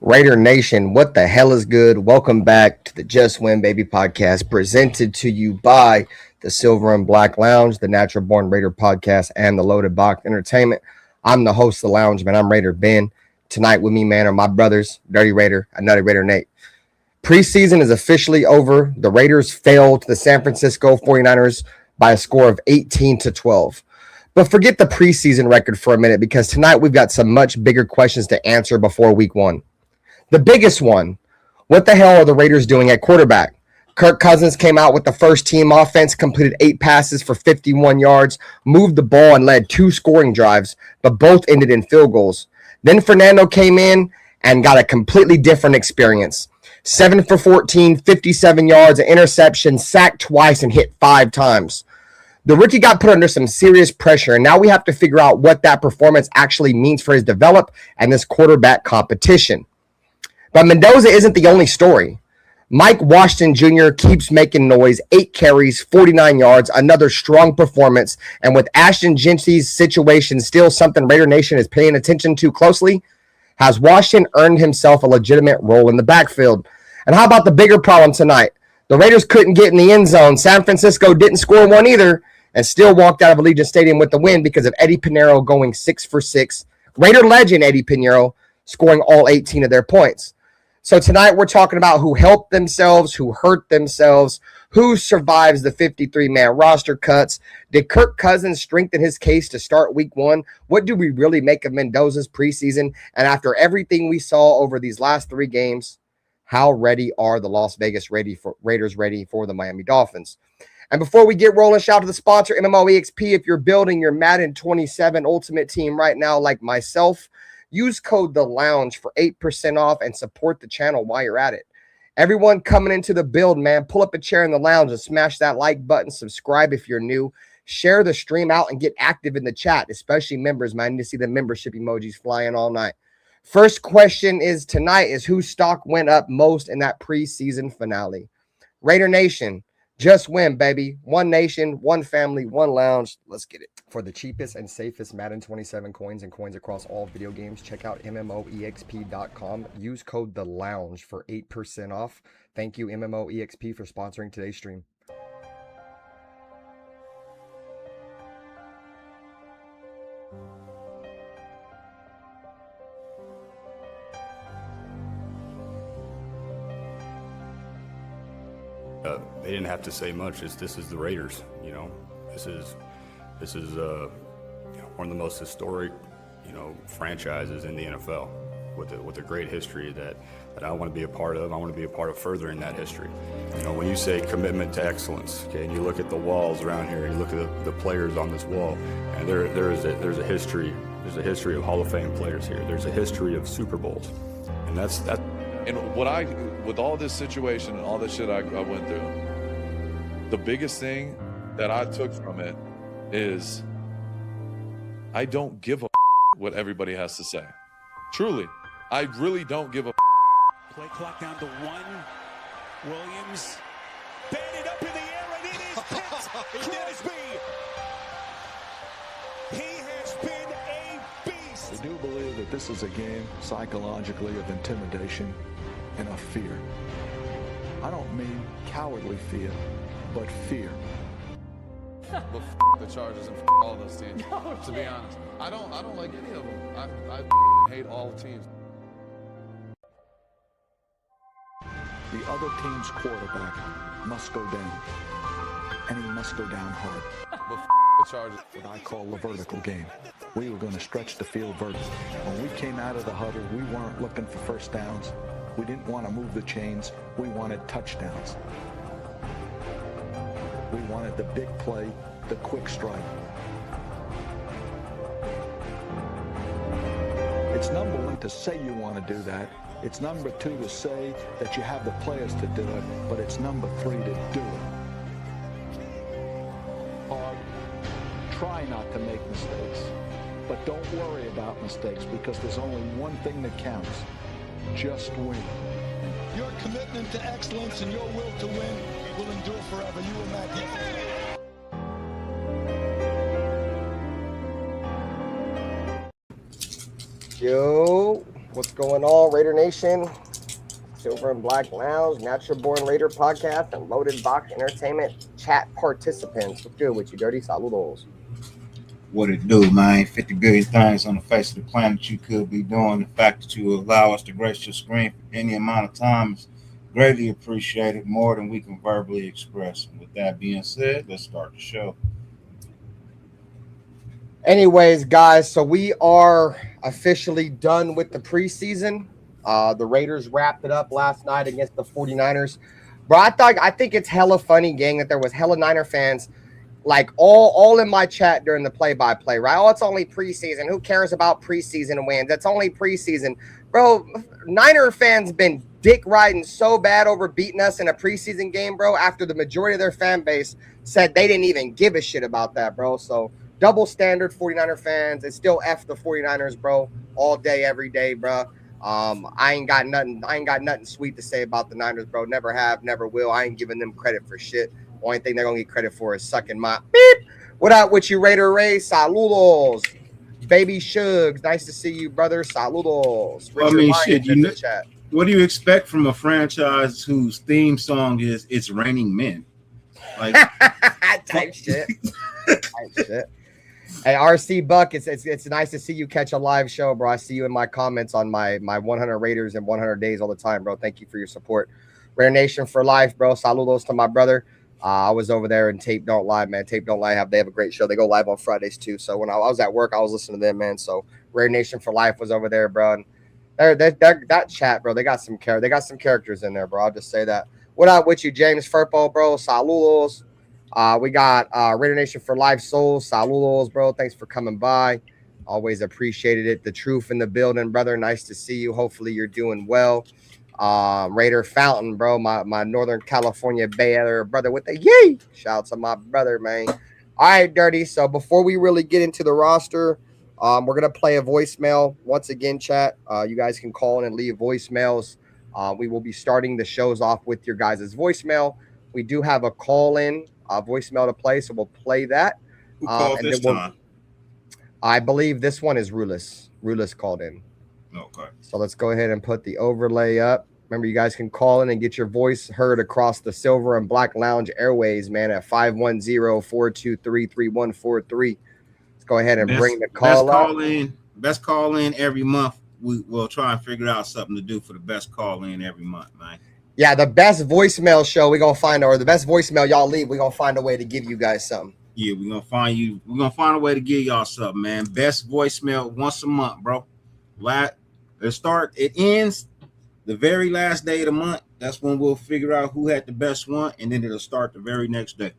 Raider Nation, what the hell is good? Welcome back to the Just Win Baby podcast, presented to you by the Silver and Black Lounge, the Natural Born Raider podcast, and the Loaded Box Entertainment. I'm the host of the Lounge, man. I'm Raider Ben. Tonight with me, man, are my brothers, Dirty Raider and Nutty Raider Nate. Preseason is officially over. The Raiders failed to the San Francisco 49ers by a score of 18-12. But forget the preseason record for a minute, because tonight we've got some much bigger questions to answer before week one. The biggest one, what the hell are the Raiders doing at quarterback? Kirk Cousins came out with the first team offense, completed 8 passes for 51 yards, moved the ball and led 2 scoring drives, but both ended in field goals. Then Fernando came in and got a completely different experience. 7 for 14, 57 yards, an interception, sacked twice, and hit 5 times. The rookie got put under some serious pressure, and now we have to figure out what that performance actually means for his development and this quarterback competition. But Mendoza isn't the only story. Mike Washington Jr. keeps making noise, 8 carries, 49 yards, another strong performance. And with Ashton Jincy's situation still something Raider Nation is paying attention to closely, has Washington earned himself a legitimate role in the backfield? And how about the bigger problem tonight? The Raiders couldn't get in the end zone. San Francisco didn't score one either, and still walked out of Allegiant Stadium with the win because of Eddie Pinheiro going 6 for 6. Raider legend Eddie Pinheiro scoring all 18 of their points. So tonight we're talking about who helped themselves, who hurt themselves, who survives the 53-man roster cuts. Did Kirk Cousins strengthen his case to start week one? What do we really make of Mendoza's preseason? And after everything we saw over these last 3 games, how ready are the Las Vegas Raiders ready for the Miami Dolphins? And before we get rolling, shout out to the sponsor, MMOEXP. If you're building your Madden 27 Ultimate Team right now, like myself, use code THELOUNGE for 8% off and support the channel while you're at it. Everyone coming into the build, man, pull up a chair in the lounge and smash that like button. Subscribe if you're new. Share the stream out and get active in the chat, especially members, man. I need to see the membership emojis flying all night. First question tonight is whose stock went up most in that preseason finale? Raider Nation, just win, baby. One nation, one family, one lounge. Let's get it. For the cheapest and safest Madden 27 coins and coins across all video games, check out MMOEXP.com. Use code THELOUNGE for 8% off. Thank you, MMOEXP, for sponsoring today's stream. They didn't have to say much. This is the Raiders, you know. This is one of the most historic, franchises in the NFL with a great history that I want to be a part of. I want to be a part of furthering that history. When you say commitment to excellence, okay, and you look at the walls around here, and you look at the players on this wall, and there's a history. There's a history of Hall of Fame players here. There's a history of Super Bowls, and that's that. And with all this situation and all this shit I went through, the biggest thing that I took from it is I don't give a what everybody has to say. Truly, I really don't give a. Play clock down to 1. Williams batted up in the air, and it is picked. Crosby. He has been a beast. I do believe that this is a game psychologically of intimidation and of fear. I don't mean cowardly fear, but fear. Well, the Chargers and all those teams. No, to be honest, I don't like any of them. I hate all teams. The other team's quarterback must go down, and he must go down hard. Well, the Chargers. What I call the vertical game. We were going to stretch the field vertically. When we came out of the huddle, we weren't looking for first downs. We didn't want to move the chains. We wanted touchdowns. We wanted the big play, the quick strike. It's number one to say you want to do that. It's number 2 to say that you have the players to do it, but it's number 3 to do it. Hard. Try not to make mistakes, but don't worry about mistakes because there's only one thing that counts. Just win. Your commitment to excellence and your will to win will endure forever. You will not get Yo, What's going on, Raider Nation? Silver and Black Lounge, Natural Born Raider Podcast, and Loaded Box Entertainment chat participants. What's good with you, Dirty? Saludos. What it do, man? 50 billion things on the face of the planet you could be doing. The fact that you allow us to grace your screen for any amount of time is greatly appreciated, more than we can verbally express. And with that being said, let's start the show. Anyways, guys, so we are officially done with the preseason. The Raiders wrapped it up last night against the 49ers. Bro, I think it's hella funny, gang, that there was hella Niner fans like all in my chat during the play-by-play, right? Oh, it's only preseason. Who cares about preseason wins? It's only preseason. Bro, Niner fans been dick riding so bad over beating us in a preseason game, bro, after the majority of their fan base said they didn't even give a shit about that, bro. So double standard 49er fans. It's still F the 49ers, bro, all day, every day, bro. I ain't got nothing sweet to say about the Niners, bro. Never have, never will. I ain't giving them credit for shit. Only thing they're gonna get credit for is sucking my beep. What up with you, Raider Ray? Saludos, baby Shugs. Nice to see you, brother. Saludos. Well, I mean, shit. Chat. What do you expect from a franchise whose theme song is "It's Raining Men"? Like type shit. Hey, RC Buck, it's nice to see you catch a live show, bro. I see you in my comments on my 100 Raiders and 100 days all the time, bro. Thank you for your support. Raider Nation for life, bro. Saludos to my brother. I was over there and Tape Don't Lie, man. Tape Don't Lie they have a great show. They go live on Fridays too. So when I was at work, I was listening to them, man. So Raider Nation for life was over there, bro. And that chat, bro. They got some characters in there, bro. I'll just say that. What up with you, James Furpo, bro? Saludos. We got Raider Nation for life, souls. Saludos, bro. Thanks for coming by. Always appreciated it. The truth in the building, brother. Nice to see you. Hopefully you're doing well. Raider Fountain, bro, my Northern California Bay Area brother with the yay. Shout out to my brother, man. All right, Dirty. So before we really get into the roster, we're gonna play a voicemail once again, chat. You guys can call in and leave voicemails. We will be starting the shows off with your guys' voicemail. We do have a call-in voicemail to play, so we'll play that. Who called this time? I believe this one is Rulis. Rulis called in. Okay. So let's go ahead and put the overlay up. Remember, you guys can call in and get your voice heard across the Silver and Black Lounge airways, man, at 510-423-3143. Let's go ahead and bring the call up. Best call in every month. We will try and figure out something to do for the best call in every month, man. Yeah, the best voicemail show we're gonna find, or the best voicemail y'all leave, we're gonna find a way to give you guys something. Yeah, we're gonna find a way to give y'all something, man. Best voicemail once a month, bro. It ends the very last day of the month. That's when we'll figure out who had the best one, and then it'll start the very next day.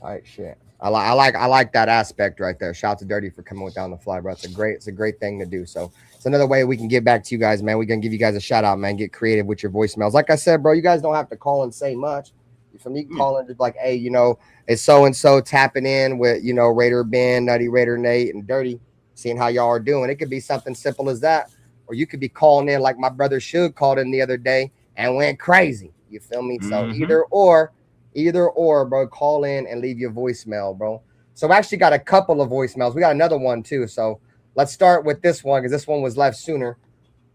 All right, shit. I like that aspect right there. Shout out to Dirty for coming with Down the Fly, bro. It's a great thing to do. So it's another way we can give back to you guys, man. We're gonna give you guys a shout out, man. Get creative with your voicemails. Like I said, bro, you guys don't have to call and say much. From you can call in just like, hey, it's so and so tapping in with Raider Ben, Nutty Raider Nate, and Dirty, seeing how y'all are doing. It could be something simple as that. Or you could be calling in like my brother Shug called in the other day and went crazy. You feel me? So either or, bro, call in and leave your voicemail, bro. So we actually got a couple of voicemails. We got another one too. So let's start with this one because this one was left sooner.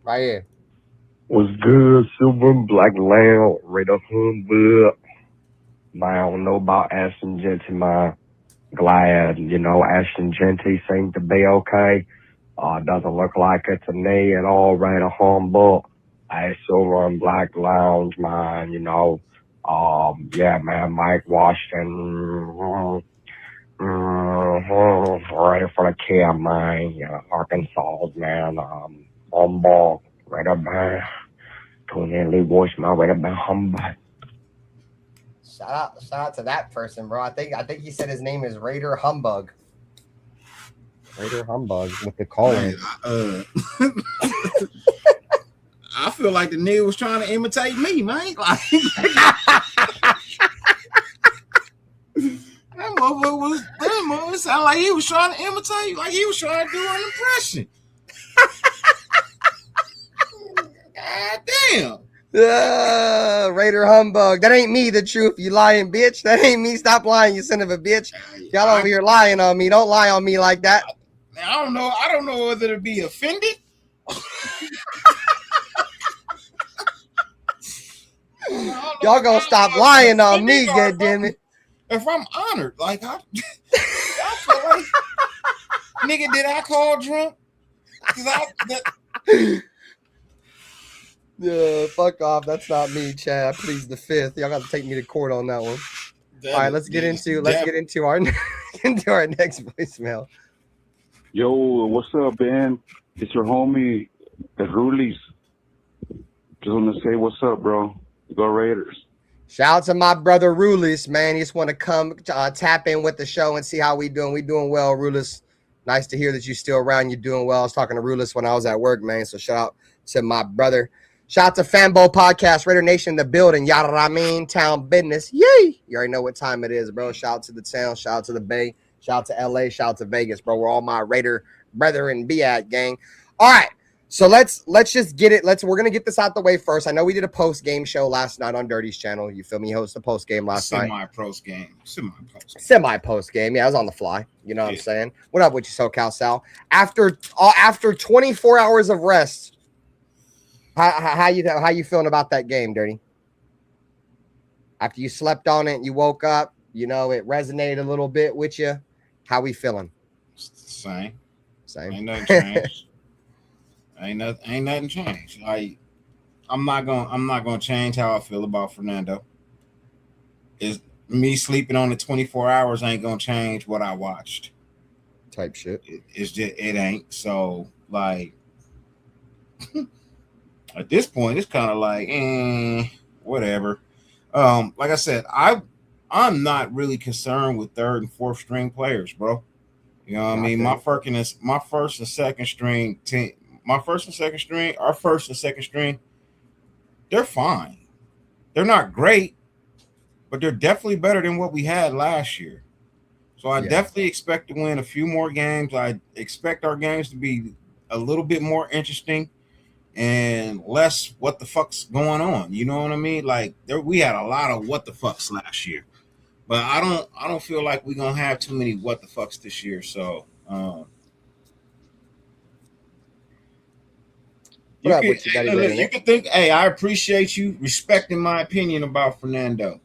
Right here. What's good, Silver and Black Lounge, Raider Humbug. I don't know about Ashton Genty, man. Glad, Ashton Genty seemed to be okay. Doesn't look like it's a knee at all, Raider Humbug. Silver and Black Lounge, man, yeah, man, Mike Washington, ready for the kill, man, Arkansas, man, Humbug, Raider, man, tune in, leave voicemail, Raider, man, Humbug. Shout out to that person, bro. I think he said his name is Raider Humbug. Raider Humbug with the call in. I feel like the nigga was trying to imitate me, man. Like, that motherfucker sounded like he was trying to imitate, like he was trying to do an impression. God damn. Raider Humbug. That ain't me, the truth, you lying bitch. That ain't me. Stop lying, you son of a bitch. Y'all over here lying on me. Don't lie on me like that. I don't know whether to be offended Y'all gonna stop lying on me, goddammit. If I'm honored, like I feel like, nigga, did I call drunk? Yeah, fuck off. That's not me, Chad. I plead the fifth. Y'all got to take me to court on that one. All right, let's get into our next voicemail. Yo, what's up, Ben? It's your homie, the Rulis. Just want to say what's up, bro. Go Raiders. Shout out to my brother Rulis, man. He just want to come tap in with the show and see how we doing. We doing well, Rulis. Nice to hear that you're still around. You're doing well. I was talking to Rulis when I was at work, man. So shout out to my brother. Shout out to Fanboy Podcast, Raider Nation in the building. Yada I mean, town business. Yay! You already know what time it is, bro. Shout out to the town. Shout out to the Bay. Shout out to LA. Shout out to Vegas, bro. We're all my Raider brethren be at, gang. All right. So let's just get it. We're gonna get this out the way first. I know we did a post game show last night on Dirty's channel. You feel me? Host a post game last night. Semi post game. Yeah, I was on the fly. You know what I'm saying? What up with you, SoCal Sal? After 24 hours of rest, how you feeling about that game, Dirty? After you slept on it, you woke up. You know it resonated a little bit with you. How we feeling? Same. Ain't nothing changed. Ain't nothing changed. I'm not gonna change how I feel about Fernando. Is me sleeping on the 24 hours ain't gonna change what I watched. Type shit. It ain't. So like at this point, it's kind of like whatever. Like I said, I'm not really concerned with third and fourth string players, bro. You know what I mean? My first and second string team. Our first and second string, they're fine. They're not great, but they're definitely better than what we had last year. So I definitely expect to win a few more games. I expect our games to be a little bit more interesting and less what the fuck's going on. You know what I mean? Like we had a lot of what the fucks last year, but I don't feel like we're gonna have too many what the fucks this year. So you can think, hey, I appreciate you respecting my opinion about Fernando.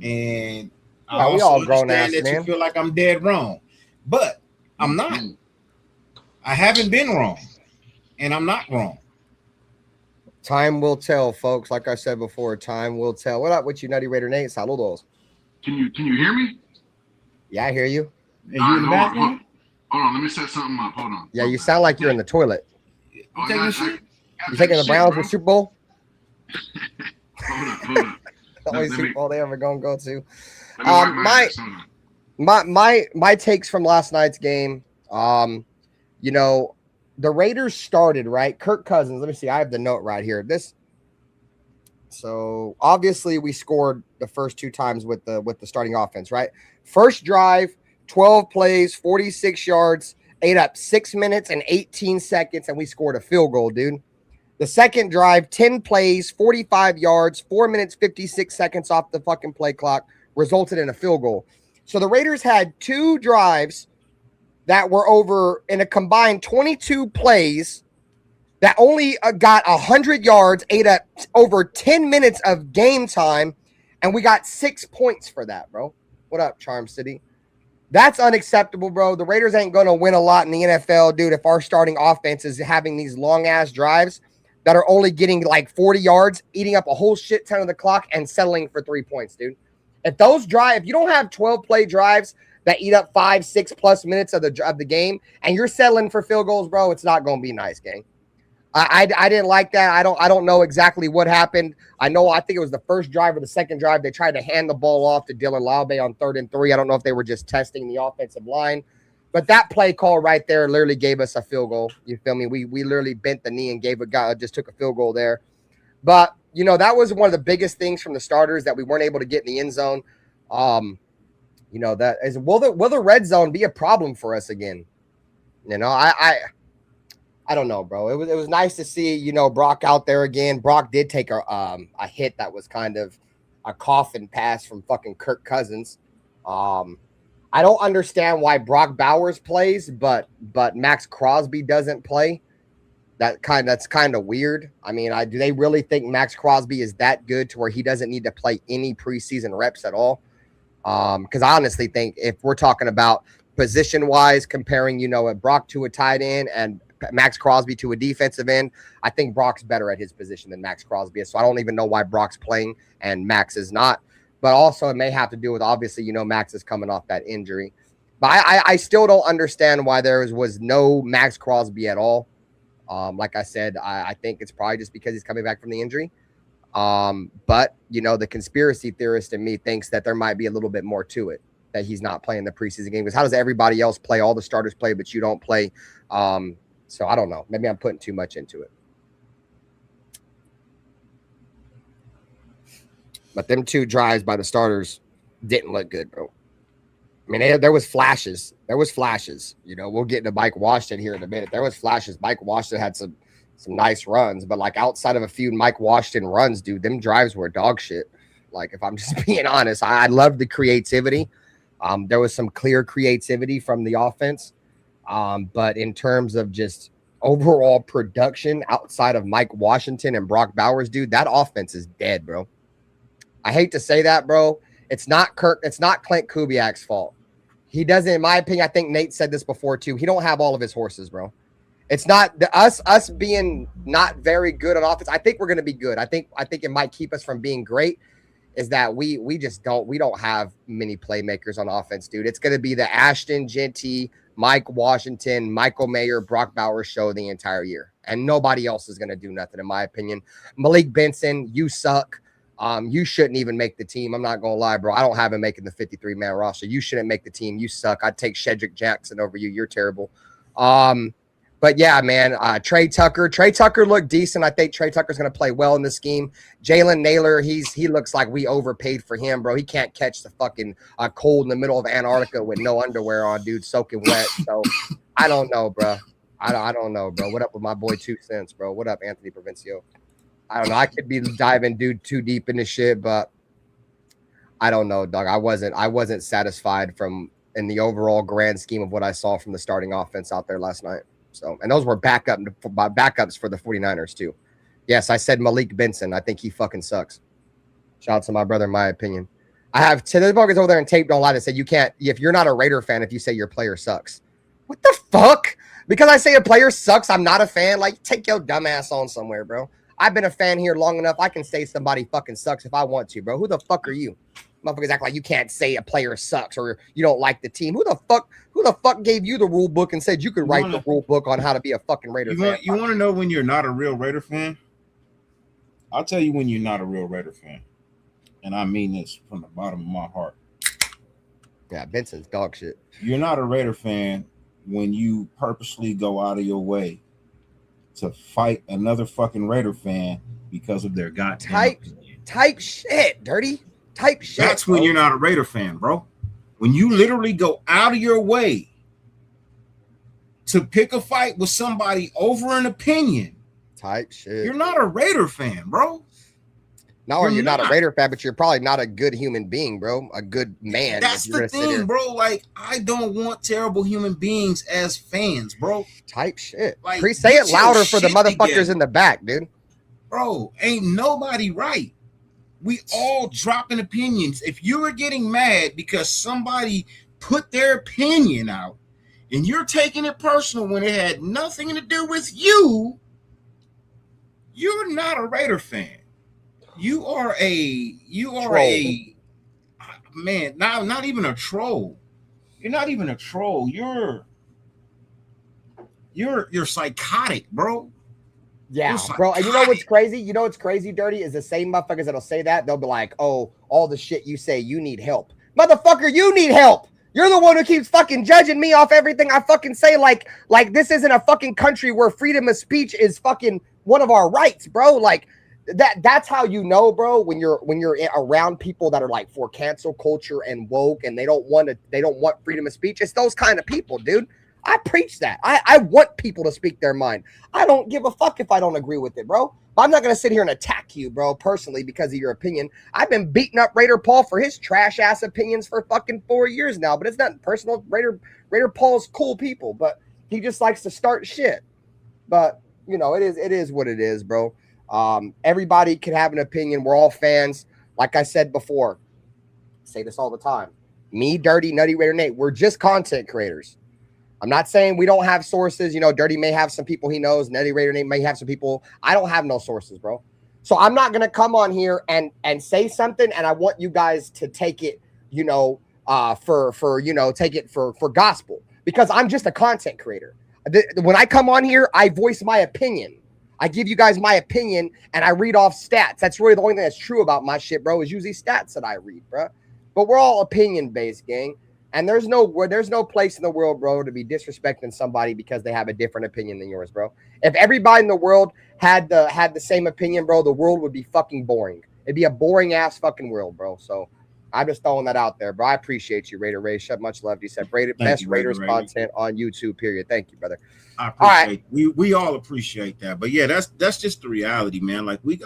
And I also understand that you feel like I'm dead wrong. But I'm not. I haven't been wrong. And I'm not wrong. Time will tell, folks. Like I said before, time will tell. What up with you, Nutty Raider Nate? Saludos. Can you hear me? Yeah, I hear you. You in the bathroom? Hold on, let me set something up. Hold on. Yeah, you sound like you're in the toilet. You taking the Browns to the Super Bowl? Hold up. The only Super Bowl they ever gonna go to. My takes from last night's game. You know, the Raiders started right. Kirk Cousins. Let me see. I have the note right here. So obviously we scored the first two times with the starting offense, right? First drive, 12 plays, 46 yards, ate up 6 minutes and 18 seconds, and we scored a field goal, dude. The second drive, 10 plays, 45 yards, 4 minutes, 56 seconds off the fucking play clock, resulted in a field goal. So the Raiders had two drives that were over in a combined 22 plays that only got 100 yards, ate up over 10 minutes of game time, and we got 6 points for that, bro. What up, Charm City? That's unacceptable, bro. The Raiders ain't going to win a lot in the NFL, dude, if our starting offense is having these long-ass drives that are only getting like 40 yards, eating up a whole shit ton of the clock, and settling for 3 points, dude. If you don't have 12-play drives that eat up 5-6+ minutes of the game, and you're settling for field goals, bro, it's not going to be nice, gang. I didn't like that. I don't know exactly what happened. I think it was the first drive or the second drive. They tried to hand the ball off to Dylan Laube on 3rd and 3. I don't know if they were just testing the offensive line. But that play call right there literally gave us a field goal. You feel me? We literally bent the knee and just took a field goal there. But, you know, that was one of the biggest things from the starters that we weren't able to get in the end zone. You know, that is, will the red zone be a problem for us again? You know, I don't know, bro. It was nice to see, you know, Brock out there again. Brock did take a hit that was kind of a coffin pass from fucking Kirk Cousins. I don't understand why Brock Bowers plays, but Max Crosby doesn't play. That's kind of weird. I mean, do they really think Max Crosby is that good to where he doesn't need to play any preseason reps at all? Because I honestly think if we're talking about position wise, comparing, a Brock to a tight end and Max Crosby to a defensive end, I think Brock's better at his position than Max Crosby is. So I don't even know why Brock's playing and Max is not. But also it may have to do with, obviously, Max is coming off that injury. But I still don't understand why there was no Max Crosby at all. Like I said, I think it's probably just because he's coming back from the injury. But the conspiracy theorist in me thinks that there might be a little bit more to it, that he's not playing the preseason game. Because how does everybody else play? All the starters play, but you don't play. So I don't know. Maybe I'm putting too much into it. But them 2 drives by the starters didn't look good, bro. I mean, there was flashes. We'll get into Mike Washington here in a minute. There was flashes. Mike Washington had some nice runs, but like outside of a few Mike Washington runs, dude, them drives were dog shit. Like, if I'm just being honest, I loved the creativity. There was some clear creativity from the offense. But in terms of just overall production outside of Mike Washington and Brock Bowers, dude, that offense is dead, bro. I hate to say that, bro. It's not Clint Kubiak's fault. He doesn't, in my opinion, I think Nate said this before too. He don't have all of his horses, bro. It's not us being not very good on offense. I think we're going to be good. I think it might keep us from being great is that we don't have many playmakers on offense, dude. It's going to be the Ashton Genty, Mike Washington, Michael Mayer, Brock Bowers show the entire year. And nobody else is going to do nothing, in my opinion. Malik Benson, you suck. You shouldn't even make the team. I'm not going to lie, bro. I don't have him making the 53-man roster. You shouldn't make the team. You suck. I'd take Shedrick Jackson over you. You're terrible. But yeah, man, Trey Tucker looked decent. I think Trey Tucker's going to play well in this scheme. Jalen Naylor, he looks like we overpaid for him, bro. He can't catch the fucking cold in the middle of Antarctica with no underwear on, dude, soaking wet. So I don't know, bro. I don't know, bro. What up with my boy 2 cents, bro? What up, Anthony Provencio? I don't know. I could be diving, dude, too deep into shit, but I don't know, dog. I wasn't satisfied in the overall grand scheme of what I saw from the starting offense out there last night. So, and those were backups for the 49ers too. Yes, I said Malik Benson. I think he fucking sucks. Shout out to my brother, in my opinion. I have the buggers over there and taped online and said you can't, if you're not a Raider fan, if you say your player sucks. What the fuck? Because I say a player sucks, I'm not a fan. Like, take your dumb ass on somewhere, bro. I've been a fan here long enough. I can say somebody fucking sucks if I want to, bro. Who the fuck are you? Motherfuckers act like you can't say a player sucks or you don't like the team. Who the fuck gave you the rule book and said you could write the rule book on how to be a fucking Raider fan? You want to know when you're not a real Raider fan? I'll tell you when you're not a real Raider fan. And I mean this from the bottom of my heart. Yeah, Benson's dog shit. You're not a Raider fan when you purposely go out of your way to fight another fucking Raider fan because of their goddamn type shit, dirty type shit. That's when you're not a Raider fan, bro. When you literally go out of your way to pick a fight with somebody over an opinion, type shit. You're not a Raider fan, bro. No, you're not a Raider fan, but you're probably not a good human being, bro. A good man. That's the thing, bro. Like, I don't want terrible human beings as fans, bro. Type shit. Like, say it louder for the motherfuckers in the back, dude. Bro, ain't nobody right. We all dropping opinions. If you were getting mad because somebody put their opinion out and you're taking it personal when it had nothing to do with you, you're not a Raider fan. You are a man, not even a troll. You're not even a troll. You're psychotic, bro. Yeah, bro. And you know what's crazy? You know what's crazy, Dirty? Is the same motherfuckers that'll say that. They'll be like, oh, all the shit you say, you need help. Motherfucker, you need help. You're the one who keeps fucking judging me off everything I fucking say. Like this isn't a fucking country where freedom of speech is fucking one of our rights, bro. Like that's how you know, bro, when you're around people that are like for cancel culture and woke and they don't want freedom of speech. It's those kind of people, dude. I preach that. I want people to speak their mind. I don't give a fuck if I don't agree with it, bro. But I'm not going to sit here and attack you, bro, personally because of your opinion. I've been beating up Raider Paul for his trash-ass opinions for fucking 4 years now, but it's not personal. Raider Paul's cool people, but he just likes to start shit. But, you know, it is what it is, bro. Everybody can have an opinion. We're all fans. Like I said before, I say this all the time. Me, Dirty, Nutty Raider Nate, we're just content creators. I'm not saying we don't have sources. You know, Dirty may have some people he knows. Nutty Raider Nate may have some people. I don't have no sources, bro. So I'm not going to come on here and say something, and I want you guys to take it, you know, take it for gospel, because I'm just a content creator. When I come on here, I voice my opinion. I give you guys my opinion, and I read off stats. That's really the only thing that's true about my shit, bro, is usually stats that I read, bro. But we're all opinion-based, gang. And there's no place in the world, bro, to be disrespecting somebody because they have a different opinion than yours, bro. If everybody in the world had the same opinion, bro, the world would be fucking boring. It'd be a boring ass fucking world, bro. So I'm just throwing that out there, bro. I appreciate you, Raider Ray. Much love. You said best Raiders content on YouTube, period. Thank you, brother. I appreciate we all appreciate that. But yeah, that's just the reality, man. Like you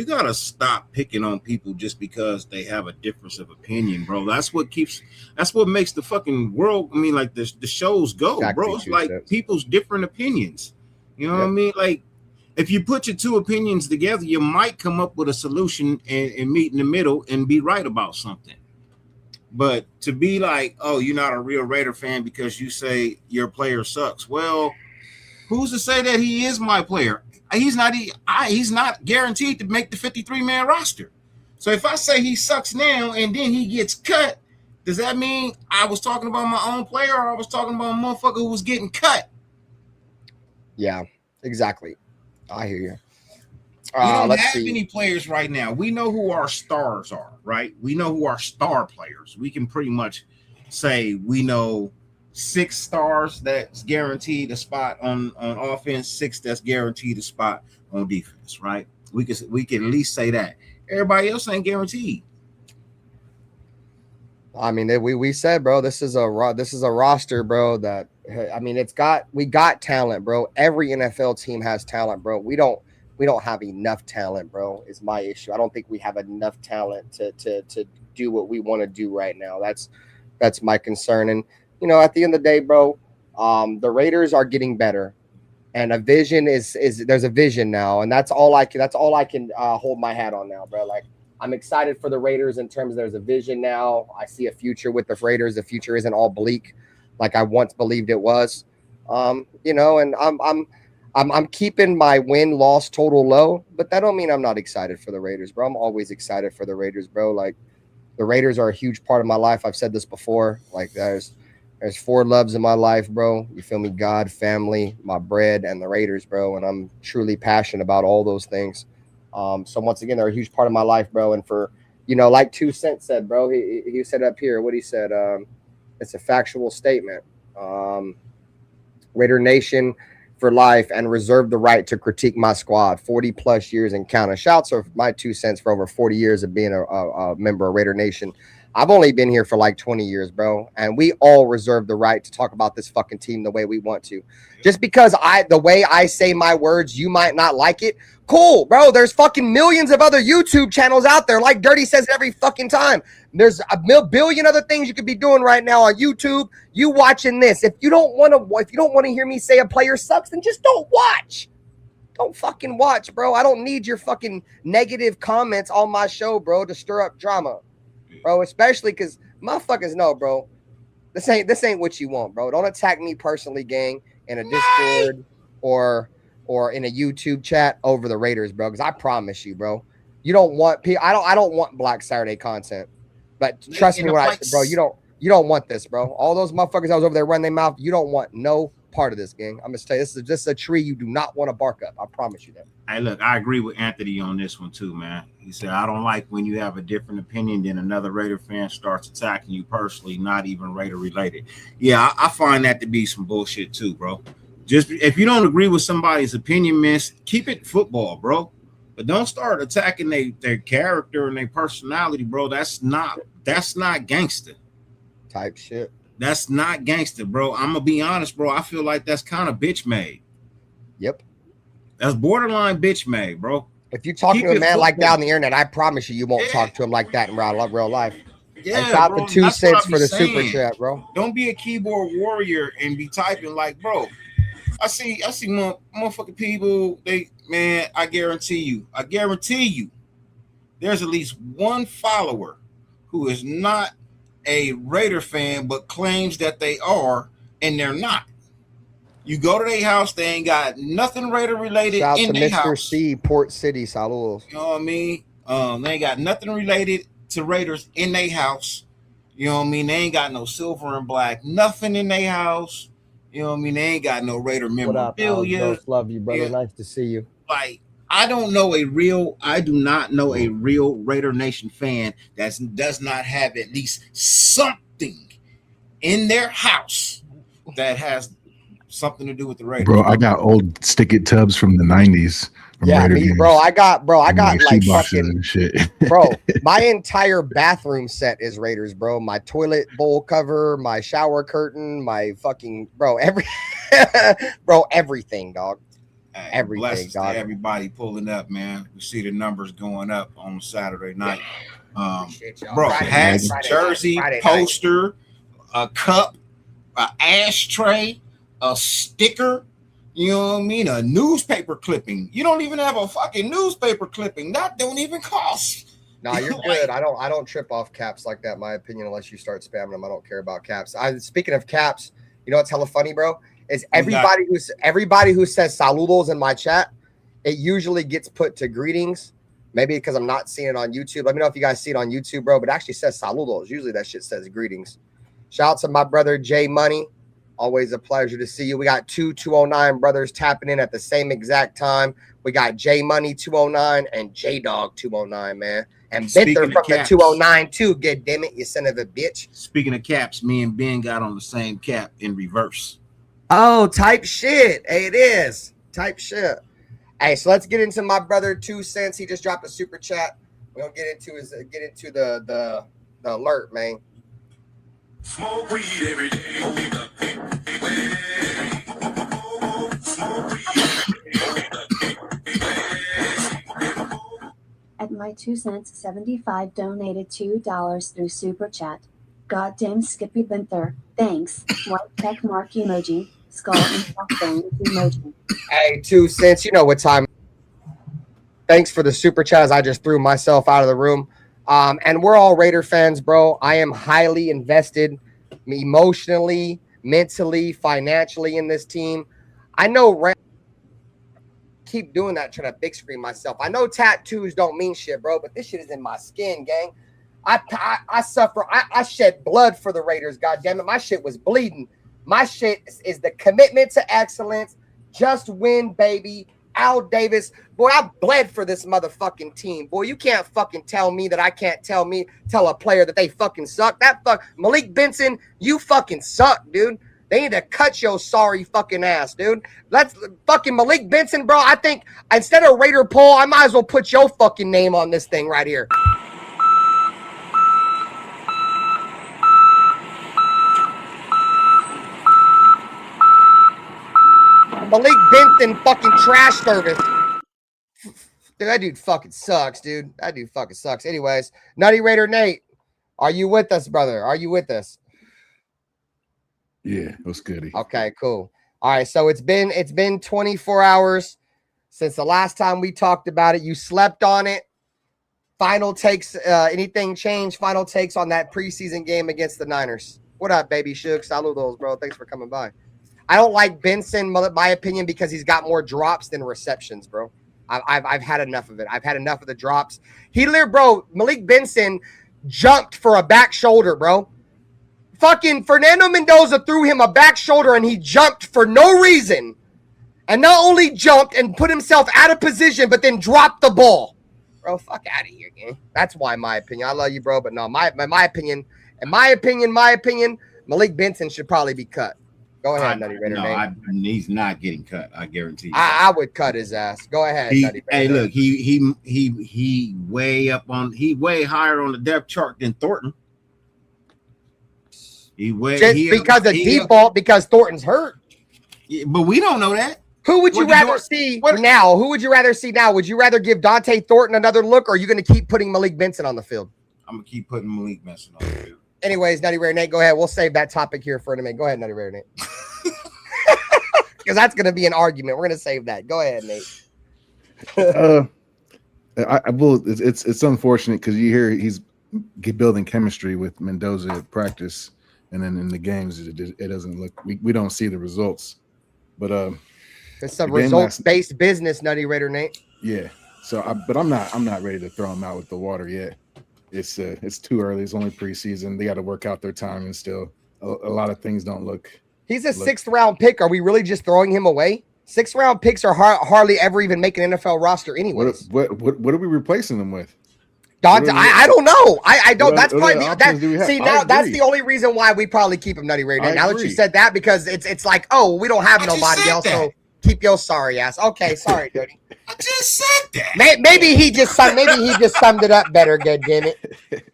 gotta stop picking on people just because they have a difference of opinion, bro. That's what makes the fucking world. I mean, like the shows go, exactly, bro. It's like people's different opinions. You know what I mean? Like if you put your two opinions together, you might come up with a solution and meet in the middle and be right about something. But to be like, oh, you're not a real Raider fan because you say your player sucks. Well, who's to say that he is my player? He's not guaranteed to make the 53-man roster. So if I say he sucks now and then he gets cut, does that mean I was talking about my own player or I was talking about a motherfucker who was getting cut? Yeah, exactly. I hear you. We don't have any players right now. We know who our stars are, right? We know who our star players. We can pretty much say we know 6 stars that's guaranteed a spot on offense, 6 that's guaranteed a spot on defense, right? We can at least say that. Everybody else ain't guaranteed. I mean, we said, bro, this is a roster, bro, that, I mean, we got talent, bro. Every NFL team has talent, bro. We don't have enough talent, bro, is my issue. I don't think we have enough talent to do what we want to do right now. That's my concern. And, you know, at the end of the day, bro, the Raiders are getting better. And a vision there's a vision now. And that's all I can hold my hat on now, bro. Like, I'm excited for the Raiders in terms of there's a vision now. I see a future with the Raiders. The future isn't all bleak like I once believed it was. You know, and I'm keeping my win-loss total low, but that don't mean I'm not excited for the Raiders, bro. I'm always excited for the Raiders, bro. Like, the Raiders are a huge part of my life. I've said this before. Like, there's 4 loves in my life, bro. You feel me? God, family, my bread, and the Raiders, bro. And I'm truly passionate about all those things. So once again, they're a huge part of my life, bro. And for, you know, like 2 Cent said, bro, he said up here, what he said, it's a factual statement. Raider Nation for life and reserve the right to critique my squad. 40 plus years and counting. Shouts are my 2 cents for over 40 years of being a member of Raider Nation. I've only been here for like 20 years, bro. And we all reserve the right to talk about this fucking team the way we want to. Just because the way I say my words, you might not like it. Cool, bro. There's fucking millions of other YouTube channels out there. Like Dirty says every fucking time. There's a billion other things you could be doing right now on YouTube. You watching this. If you don't want to hear me say a player sucks, then just don't watch. Don't fucking watch, bro. I don't need your fucking negative comments on my show, bro, to stir up drama. Bro, especially because motherfuckers know, bro, this ain't what you want, bro. Don't attack me personally, gang, in a Discord or in a YouTube chat over the Raiders, bro. Because I promise you, bro, you don't want I don't want Black Saturday content. But trust me when I say, bro, you don't want this, bro. All those motherfuckers that was over there running their mouth, you don't want no part of this, gang. I'm gonna tell you, this is just a tree you do not want to bark up. I promise you that. Hey, look, I agree with Anthony on this one too, man. He said, I don't like when you have a different opinion than another Raider fan starts attacking you personally, not even Raider related. Yeah, I find that to be some bullshit too, bro. Just if you don't agree with somebody's opinion, miss, keep it football, bro. But don't start attacking their character and their personality, bro. That's not gangster type shit. That's not gangster, bro. I'm gonna be honest, bro. I feel like that's kind of bitch made. Yep. That's borderline bitch made, bro. If you talk to a man like that on the internet, I promise you won't talk to him like that in real life. Yeah, and shout out to 2 cents for the super chat, bro. Don't be a keyboard warrior and be typing like, bro, I see motherfucking people. I guarantee you, there's at least one follower who is not a Raider fan but claims that they are, and they're not. You go to their house, they ain't got nothing Raider related Shout in to their Mr. house. C, Port City, saludos. You know what I mean? They ain't got nothing related to Raiders in their house. You know what I mean? They ain't got no silver and black, nothing in their house. You know what I mean? They ain't got no Raider memorabilia. What up, love you, brother. Yeah. Nice to see you. Like, I do not know a real Raider Nation fan that does not have at least something in their house that has something to do with the Raiders. Bro, I got old stick-it tubs from the 90s. Yeah, me, bro. I got like fucking shit. Bro, my entire bathroom set is Raiders, bro. My toilet bowl cover, my shower curtain, my fucking everything, dog. Hey, everything, dog. Everybody pulling up, man. We see the numbers going up on Saturday night. Hats, jersey, poster, a cup, an ashtray, a sticker. You know what I mean? A newspaper clipping. You don't even have a fucking newspaper clipping. That don't even cost. Nah, you're good. I don't trip off caps like that, in my opinion, unless you start spamming them. I don't care about caps. Speaking of caps, you know what's hella funny, bro? Is everybody who says saludos in my chat, it usually gets put to greetings. Maybe because I'm not seeing it on YouTube. Let me know if you guys see it on YouTube, bro. But it actually says saludos. Usually that shit says greetings. Shout out to my brother Jay Money. Always a pleasure to see you. We got 209 brothers tapping in at the same exact time. We got J Money 209 and J Dog 209, man. And Benther from the 209 too. Good damn it, you son of a bitch. Speaking of caps, me and Ben got on the same cap in reverse. Oh, type shit. Hey, it is. Type shit. Hey, so let's get into my brother 2 cents. He just dropped a super chat. We're gonna get into the alert, man. Smoke weed every day. At my 2 cents 75 donated $2 through super chat. Goddamn Skippy Benther. Thanks. White check mark emoji. Skull and crossbones emoji. Hey, 2 cents. You know what time. Thanks for the super chat as I just threw myself out of the room. And we're all Raider fans, bro. I am highly invested emotionally, mentally, financially in this team. I know keep doing that, trying to big screen myself. I know tattoos don't mean shit, bro, but this shit is in my skin, gang. I suffer. I shed blood for the Raiders, goddammit. My shit was bleeding. My shit is the commitment to excellence. Just win, baby. Al Davis, boy, I bled for this motherfucking team. Boy, you can't fucking tell me that I can't tell a player that they fucking suck. Malik Benson, you fucking suck, dude. They need to cut your sorry fucking ass, dude. Let's fucking Malik Benson, bro. I think instead of Raider poll, I might as well put your fucking name on this thing right here. Malik Benson fucking trash service. Dude, that dude fucking sucks, dude. That dude fucking sucks. Anyways, Nutty Raider Nate, are you with us, brother? Are you with us? Yeah, it was good. Okay, cool. All right, so it's been 24 hours since the last time we talked about it. You slept on it. Final takes, anything changed? Final takes on that preseason game against the Niners. What up, baby Shook? Saludos, bro. Thanks for coming by. I don't like Benson, my opinion, because he's got more drops than receptions, bro. I've had enough of it. I've had enough of the drops. Malik Benson jumped for a back shoulder, bro. Fucking Fernando Mendoza threw him a back shoulder and he jumped for no reason. And not only jumped and put himself out of position, but then dropped the ball. Bro, fuck out of here, gang. That's why my opinion. I love you, bro, but no, my opinion, Malik Benson should probably be cut. Go ahead, Nutty Raider. No, he's not getting cut. I guarantee you. I would cut his ass. Go ahead, Nutty Raider. Hey, look, he way higher on the depth chart than Thornton. Because Thornton's hurt. Yeah, but we don't know that. Who would you rather see now? Who would you rather see now? Would you rather give Dante Thornton another look, or are you going to keep putting Malik Benson on the field? I'm going to keep putting Malik Benson on the field. Anyways, Nutty Raider Nate, go ahead. We'll save that topic here for a minute. Go ahead, Nutty Raider Nate. because that's going to be an argument. We're going to save that. Go ahead, Nate. I will. It's unfortunate because you hear he's building chemistry with Mendoza at practice, and then in the games it doesn't look. We don't see the results, but it's a results-based business, Nutty Raider Nate. Yeah. So, but I'm not ready to throw him out with the water yet. It's too early. It's only preseason. They got to work out their timing still. A lot of things don't look. He's a sixth-round pick. Are we really just throwing him away? Sixth-round picks are hardly ever even make an NFL roster anyways. What are we replacing them with? Dante, I don't know. I don't. That's probably that's the only reason why we probably keep him, Nutty Raider. Now that you said that, because it's like, oh, we don't have nobody else, so keep your sorry ass. Okay, sorry, Dirty. I just said that. Maybe he just summed it up better. God damn it.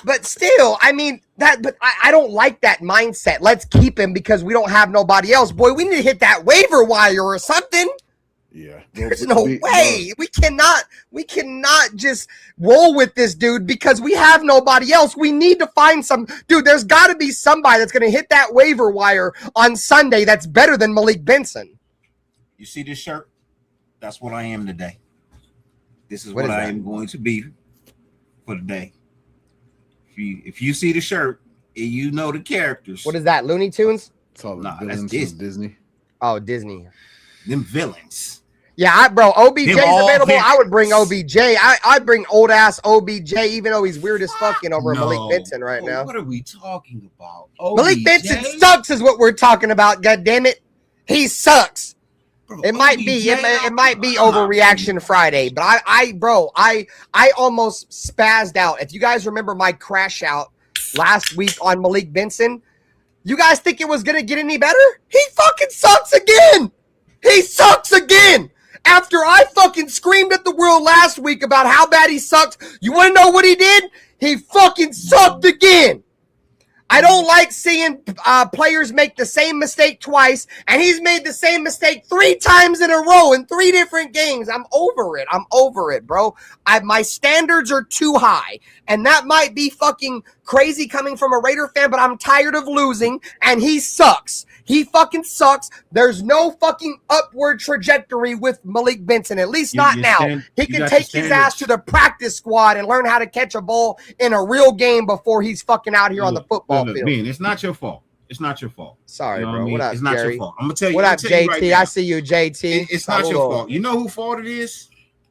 But still, I mean that. But I don't like that mindset. Let's keep him because we don't have nobody else. Boy, we need to hit that waiver wire or something. Yeah, there's no way. We cannot just roll with this dude because we have nobody else. We need to find some dude. There's got to be somebody that's going to hit that waiver wire on Sunday that's better than Malik Benson. You see this shirt? That's what I am today. This is what I am going to be for today. If you see the shirt and you know the characters. What is that? Looney Tunes? It's all that's Disney. Oh, Disney. Them villains. Yeah, OBJ's available. I would bring OBJ. I'd bring old ass OBJ, even though he's weird as fuck over Malik Benson right now. What are we talking about? OBJ? Malik Benson sucks is what we're talking about. God damn it. He sucks. Bro, it might be overreaction Friday, but I almost spazzed out. If you guys remember my crash out last week on Malik Benson, you guys think it was gonna get any better? He fucking sucks again. He sucks again. After I fucking screamed at the world last week about how bad he sucked, you want to know what he did? He fucking sucked again. I don't like seeing players make the same mistake twice, and he's made the same mistake 3 times in a row in 3 different games. I'm over it, bro. My standards are too high, and that might be fucking crazy coming from a Raider fan, but I'm tired of losing, and he sucks. He fucking sucks. There's no fucking upward trajectory with Malik Benson, at least not now. He can take his ass to the practice squad and learn how to catch a ball in a real game before he's fucking out here on the football field. Man, it's not your fault. It's not your fault. Sorry, bro. What up, it's not Gary? your fault. I'm gonna tell you. What up, JT? Right, I see you, JT. It's not your fault. You know who fault it is?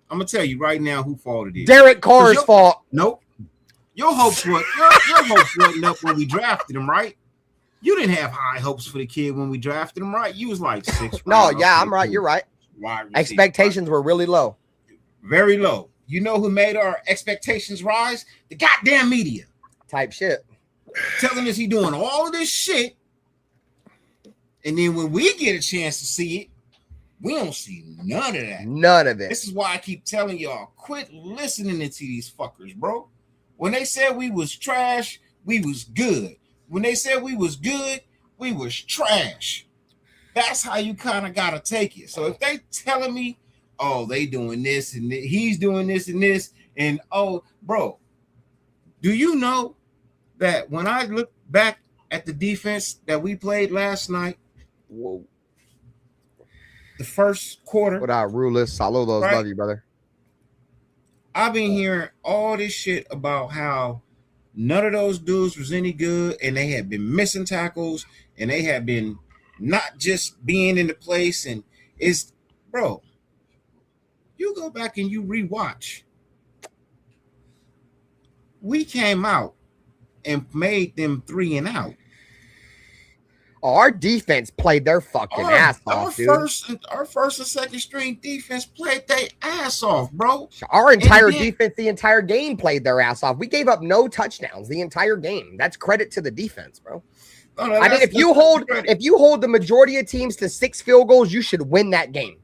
I'm gonna tell you right now who fault it is. Derek Carr's fault. Nope. Your hopes wasn't up when we drafted him, right? You didn't have high hopes for the kid when we drafted him, right? You was like 6. No, yeah, I'm right. You're right. Expectations were really low. Very low. You know who made our expectations rise? The goddamn media. Type shit. Telling us he doing all of this shit. And then when we get a chance to see it, we don't see none of that. None of it. This is why I keep telling y'all, quit listening to these fuckers, bro. When they said we was trash, we was good. When they said we was good, we was trash. That's how you kind of got to take it. So if they telling me, oh, they doing this and he's doing this and this, and oh, bro, do you know that when I look back at the defense that we played last night, whoa, the first quarter. Without Rulis, saludos, right? Love you, brother. I've been hearing all this shit about how none of those dudes was any good, and they had been missing tackles, and they had been not just being in the place. And it's, bro, you go back and you rewatch. We came out and made them 3 and out. Oh, our defense played their fucking ass off, dude. Our first and second string defense played their ass off, bro. Our entire defense, the entire game, played their ass off. We gave up no touchdowns the entire game. That's credit to the defense, bro. I mean, if you hold the majority of teams to 6 field goals, you should win that game.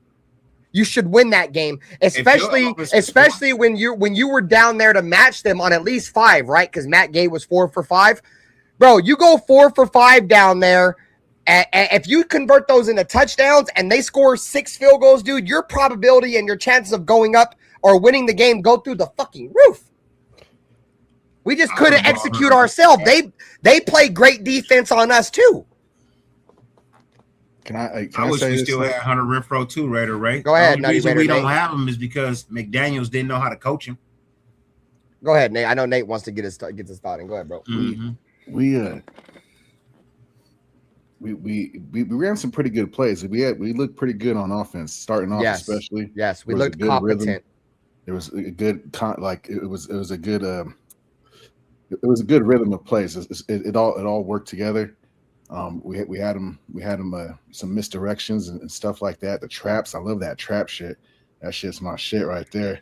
You should win that game, especially when you were down there to match them on at least 5, right? Because Matt Gay was 4 for 5. Bro, you go 4 for 5 down there. If you convert those into touchdowns and they score 6 field goals, dude, your probability and your chances of going up or winning the game go through the fucking roof. We just couldn't execute ourselves. They play great defense on us too. Can I wish say we this? still had Hunter Renfro too, Raider, right? Go ahead, The only Nutty reason Raider we don't Nate. have him is because McDaniels didn't know how to coach him. Go ahead, Nate. I know Nate wants to get his thought in. Go ahead, bro. We ran some pretty good plays. We looked pretty good on offense, starting off especially. Yes, we looked competent. Rhythm. There was a good it was a good it was a good rhythm of plays. It all worked together. We had them some misdirections and stuff like that. The traps, I love that trap shit. That shit's my shit right there.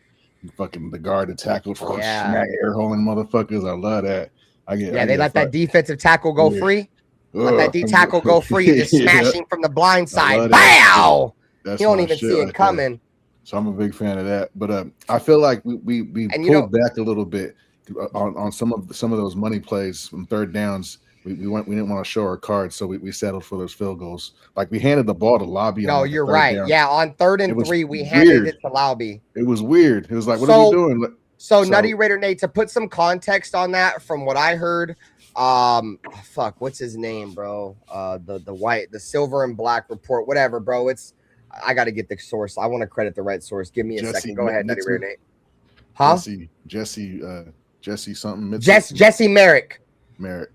Fucking the guard, the tackle, smack air holing motherfuckers. I love that. They let that defensive tackle go free. Let that D tackle go free and just smashing from the blind side. Bow! You don't even see it coming. There. So I'm a big fan of that. But I feel like we pulled back a little bit on some of those money plays from third downs. We didn't want to show our cards, so we settled for those field goals. Like we handed the ball to Lobby. No, you're right. Down. Yeah, on 3rd and 3, we handed it to Lobby. It was weird. It was like, what are we doing? So Nutty Raider Nate, to put some context on that, from what I heard, what's his name, bro? The silver and black report, whatever, bro. I got to get the source. I want to credit the right source. Give me a second. Go ahead, Nutty Raider Nate. Huh? Jesse something. Jesse Merrick. Merrick,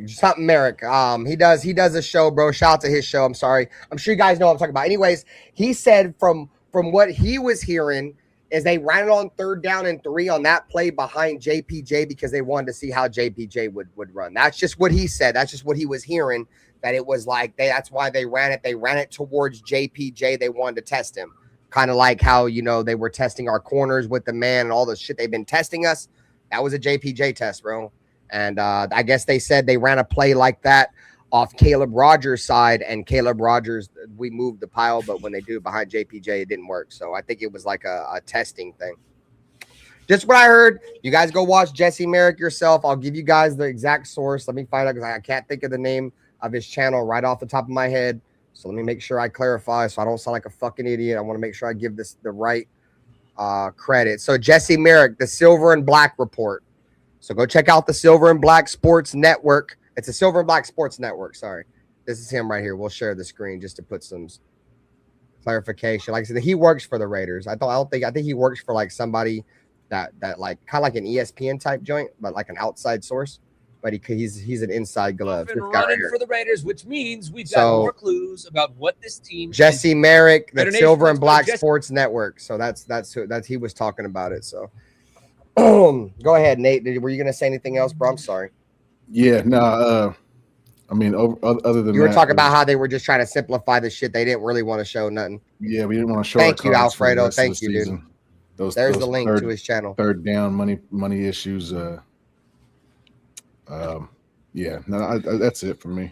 something Merrick. He does a show, bro. Shout out to his show. I'm sorry. I'm sure you guys know what I'm talking about. Anyways, he said from what he was hearing is they ran it on 3rd down and 3 on that play behind JPJ because they wanted to see how JPJ would run. That's just what he said. That's just what he was hearing. That it was like that's why they ran it. They ran it towards JPJ. They wanted to test him, kind of like how they were testing our corners with the man and all the shit they've been testing us. That was a JPJ test, bro. And I guess they said they ran a play like that off Caleb Rogers' side, and Caleb Rogers, we moved the pile, but when they do it behind JPJ, it didn't work. So I think it was like a testing thing. Just what I heard. You guys go watch Jesse Merrick yourself. I'll give you guys the exact source. Let me find out because I can't think of the name of his channel right off the top of my head. So let me make sure I clarify so I don't sound like a fucking idiot. I want to make sure I give this the right credit. So Jesse Merrick, the Silver and Black Report. So go check out the Silver and Black Sports Network. It's a Silver and Black Sports Network. Sorry. This is him right here. We'll share the screen just to put some clarification. Like I said, he works for the Raiders. I think he works for like somebody that like kind of like an ESPN type joint, but like an outside source. But he's an inside glove. Been running for the Raiders, which means we've got more clues about what this team. Jesse Merrick, the Silver and Black Sports Network. So that's he was talking about it. So go ahead, Nate. Were you going to say anything else, bro? I'm sorry. Yeah, no. I mean, other than you were talking about how they were just trying to simplify the shit. They didn't really want to show nothing. Yeah, we didn't want to show. Thank you, Alfredo. Thank you, dude. There's the link to his channel. 3rd down money issues. Yeah, no, that's it for me.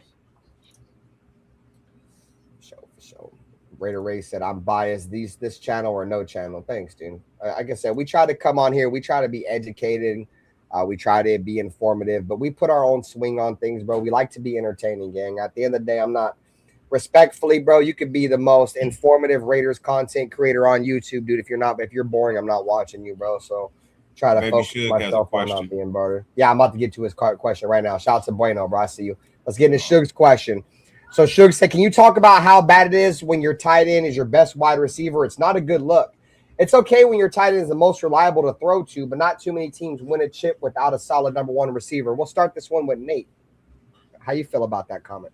For sure. Raider Ray said, I'm biased. This channel or no channel. Thanks, dude. Like I said, we try to come on here. We try to be educated. We try to be informative, but we put our own swing on things, bro. We like to be entertaining, gang. At the end of the day, I'm not respectfully, bro. You could be the most informative Raiders content creator on YouTube, dude. If you're boring, I'm not watching you, bro. So try to focus myself on not being bothered. Yeah, I'm about to get to his question right now. Shout out to Bueno, bro. I see you. Let's get into Suge's question. So Suge said, can you talk about how bad it is when your tight end is your best wide receiver? It's not a good look. It's okay when your tight end is the most reliable to throw to, but not too many teams win a chip without a solid number one receiver. We'll start this one with Nate. How you feel about that comment?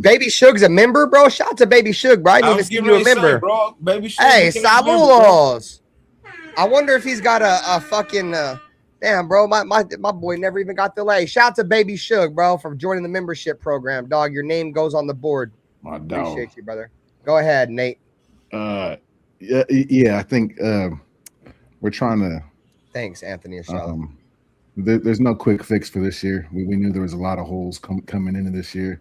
Baby Suge's a member, bro. Shout out to Baby Suge, bro. I didn't even see you a member. Bro. Baby Suge, hey, saludos. I wonder if he's got a fucking damn, bro. My boy never even got the lay. Shout out to Baby Suge, bro, for joining the membership program. Dog, your name goes on the board. My dog. Appreciate you, brother. Go ahead, Nate. Yeah, I think we're trying to. Thanks, Anthony and Charlotte. There's no quick fix for this year. We knew there was a lot of holes coming into this year.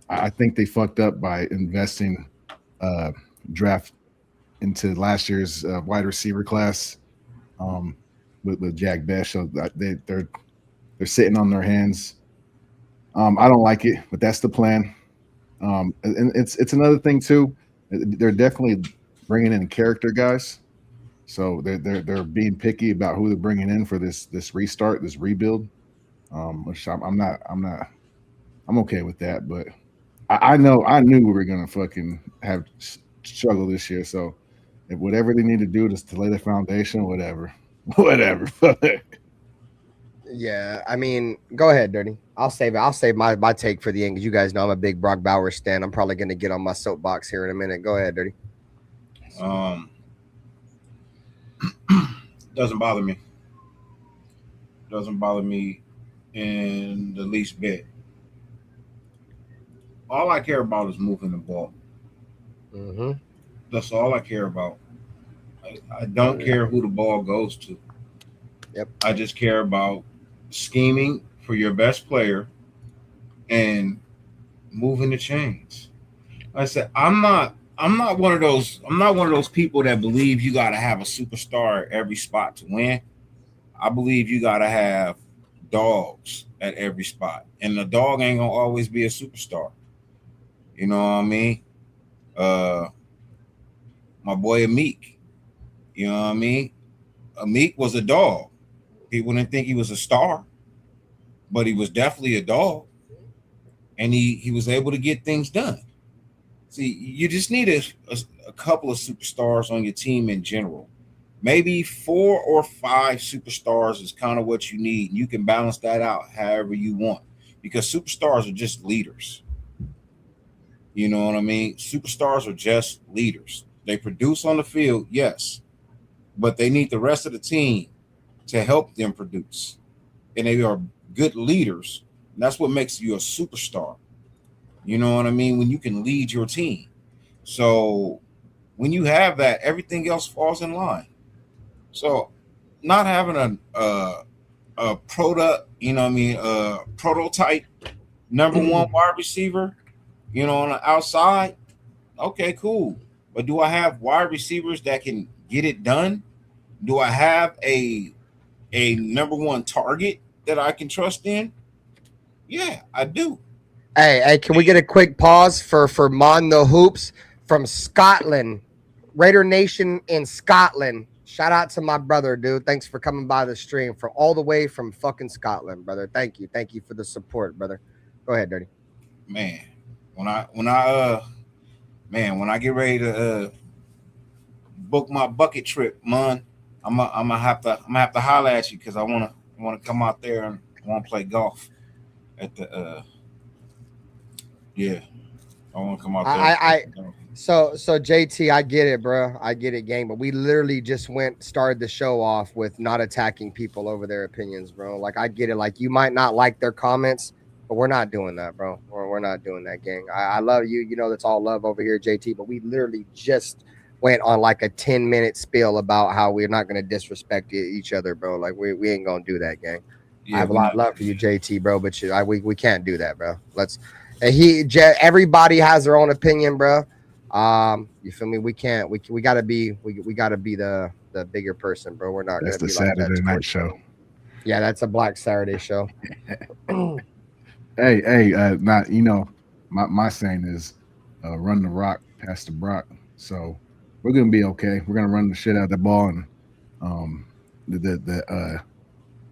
I think they fucked up by investing draft into last year's wide receiver class with Jack Best. So they're sitting on their hands. I don't like it, but that's the plan. And it's another thing too. They're definitely bringing in character guys, so they're being picky about who they're bringing in for this restart, this rebuild. Which I'm okay with that. But I knew we were gonna fucking have struggle this year. So if whatever they need to do to lay the foundation, whatever. Yeah, I mean, go ahead, Dirty. I'll save my take for the end because you guys know I'm a big Brock Bowers stan. I'm probably going to get on my soapbox here in a minute. Go ahead, Dirty. Doesn't bother me. Doesn't bother me in the least bit. All I care about is moving the ball. Mm-hmm. That's all I care about. I don't care who the ball goes to. Yep. I just care about scheming for your best player and moving the chains. Like I said, I'm not one of those people that believe you got to have a superstar at every spot to win. I believe you got to have dogs at every spot, and the dog ain't gonna always be a superstar. You know what I mean? My boy Amik. You know what I mean? Amik was a dog. People didn't think he was a star, but he was definitely a dog, and he was able to get things done. See, you just need a couple of superstars on your team in general. Maybe 4 or 5 superstars is kind of what you need. You can balance that out however you want, because superstars are just leaders. You know what I mean? Superstars are just leaders. They produce on the field, yes, but they need the rest of the team to help them produce. And they are good leaders. And that's what makes you a superstar. You know what I mean? When you can lead your team. So when you have that, everything else falls in line. So not having a product, you know what I mean, a prototype number one wide receiver, you know, on the outside, okay, cool. But do I have wide receivers that can get it done? Do I have a number one target that I can trust in? Yeah, I do. Hey, can we get a quick pause for Mon the Hoops from Scotland, Raider Nation in Scotland? Shout out to my brother, dude. Thanks for coming by the stream from all the way from fucking Scotland, brother. Thank you for the support, brother. Go ahead, Dirty. Man, when I get ready to book my bucket trip, man, I'm gonna have to holler at you because I wanna come out there and want to play golf at the yeah. I want to come out there. So JT, I get it, bro. I get it, gang. But we literally just started the show off with not attacking people over their opinions, bro. Like, I get it. Like, you might not like their comments, but we're not doing that, bro. We're not doing that, gang. I love you. You know, that's all love over here, JT. But we literally just went on like a 10-minute spiel about how we're not going to disrespect each other, bro. Like, we ain't going to do that, gang. Yeah, I have a lot of love for you, JT, bro. But we can't do that, bro. Everybody has their own opinion, bro. You feel me? We can't. We gotta be the bigger person, bro. We're not. That's gonna the be Saturday like that night show. Yeah, that's a Black Saturday show. Hey, not my saying is run the rock past the Brock. So we're gonna be okay. We're gonna run the shit out of the ball, and the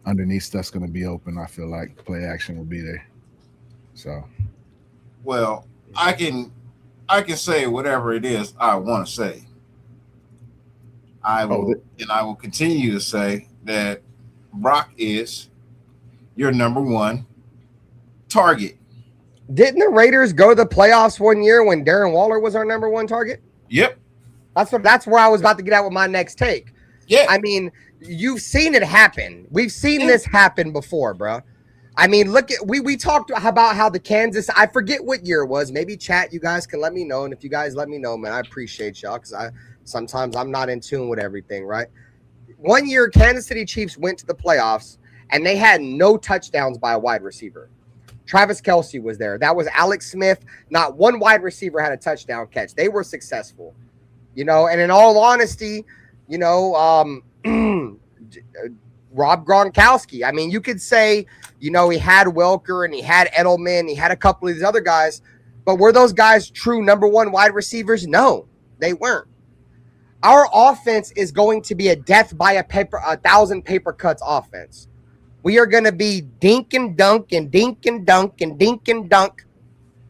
underneath stuff's gonna be open. I feel like play action will be there. So. Well, I can say whatever it is I want to say. I will continue to say that Brock is your number one target. Didn't the Raiders go to the playoffs one year when Darren Waller was our number one target? Yep. That's where I was about to get at with my next take. Yeah. I mean, you've seen it happen. We've seen this happen before, bro. I mean, look at we talked about how the Kansas, I forget what year it was. Maybe chat, you guys can let me know. And if you guys let me know, man, I appreciate y'all because sometimes I'm not in tune with everything, right? One year, Kansas City Chiefs went to the playoffs and they had no touchdowns by a wide receiver. Travis Kelce was there. That was Alex Smith. Not one wide receiver had a touchdown catch. They were successful, and in all honesty, Rob Gronkowski. I mean, you could say, he had Welker and he had Edelman, he had a couple of these other guys, but were those guys true number one wide receivers? No, they weren't. Our offense is going to be a death by 1,000 paper cuts offense. We are going to be dink and dunk and dink and dunk and dink and dunk.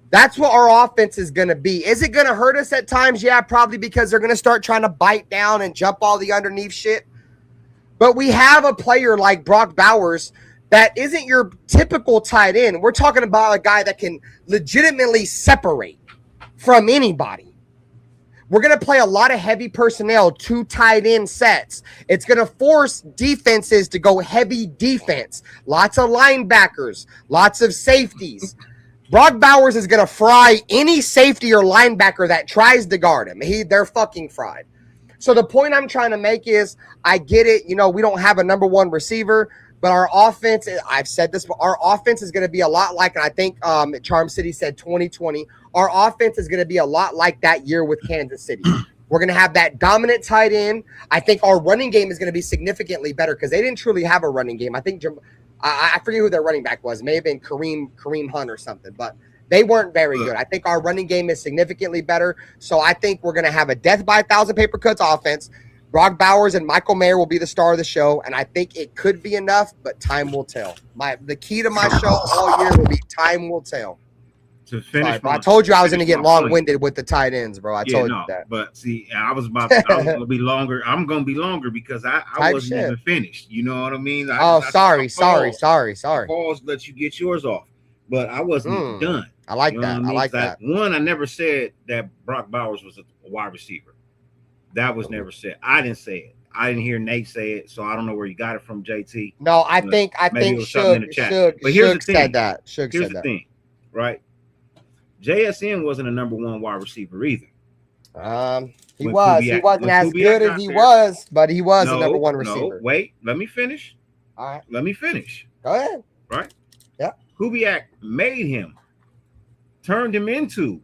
That's what our offense is going to be. Is it going to hurt us at times? Yeah, probably, because they're going to start trying to bite down and jump all the underneath shit. But we have a player like Brock Bowers that isn't your typical tight end. We're talking about a guy that can legitimately separate from anybody. We're going to play a lot of heavy personnel, 2 tight end sets. It's going to force defenses to go heavy defense. Lots of linebackers, lots of safeties. Brock Bowers is going to fry any safety or linebacker that tries to guard him. They're fucking fried. So the point I'm trying to make is, I get it. You know, we don't have a number 1 receiver, but our offense, I've said this, but our offense is going to be a lot like, and I think Charm City said 2020, our offense is going to be a lot like that year with Kansas City. We're going to have that dominant tight end. I think our running game is going to be significantly better because they didn't truly have a running game. I think I forget who their running back was. It may have been Kareem Hunt or something, but they weren't very good. I think our running game is significantly better. So I think we're going to have a death by 1,000 paper cuts offense. Brock Bowers and Michael Mayer will be the star of the show, and I think it could be enough, but time will tell. The key to my show all year will be time will tell. To finish, I told you I was going to get long-winded with the tight ends, bro. I told you that. But see, I was going to be longer. I'm going to be longer because I wasn't even finished. You know what I mean? Sorry. I paused, let you get yours off, but I wasn't even done. I like that. I like that. One, I never said that Brock Bowers was a wide receiver. That was never said. I didn't say it. I didn't hear Nate say it, so I don't know where you got it from, JT. No, I think Suge said that. Suge Here's the thing, right? JSN wasn't a number 1 wide receiver either. He wasn't as good as he was, but he was a number 1 receiver. No, wait, let me finish. All right. Let me finish. Go ahead. Right? Yeah. Kubiak made him, turned him into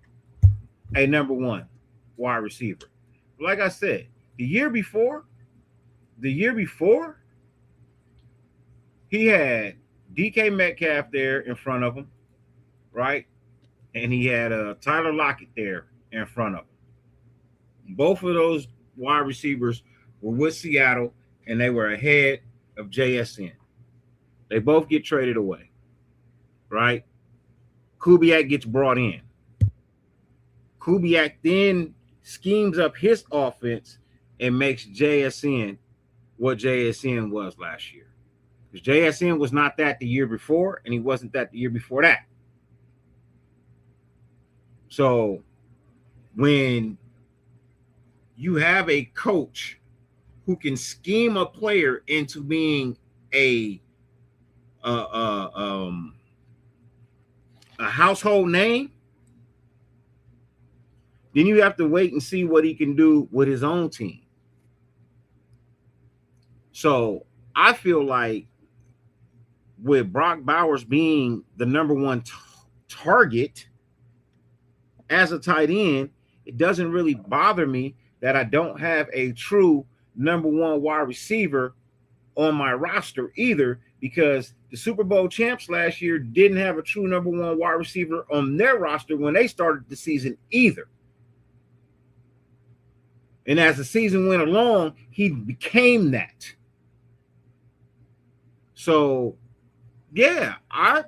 a number 1 wide receiver. Like I said, the year before, he had DK Metcalf there in front of him, right? And he had Tyler Lockett there in front of him. Both of those wide receivers were with Seattle, and they were ahead of JSN. They both get traded away, right? Kubiak gets brought in. Kubiak then schemes up his offense and makes JSN what JSN was last year. Because JSN was not that the year before, and he wasn't that the year before that. So when you have a coach who can scheme a player into being a household name, then you have to wait and see what he can do with his own team. So I feel like with Brock Bowers being the number 1 target as a tight end, it doesn't really bother me that I don't have a true number 1 wide receiver on my roster either, because the Super Bowl champs last year didn't have a true number 1 wide receiver on their roster when they started the season either. And as the season went along, he became that. So, yeah, I'm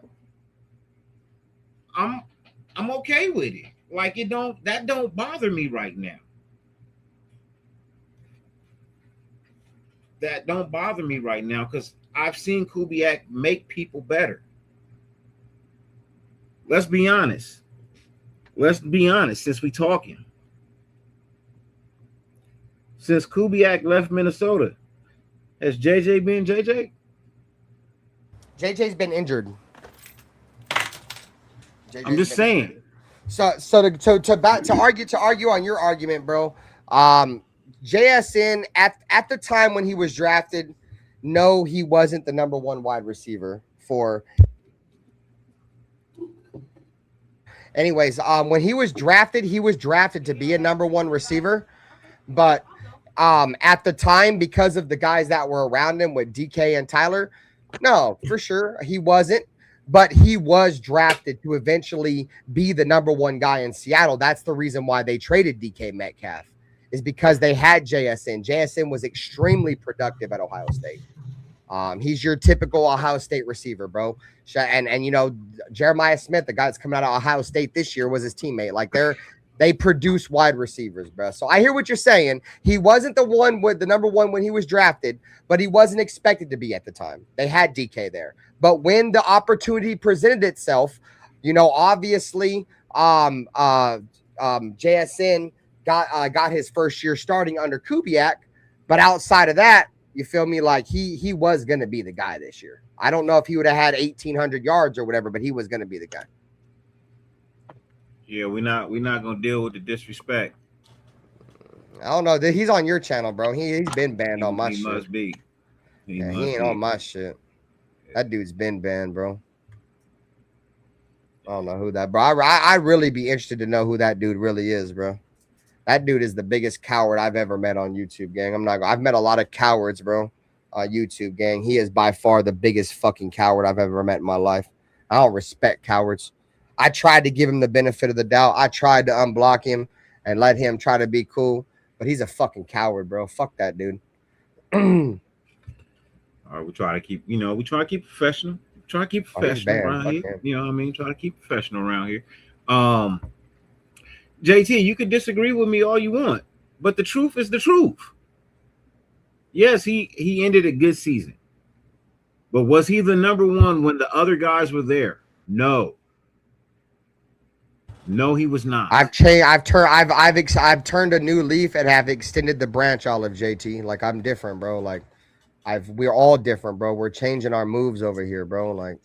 okay with it. Like that don't bother me right now. That don't bother me right now because I've seen Kubiak make people better. Let's be honest. Since we talking. Since Kubiak left Minnesota, has JJ been JJ? JJ's been injured. I'm just saying. So to argue on your argument, bro. JSN at the time when he was drafted, no, he wasn't the number 1 wide receiver for. Anyways, when he was drafted to be a number 1 receiver, but at the time, because of the guys that were around him with DK and Tyler, no, for sure he wasn't. But he was drafted to eventually be the number 1 guy in Seattle. That's the reason why they traded DK Metcalf, is because they had JSN. JSN was extremely productive at Ohio State. He's your typical Ohio State receiver, bro. And you know, Jeremiah Smith, the guy that's coming out of Ohio State this year, was his teammate. Like they produce wide receivers, bro. So I hear what you're saying. He wasn't the one with the number one when he was drafted, but he wasn't expected to be at the time. They had DK there. But when the opportunity presented itself, you know, obviously, JSN got his first year starting under Kubiak, but outside of that, you feel me? Like he was gonna be the guy this year. I don't know if he would have had 1,800 yards or whatever, but he was gonna be the guy. Yeah, we're not gonna deal with the disrespect. I don't know. He's on your channel, bro. He's been banned on my shit. He must be. He ain't on my shit. That dude's been banned, bro. I don't know who that, bro. I really be interested to know who that dude really is, bro. That dude is the biggest coward I've ever met on YouTube, gang. I've met a lot of cowards, bro, on YouTube, gang. He is by far the biggest fucking coward I've ever met in my life. I don't respect cowards. I tried to give him the benefit of the doubt. I tried to unblock him and let him try to be cool, but he's a fucking coward, bro. Fuck that dude. All right, we try to keep, we try to keep professional. Try to keep professional around here. You know what I mean? Try to keep professional around here. JT, you can disagree with me all you want, but the truth is the truth. Yes, he ended a good season, but was he the number one when the other guys were there? No, he was not. I've turned a new leaf and have extended the branch olive, JT. Like I'm different, bro. Like we're all different, bro. We're changing our moves over here, bro. Like,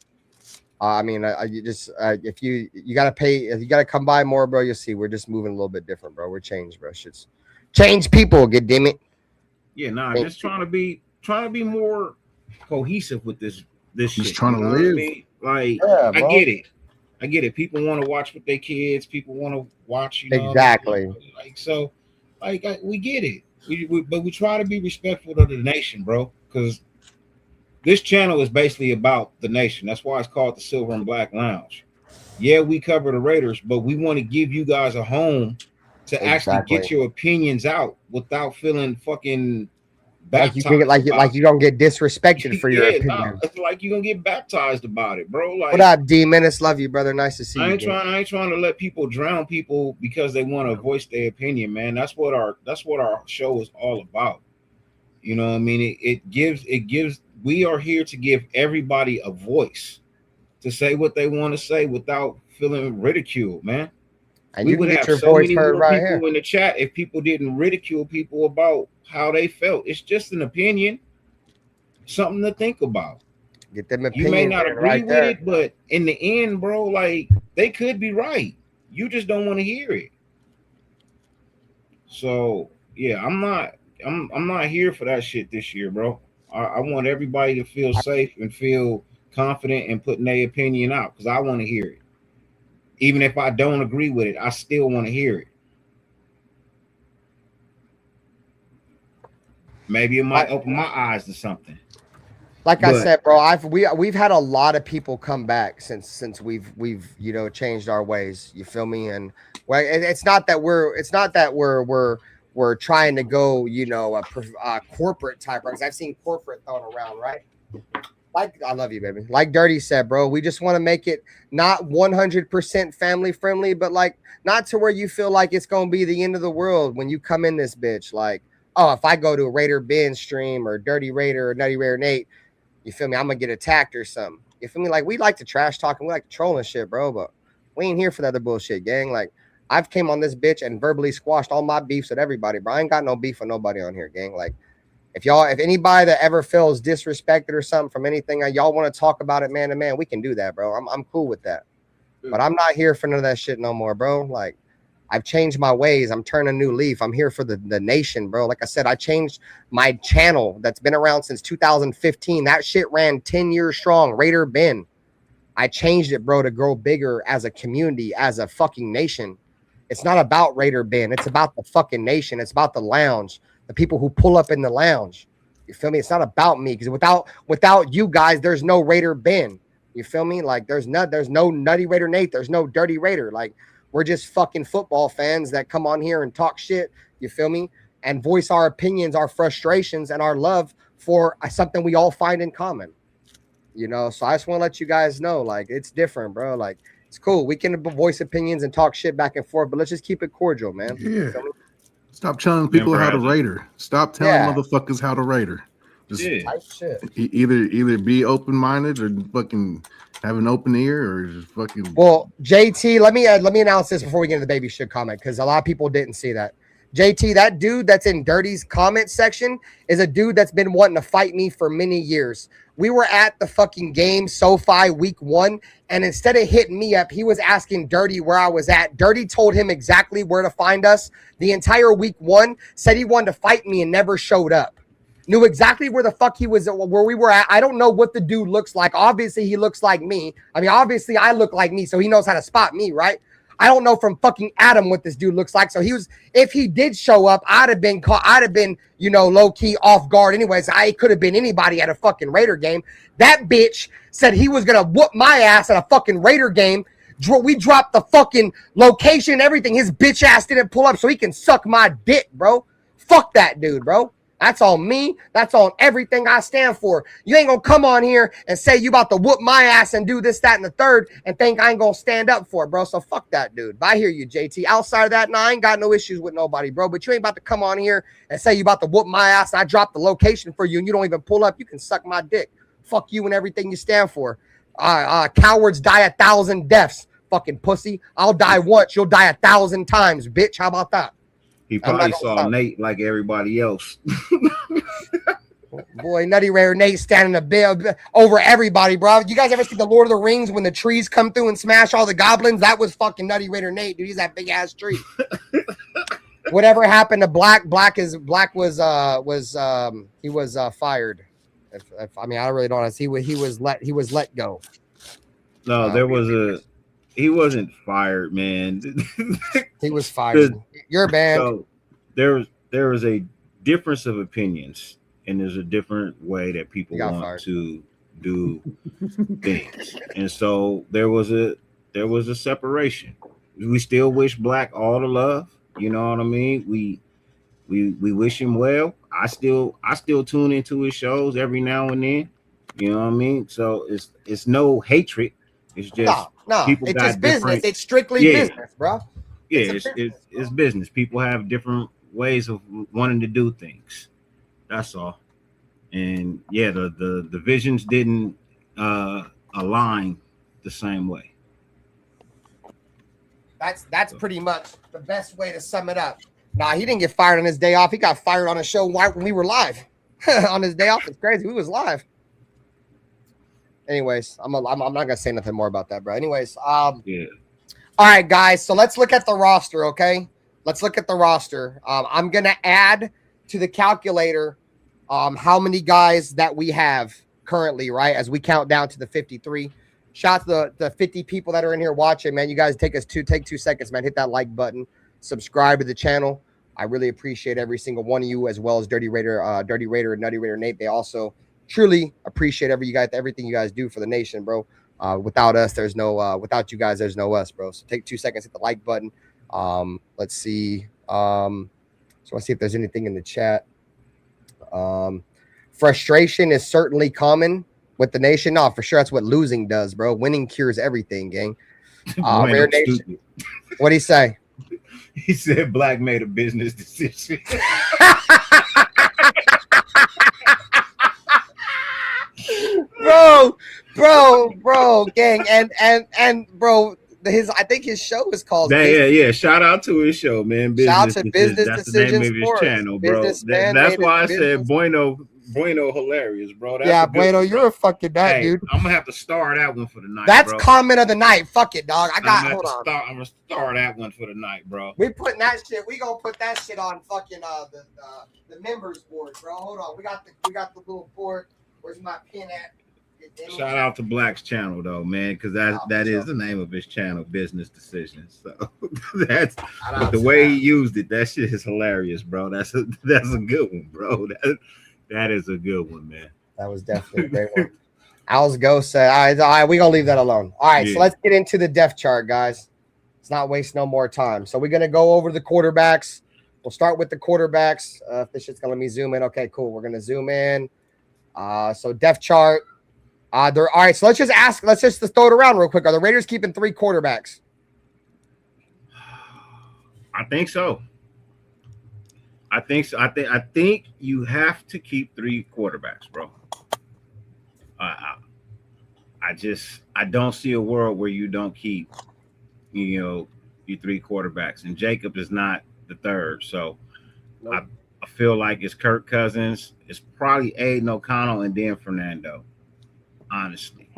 if you gotta pay, if you gotta come by more, bro, you'll see we're just moving a little bit different, bro. We're changed, bro. Shit's change people, good damn it. Yeah, just trying to be more cohesive with this just shit. Trying to live. I mean? Like, yeah, I get it. People want to watch with their kids. People want to watch, exactly. We get it. But we try to be respectful of the nation, bro, because this channel is basically about the nation. That's why it's called the Silver and Black Lounge. Yeah, we cover the Raiders, but we want to give you guys a home to actually get your opinions out without feeling fucking baptized. Like you don't get disrespected for your opinion. It's like you're gonna get baptized about it, bro. Like, what up, D Menace? Love you, brother. Nice to see you. I ain't trying to let people drown people because they want to voice their opinion, man. That's what our show is all about. You know what I mean? It gives we are here to give everybody a voice to say what they want to say without feeling ridiculed, man. And we would have so many more people in the chat if people didn't ridicule people about how they felt. It's just an opinion, something to think about. Get them opinion. You may not agree with it, but in the end, bro, like they could be right. You just don't want to hear it. So yeah, I'm not here for that shit this year, bro. I want everybody to feel safe and feel confident in putting their opinion out because I want to hear it. Even if I don't agree with it, I still want to hear it. Maybe it might open my eyes to something. Like I said, bro, we've had a lot of people come back since we've changed our ways. You feel me? And it's not that we're trying to go, a corporate type. Because I've seen corporate thrown around, right? Like, I love you, baby. Like Dirty said, bro, we just want to make it not 100% family friendly, but like not to where you feel like it's going to be the end of the world when you come in this bitch. Like, oh, if I go to a Raider Ben stream or Dirty Raider or Nutty Raider Nate, you feel me? I'm going to get attacked or something. You feel me? Like, we like to trash talk and we like to troll and shit, bro, but we ain't here for that other bullshit, gang. Like, I've came on this bitch and verbally squashed all my beefs with everybody, bro. I ain't got no beef with nobody on here, gang. Like, if anybody that ever feels disrespected or something from anything, y'all want to talk about it man to man, we can do that, bro. I'm cool with that. But I'm not here for none of that shit no more, bro. Like, I've changed my ways. I'm turning a new leaf. I'm here for the nation, bro. Like I said, I changed my channel that's been around since 2015. That shit ran 10 years strong. Raider Ben. I changed it, bro, to grow bigger as a community, as a fucking nation. It's not about Raider Ben. It's about the fucking nation. It's about the lounge. The people who pull up in the lounge. You feel me? It's not about me because without you guys, there's no Raider Ben. You feel me? Like there's no Nutty Raider Nate. There's no Dirty Raider. Like we're just fucking football fans that come on here and talk shit. You feel me? And voice our opinions, our frustrations, and our love for something we all find in common. You know, so I just want to let you guys know, like, it's different, bro. Like, it's cool. We can voice opinions and talk shit back and forth, but let's just keep it cordial, man. Yeah. Stop telling people how to rate her. Stop telling motherfuckers how to rate her. Just type shit. Either be open minded or fucking have an open ear or just fucking. Well, JT, let me announce this before we get into the baby shit comment, because a lot of people didn't see that. JT, that dude that's in Dirty's comment section is a dude that's been wanting to fight me for many years. We were at the fucking game SoFi week 1, and instead of hitting me up, he was asking Dirty where I was at. Dirty told him exactly where to find us the entire week 1, said he wanted to fight me and never showed up. Knew exactly where the fuck he was, where we were at. I don't know what the dude looks like. Obviously, he looks like me. I mean, obviously, I look like me, so he knows how to spot me, right? I don't know from fucking Adam what this dude looks like. So if he did show up, I'd have been, you know, low key off guard. Anyways, I could have been anybody at a fucking Raider game. That bitch said he was going to whoop my ass at a fucking Raider game. We dropped the fucking location and everything. His bitch ass didn't pull up so he can suck my dick, bro. Fuck that dude, bro. That's on me. That's on everything I stand for. You ain't going to come on here and say you about to whoop my ass and do this, that, and the third and think I ain't going to stand up for it, bro. So fuck that dude. But I hear you, JT. Outside of that, I ain't got no issues with nobody, bro. But you ain't about to come on here and say you about to whoop my ass and I dropped the location for you and you don't even pull up. You can suck my dick. Fuck you and everything you stand for. Cowards die 1,000 deaths, fucking pussy. I'll die once. You'll die 1,000 times, bitch. How about that? He probably saw Nate like everybody else. Boy, Nutty Raider Nate standing a bit over everybody, bro. You guys ever see the Lord of the Rings when the trees come through and smash all the goblins? That was fucking Nutty Raider Nate, dude. He's that big ass tree. Whatever happened to Black? He was fired. I mean, I really don't know. He was let go. No, he wasn't fired, man. He was fired. You're banned. So there was a difference of opinions, and there's a different way that people want to do things, and so there was a separation. We still wish Black all the love. You know what I mean? We wish him well. I still tune into his shows every now and then. You know what I mean? So it's no hatred. It's just people it's just business. It's strictly business, bro. Yeah, it's business. People have different ways of wanting to do things. That's all. And yeah, the visions didn't align the same way. That's pretty much the best way to sum it up. Nah, he didn't get fired on his day off. He got fired on a show when we were live. On his day off, it's crazy. We was live. Anyways, I'm not gonna say nothing more about that, bro. Anyways, yeah. All right, guys. So let's look at the roster, okay? Let's look at the roster. I'm gonna add to the calculator how many guys that we have currently, right? As we count down to the 53. Shout out to the 50 people that are in here watching, man. You guys take 2 seconds, man. Hit that like button. Subscribe to the channel. I really appreciate every single one of you, as well as Dirty Raider, and Nutty Raider Nate. They also truly appreciate everything you guys do for the nation, bro. Without us, there's no without you guys, there's no us, bro. So take 2 seconds, hit the like button. Let's see. So let's see if there's anything in the chat. Frustration is certainly common with the nation. No, for sure. That's what losing does, bro. Winning cures everything, gang. Rare Nation. What'd he say? He said Black made a business decision. bro, gang, and bro, I think his show is called. Yeah. Shout out to his show, man. Shout out to Business That's Decisions the name of his channel, bro. That's why I said Bueno hilarious, bro. That's Bueno, you're a fucking nut, dude. I'm gonna have to star that one for the night. That's bro. comment of the night. Fuck it, dog. I'm gonna star that one for the night, bro. We putting that shit. We gonna put that shit on fucking the members board, bro. Hold on. We got the little board. Where's my pin at? Shout out to Black's channel though, man, because that is the name of his channel, Business Decisions. So that's the way he used it. That shit is hilarious, bro. That's a good one, bro. That is a good one, man. That was definitely a great one. Al's Ghost said, all right, we're gonna leave that alone. All right, So let's get into the depth chart, guys. Let's not waste no more time. So we're gonna go over the quarterbacks. We'll start with the quarterbacks. If this shit's gonna let me zoom in, okay, cool. We're gonna zoom in. So depth chart. All right. So let's just throw it around real quick. Are the Raiders keeping 3 quarterbacks? I think so. I think so. I think you have to keep 3 quarterbacks, bro. I don't see a world where you don't keep, your 3 quarterbacks, and Jacob is not the third. So nope. I feel like it's Kirk Cousins, it's probably Aiden O'Connell, and then Fernando. Honestly,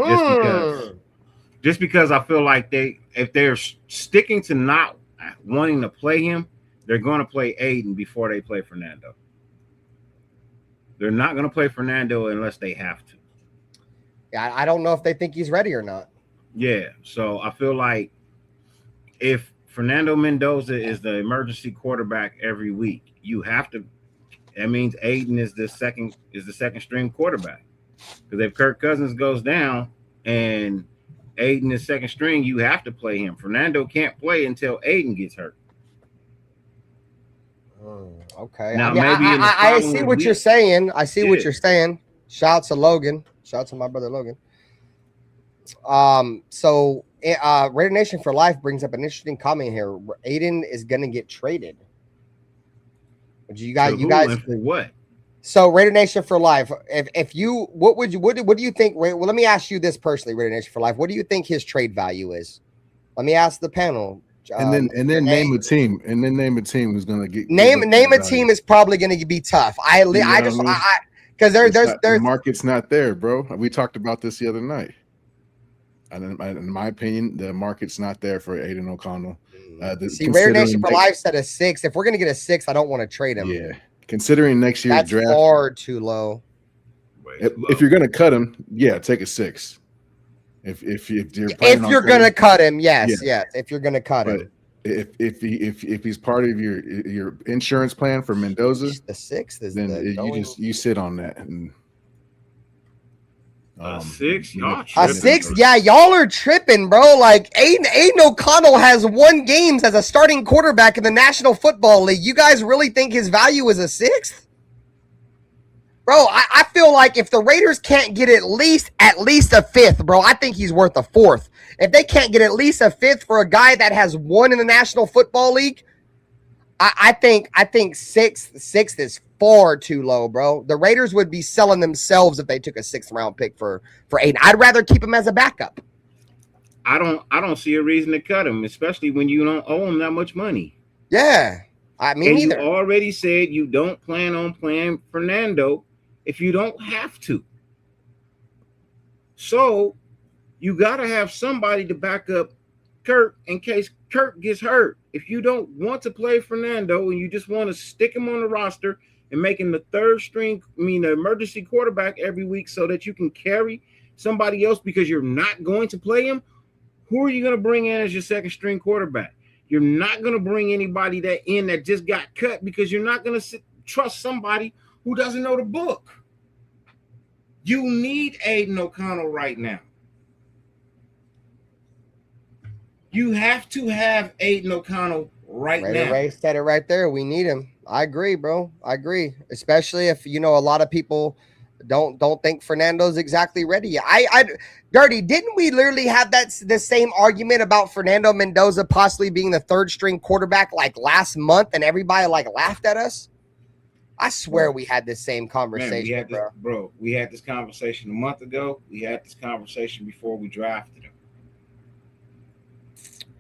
just because I feel like if they're sticking to not wanting to play him, they're going to play Aiden before they play Fernando. They're not going to play Fernando unless they have to. Yeah, I don't know if they think he's ready or not. Yeah, so I feel like if Fernando Mendoza is the emergency quarterback every week, you have to. That means Aiden is the second string quarterback. Because if Kirk Cousins goes down and Aiden is second string, you have to play him. Fernando can't play until Aiden gets hurt. Okay. Now, I see what you're saying. I see what you're saying. Shouts to Logan. Shouts to my brother Logan. So Raider Nation for Life brings up an interesting comment here. Aiden is gonna get traded. You guys for what? So Raider Nation for Life. If you what do you think? Well, let me ask you this personally, Raider Nation for Life. What do you think his trade value is? Let me ask the panel. And then name a team. And then name a team who's gonna get name a team is probably gonna be tough. Because the market's not there, bro. We talked about this the other night. And in my opinion, the market's not there for Aiden O'Connell. Raider Nation for Life said a 6. If we're gonna get a 6, I don't want to trade him. Yeah, considering next year's draft, far too low. If you're gonna cut him, yeah, take a 6. If you're gonna cut him, yes. If you're gonna cut him, if he's part of your insurance plan for Mendoza, the 6th is then you sit on that. And 6, y'all a 6, yeah, y'all are tripping, bro. Like Aiden O'Connell has won games as a starting quarterback in the National Football League. You guys really think his value is a 6th? Bro, I feel like if the Raiders can't get at least a 5th, bro, I think he's worth a 4th. If they can't get at least a 5th for a guy that has won in the National Football League, I think 6th is far too low, bro. The Raiders would be selling themselves if they took a 6th round pick for Aiden. I'd rather keep him as a backup. I don't see a reason to cut him, especially when you don't owe him that much money. Yeah, I mean, you already said you don't plan on playing Fernando if you don't have to. So you got to have somebody to back up Kirk in case Kirk gets hurt. If you don't want to play Fernando and you just want to stick him on the roster and make him the the emergency quarterback every week so that you can carry somebody else because you're not going to play him, who are you going to bring in as your second string quarterback? You're not going to bring anybody that just got cut because you're not going to trust somebody who doesn't know the book. You need Aiden O'Connell right now. You have to have Aiden O'Connell now. Ray said it right there. We need him. I agree, bro. I agree. Especially if, a lot of people don't think Fernando's exactly ready. Dirty, didn't we literally have the same argument about Fernando Mendoza possibly being the 3rd string quarterback like last month and everybody laughed at us? I swear we had this same conversation, bro. We had this conversation a month ago. We had this conversation before we drafted him.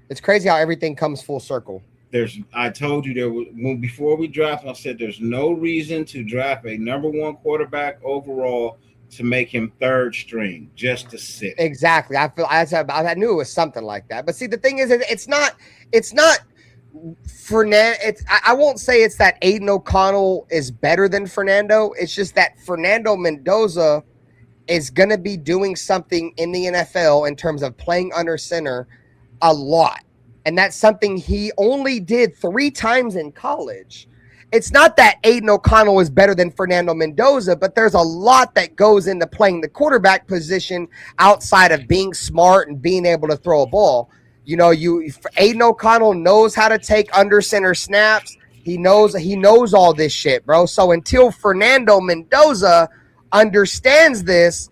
It's crazy how everything comes full circle. I told you before we drafted, I said there's no reason to draft a number 1 quarterback overall to make him 3rd string just to sit. Exactly. I knew it was something like that. But see, the thing is, it's not Fernando. I won't say it's that Aiden O'Connell is better than Fernando. It's just that Fernando Mendoza is going to be doing something in the NFL in terms of playing under center a lot. And that's something he only did 3 times in college. It's not that Aiden O'Connell is better than Fernando Mendoza, but there's a lot that goes into playing the quarterback position outside of being smart and being able to throw a ball. Aiden O'Connell knows how to take under center snaps. He knows all this shit, bro. So until Fernando Mendoza understands this,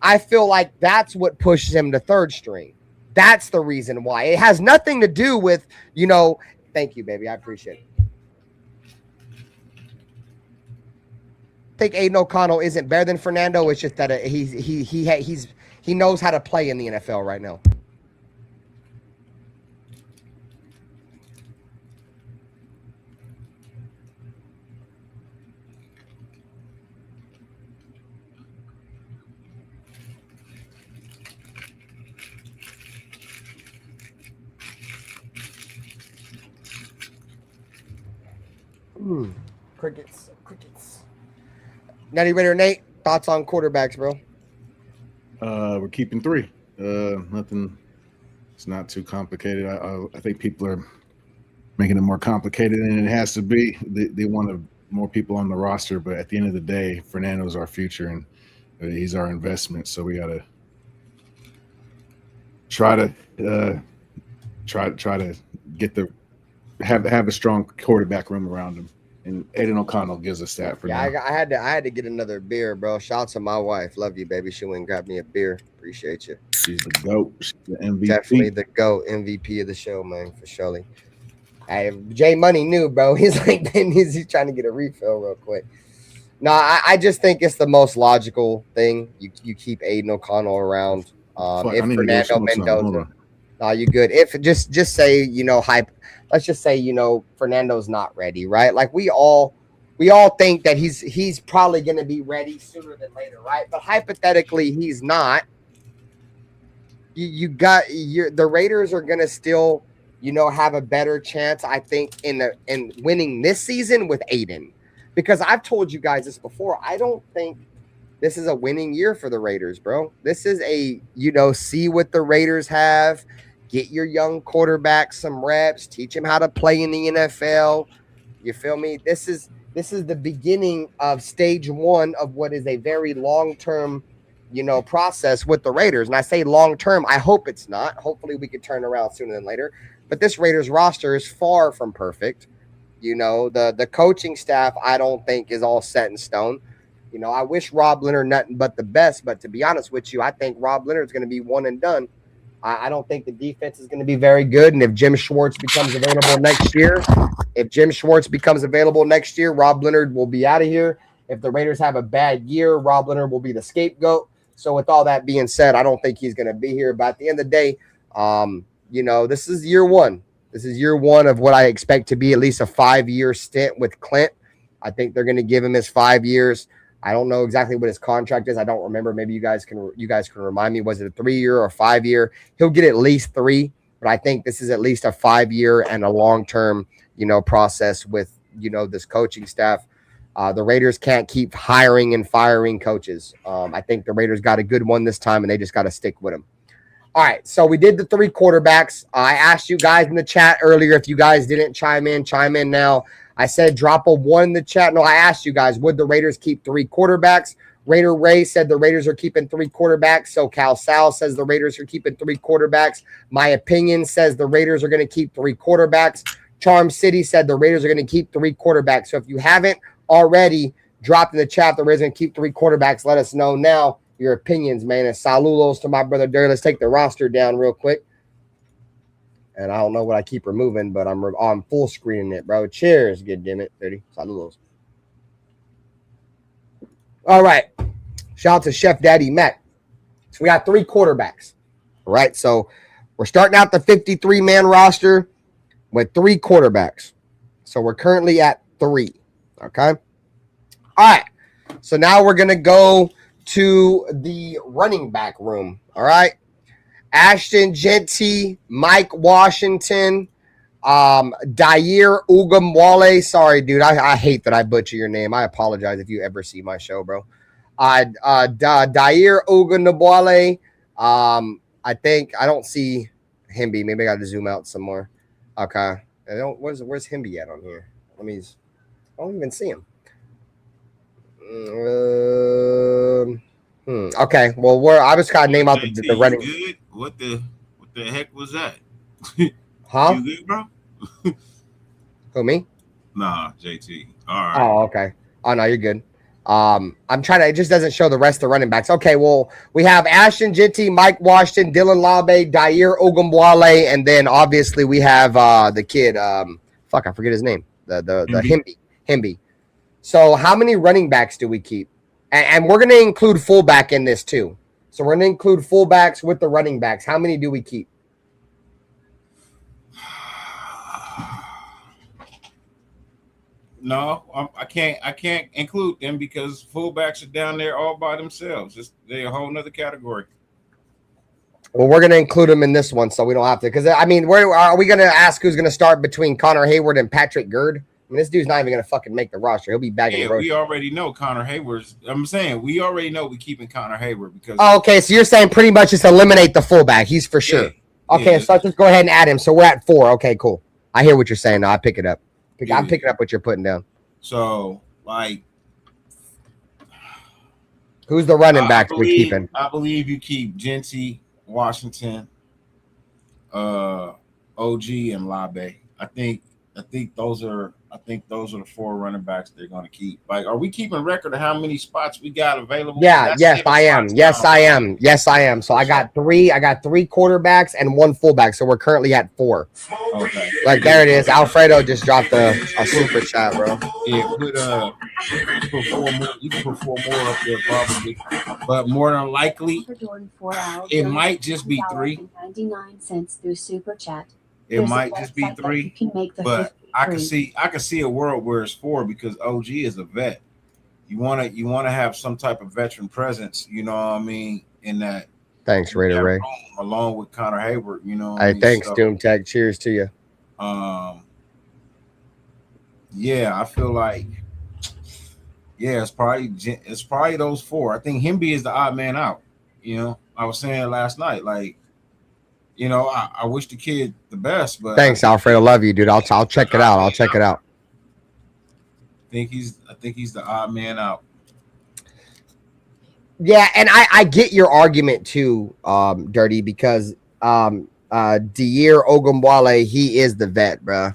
I feel like that's what pushes him to third string. That's the reason why. It has nothing to do with, thank you, baby. I appreciate it. I think Aiden O'Connell isn't better than Fernando. It's just that he knows how to play in the NFL right now. Crickets. Natty Raider Nate, thoughts on quarterbacks, bro? We're keeping 3. Nothing. It's not too complicated. I think people are making it more complicated than it has to be. They want more people on the roster, but at the end of the day, Fernando's our future and he's our investment. So we got to try to get have a strong quarterback room around him. And Aiden O'Connell gives us that for now. I had to get another beer, bro. Shout out to my wife. Love you, baby. She went and grabbed me a beer. Appreciate you. She's the GOAT. She's the MVP. Definitely the GOAT, MVP of the show, man, for surely. Hey, Jay Money knew, bro. He's like, he's trying to get a refill real quick. No, I just think it's the most logical thing. You keep Aiden O'Connell around. If Fernando Mendoza, no, you good. If just say hype. Let's just say Fernando's not ready, right? Like we all think that he's probably going to be ready sooner than later, right? But hypothetically, he's not. The Raiders are going to still have a better chance, I think, in winning this season with Aiden, because I've told you guys this before. I don't think this is a winning year for the Raiders, bro. This is a see what the Raiders have. Get your young quarterback some reps. Teach him how to play in the NFL. You feel me? This is the beginning of stage 1 of what is a very long-term, process with the Raiders. And I say long-term. I hope it's not. Hopefully we could turn around sooner than later. But this Raiders roster is far from perfect. The coaching staff, I don't think, is all set in stone. I wish Rob Leonard nothing but the best. But to be honest with you, I think Rob Leonard's going to be one and done. I don't think the defense is going to be very good. And if Jim Schwartz becomes available next year, Rob Leonard will be out of here. If the Raiders have a bad year, Rob Leonard will be the scapegoat. So with all that being said, I don't think he's going to be here. But at the end of the day, this is year 1. This is year 1 of what I expect to be at least a 5-year stint with Clint. I think they're going to give him his 5 years. I don't know exactly what his contract is. I don't remember. Maybe you guys can remind me. Was it a 3-year or a 5-year? He'll get at least 3, but I think this is at least a 5-year and a long-term, process with, this coaching staff. The Raiders can't keep hiring and firing coaches. I think the Raiders got a good one this time, and they just got to stick with him. All right, so we did the 3 quarterbacks. I asked you guys in the chat earlier. If you guys didn't chime in now. I said drop a 1 in the chat. No, I asked you guys, would the Raiders keep 3 quarterbacks? Raider Ray said the Raiders are keeping 3 quarterbacks. So Cal Sal says the Raiders are keeping 3 quarterbacks. My opinion says the Raiders are going to keep 3 quarterbacks. Charm City said the Raiders are going to keep 3 quarterbacks. So if you haven't already dropped in the chat the Raiders are going to keep 3 quarterbacks, let us know now your opinions, man. And saludos to my brother Derry. Let's take the roster down real quick. And I don't know what I keep removing, but I'm full screening it, bro. Cheers, good damn it. 30. Saludos. All right. Shout out to Chef Daddy Mac. So we got 3 quarterbacks. All right. So we're starting out the 53-man roster with 3 quarterbacks. So we're currently at 3. Okay. All right. So now we're going to go to the running back room. All right. Ashton Genty, Mike Washington, Dair Ugamwale. Sorry, dude. I hate that I butcher your name. I apologize if you ever see my show, bro. Dair Ugamwale. I think I don't see Himby. Maybe I got to zoom out some more. Okay. Where's Himby at on here? I don't even see him. Okay. Well, I was kind of name out the running. Good? What the heck was that? Huh? You good, bro? Who, me? Nah, JT. All right. Oh, okay. Oh, no, you're good. I'm trying to, it just doesn't show the rest of the running backs. Okay, well, we have Ashton Jeanty, Mike Washington, Dylan Labe, Dair Ogunbowale, and then obviously we have the kid, I forget his name. The Himby. So how many running backs do we keep? And we're gonna include fullback in this too. So we're gonna include fullbacks with the running backs. How many do we keep? No, I can't include them because fullbacks are down there all by themselves. They're a whole nother category. Well, we're going to include them in this one, so we don't have to. Because, I mean, are we going to ask who's going to start between Connor Hayward and Patrick Gerd? I mean, this dude's not even going to fucking make the roster. He'll be back in the roster. We already know Connor Hayward's. I'm saying we already know we're keeping Connor Hayward because. Oh, okay, so you're saying pretty much just eliminate the fullback. He's for sure. Okay, so let's just go ahead and add him. So we're at 4. Okay, cool. I hear what you're saying. No, I pick it up. I'm picking up what you're putting down. So, like, who's the running backs we're keeping? I believe you keep Jeanty, Washington, OG, and Labe. I think those are the 4 running backs they're going to keep. Like, are we keeping record of how many spots we got available? Yeah, yes, I am. Yes, I am. Yes, I am. So I got 3 quarterbacks and 1 fullback. So we're currently at 4. Okay. Like, there it is. Alfredo just dropped a super chat, bro. Yeah, put 4 more. You can put 4 more up there probably, but more than likely, it might just be 3. 99 cents through super chat. It might just be 3, but I can see a world where it's 4 because OG is a vet. You want to have some type of veteran presence, you know what I mean, in that. Thanks, Raider Ray. Along with Connor Hayward, you know. Hey, thanks, Doom Tech. Cheers to you. Yeah, I feel like, it's probably those 4. I think Himby is the odd man out. You know, I was saying last night, like, you know, I wish the kid the best, but thanks, Alfredo. Love you, dude. I'll check it out. I'll check it out. I think he's the odd man out. Yeah, and I get your argument too, Dirty, because Dair Ogunbowale, he is the vet, bro.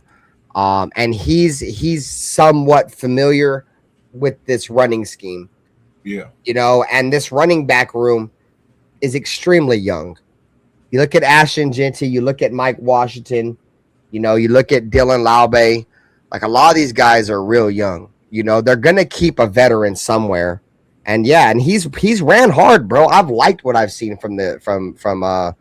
And he's somewhat familiar with this running scheme. Yeah. You know, and this running back room is extremely young. You look at Ashton Jeanty, you look at Mike Washington, you know, you look at Dylan Laube. Like, a lot of these guys are real young. You know, they're gonna keep a veteran somewhere. And and he's ran hard, bro. I've liked what I've seen from Ogunbowale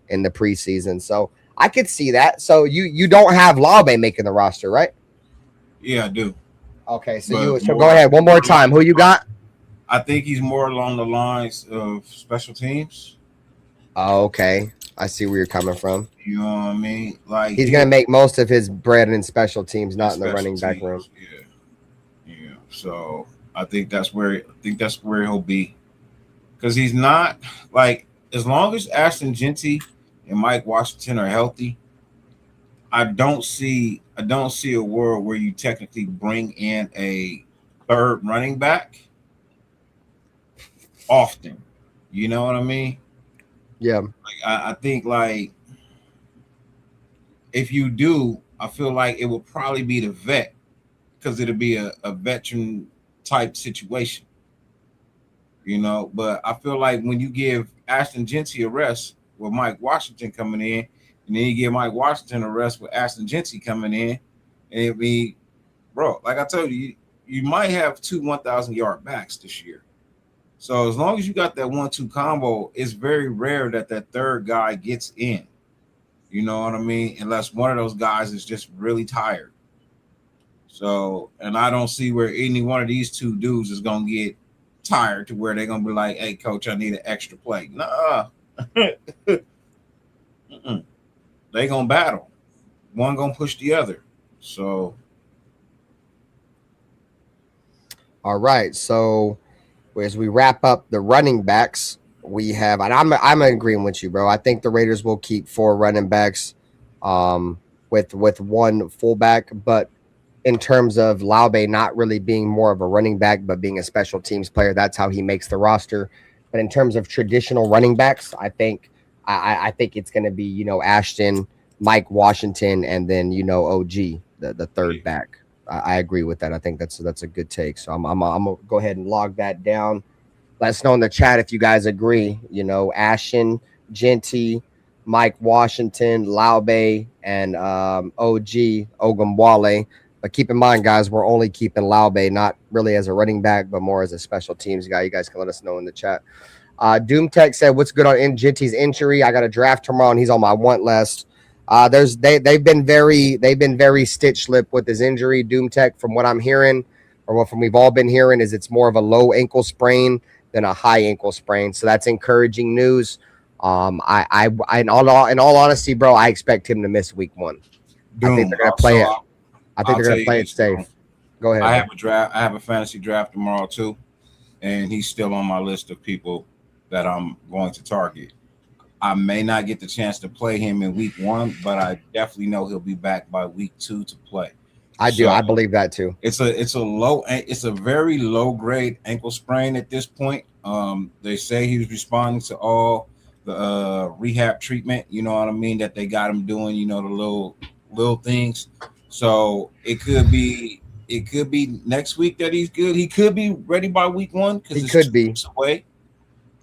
in the preseason. So I could see that. So you don't have Laube making the roster, right? Yeah, I do. Okay, so go ahead one more time. Who you got? I think he's more along the lines of special teams. Oh, okay. I see where you're coming from. You know what I mean? Like, he's gonna make most of his bread in special teams, not in the running back room. Yeah. So I think that's where he'll be, because he's not, like, as long as Ashton Jeanty and Mike Washington are healthy, I don't see a world where you technically bring in a 3rd running back often. You know what I mean? Yeah. Like, I think, like, if you do, I feel like it will probably be the vet, because it'll be a veteran type situation, you know. But I feel like when you give Ashton Jeanty a rest with Mike Washington coming in, and then you give Mike Washington a rest with Ashton Jeanty coming in, and it'll be, bro, like I told you, you might have 2 1,000-yard backs this year. So as long as you got that 1-2 combo, it's very rare that 3rd guy gets in. You know what I mean? Unless one of those guys is just really tired. So, and I don't see where any one of these 2 dudes is going to get tired to where they're going to be like, hey, coach, I need an extra play. Nah. They going to battle. One going to push the other. So. All right. So, as we wrap up the running backs, we have, and I'm agreeing with you, bro. I think the Raiders will keep 4 running backs, with 1 fullback. But in terms of Laube not really being more of a running back, but being a special teams player, that's how he makes the roster. But in terms of traditional running backs, I think it's going to be, you know, Ashton, Mike Washington, and then, you know, OG, the 3rd back. I agree with that. I think that's a good take. So I'm gonna go ahead and log that down. Let us know in the chat if you guys agree. You know, Ashton, Genty, Mike Washington, Laube, and OG Ogunbowale. But keep in mind, guys, we're only keeping Laube, not really as a running back, but more as a special teams guy. You guys can let us know in the chat. Doomtech said, "What's good on Genty's injury? I got a draft tomorrow, and he's on my want list." They've been very stitch lip with his injury. Doomtech, from what I'm hearing, or what from we've all been hearing, is it's more of a low ankle sprain than a high ankle sprain. So that's encouraging news. I in all honesty, bro, I expect him to miss week 1. I think they're gonna play it. I think they're gonna play it safe. Go ahead. I have a fantasy draft tomorrow too, and he's still on my list of people that I'm going to target. I may not get the chance to play him in week 1, but I definitely know he'll be back by week 2 to play. I believe that too. It's a very low grade ankle sprain at this point. They say he was responding to all the rehab treatment, you know what I mean, that they got him doing, you know, the little things. So it could be next week that he's good. He could be ready by week 1 because he could be away.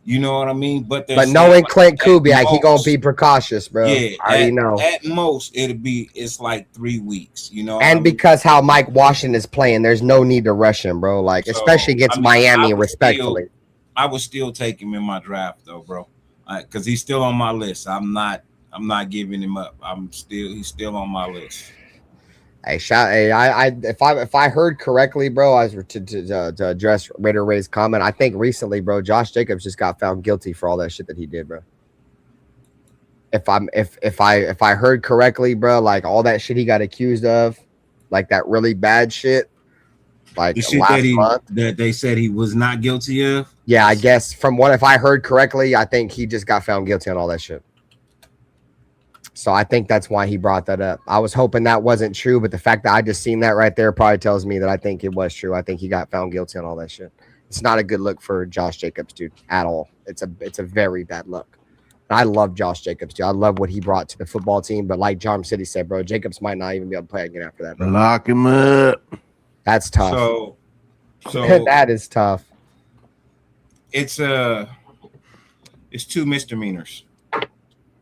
You know what I mean? But knowing Clint Kubiak, he gonna be precautious, bro. Yeah, I already know. At most, it's like 3 weeks. You know, and because how Mike Washington is playing, there's no need to rush him, bro. Like especially against Miami, respectfully. I would still take him in my draft, though, bro, because he's still on my list. I'm not giving him up. He's still on my list. Hey, if I heard correctly, bro, I was to address Raider Ray's comment. I think recently, bro, Josh Jacobs just got found guilty for all that shit that he did, bro. If I heard correctly, bro, like all that shit he got accused of, like that really bad shit, like the shit that they said he was not guilty of. Yeah, I guess if I heard correctly, I think he just got found guilty on all that shit. So I think that's why he brought that up. I was hoping that wasn't true, but the fact that I just seen that right there probably tells me that I think it was true. I think he got found guilty on all that shit. It's not a good look for Josh Jacobs, dude, at all. It's a very bad look. And I love Josh Jacobs, dude. I love what he brought to the football team. But like John City said, bro, Jacobs might not even be able to play again after that, bro. Lock him up. That's tough. So that is tough. It's 2 misdemeanors.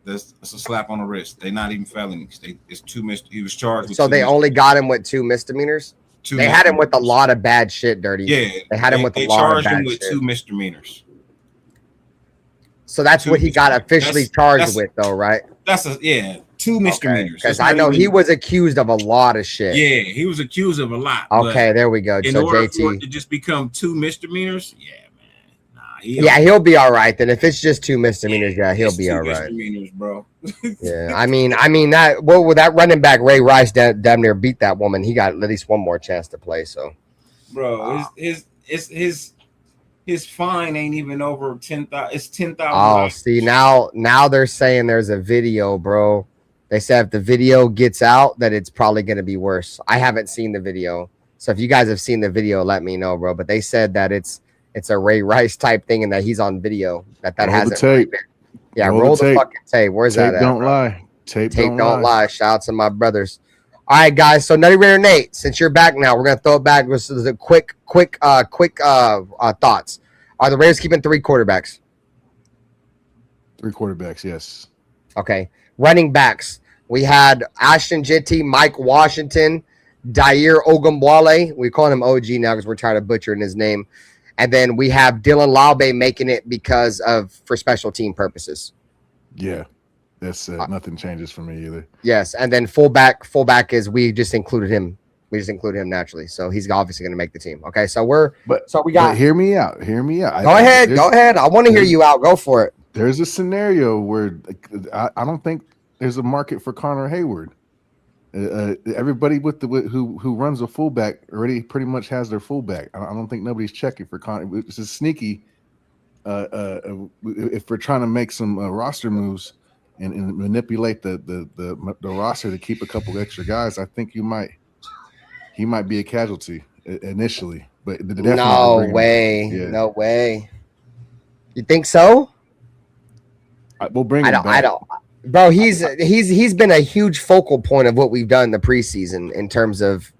That's a slap on the wrist. They're not even felonies. It's 2 misdemeanors. He was charged with. So they only got him with 2 misdemeanors. They had him with a lot of bad shit, Dirty. Yeah, they had him with a lot of bad shit. They charged him with 2 misdemeanors. So that's what he got officially charged with, though, right? 2 misdemeanors. Because I know he was accused of a lot of shit. Yeah, he was accused of a lot. Okay, there we go. In order for it to just become 2 misdemeanors, he'll be all right. Then if it's just 2 misdemeanors, he'll be all right. Misdemeanors, bro. Yeah, I mean that. Well, with that running back Ray Rice damn near beat that woman. He got at least one more chance to play. So, bro, his fine ain't even over 10,000. It's 10,000. Oh, see now they're saying there's a video, bro. They said if the video gets out, that it's probably going to be worse. I haven't seen the video, so if you guys have seen the video, let me know, bro. But they said that it's a Ray Rice type thing and that he's on video. That hasn't really been. Yeah, roll the fucking tape. Where's that at? Don't lie. Tape don't lie. Shout out to my brothers. All right, guys. So Nutty Raider Nate, since you're back now, we're gonna throw it back with the quick thoughts. Are the Raiders keeping 3 quarterbacks? 3 quarterbacks, yes. Okay. Running backs. We had Ashton Jitty, Mike Washington, Dair Ogunbowale. We call him OG now because we're tired of butchering his name. And then we have Dylan Laube making it for special team purposes. Yeah, that's nothing changes for me either. Yes, and then fullback is we just included him. We just included him naturally, so he's obviously going to make the team. Okay, so we got. But hear me out. Go ahead. I want to hear you out. Go for it. There's a scenario where I don't think there's a market for Connor Hayward. Everybody who runs a fullback already pretty much has their fullback. I don't think nobody's checking for Connor. This is sneaky. If we're trying to make some roster moves and manipulate the roster to keep a couple extra guys, I think he might be a casualty initially. But no way. No way. You think so? We'll bring him back. I don't. Bro, he's been a huge focal point of what we've done in the preseason in terms of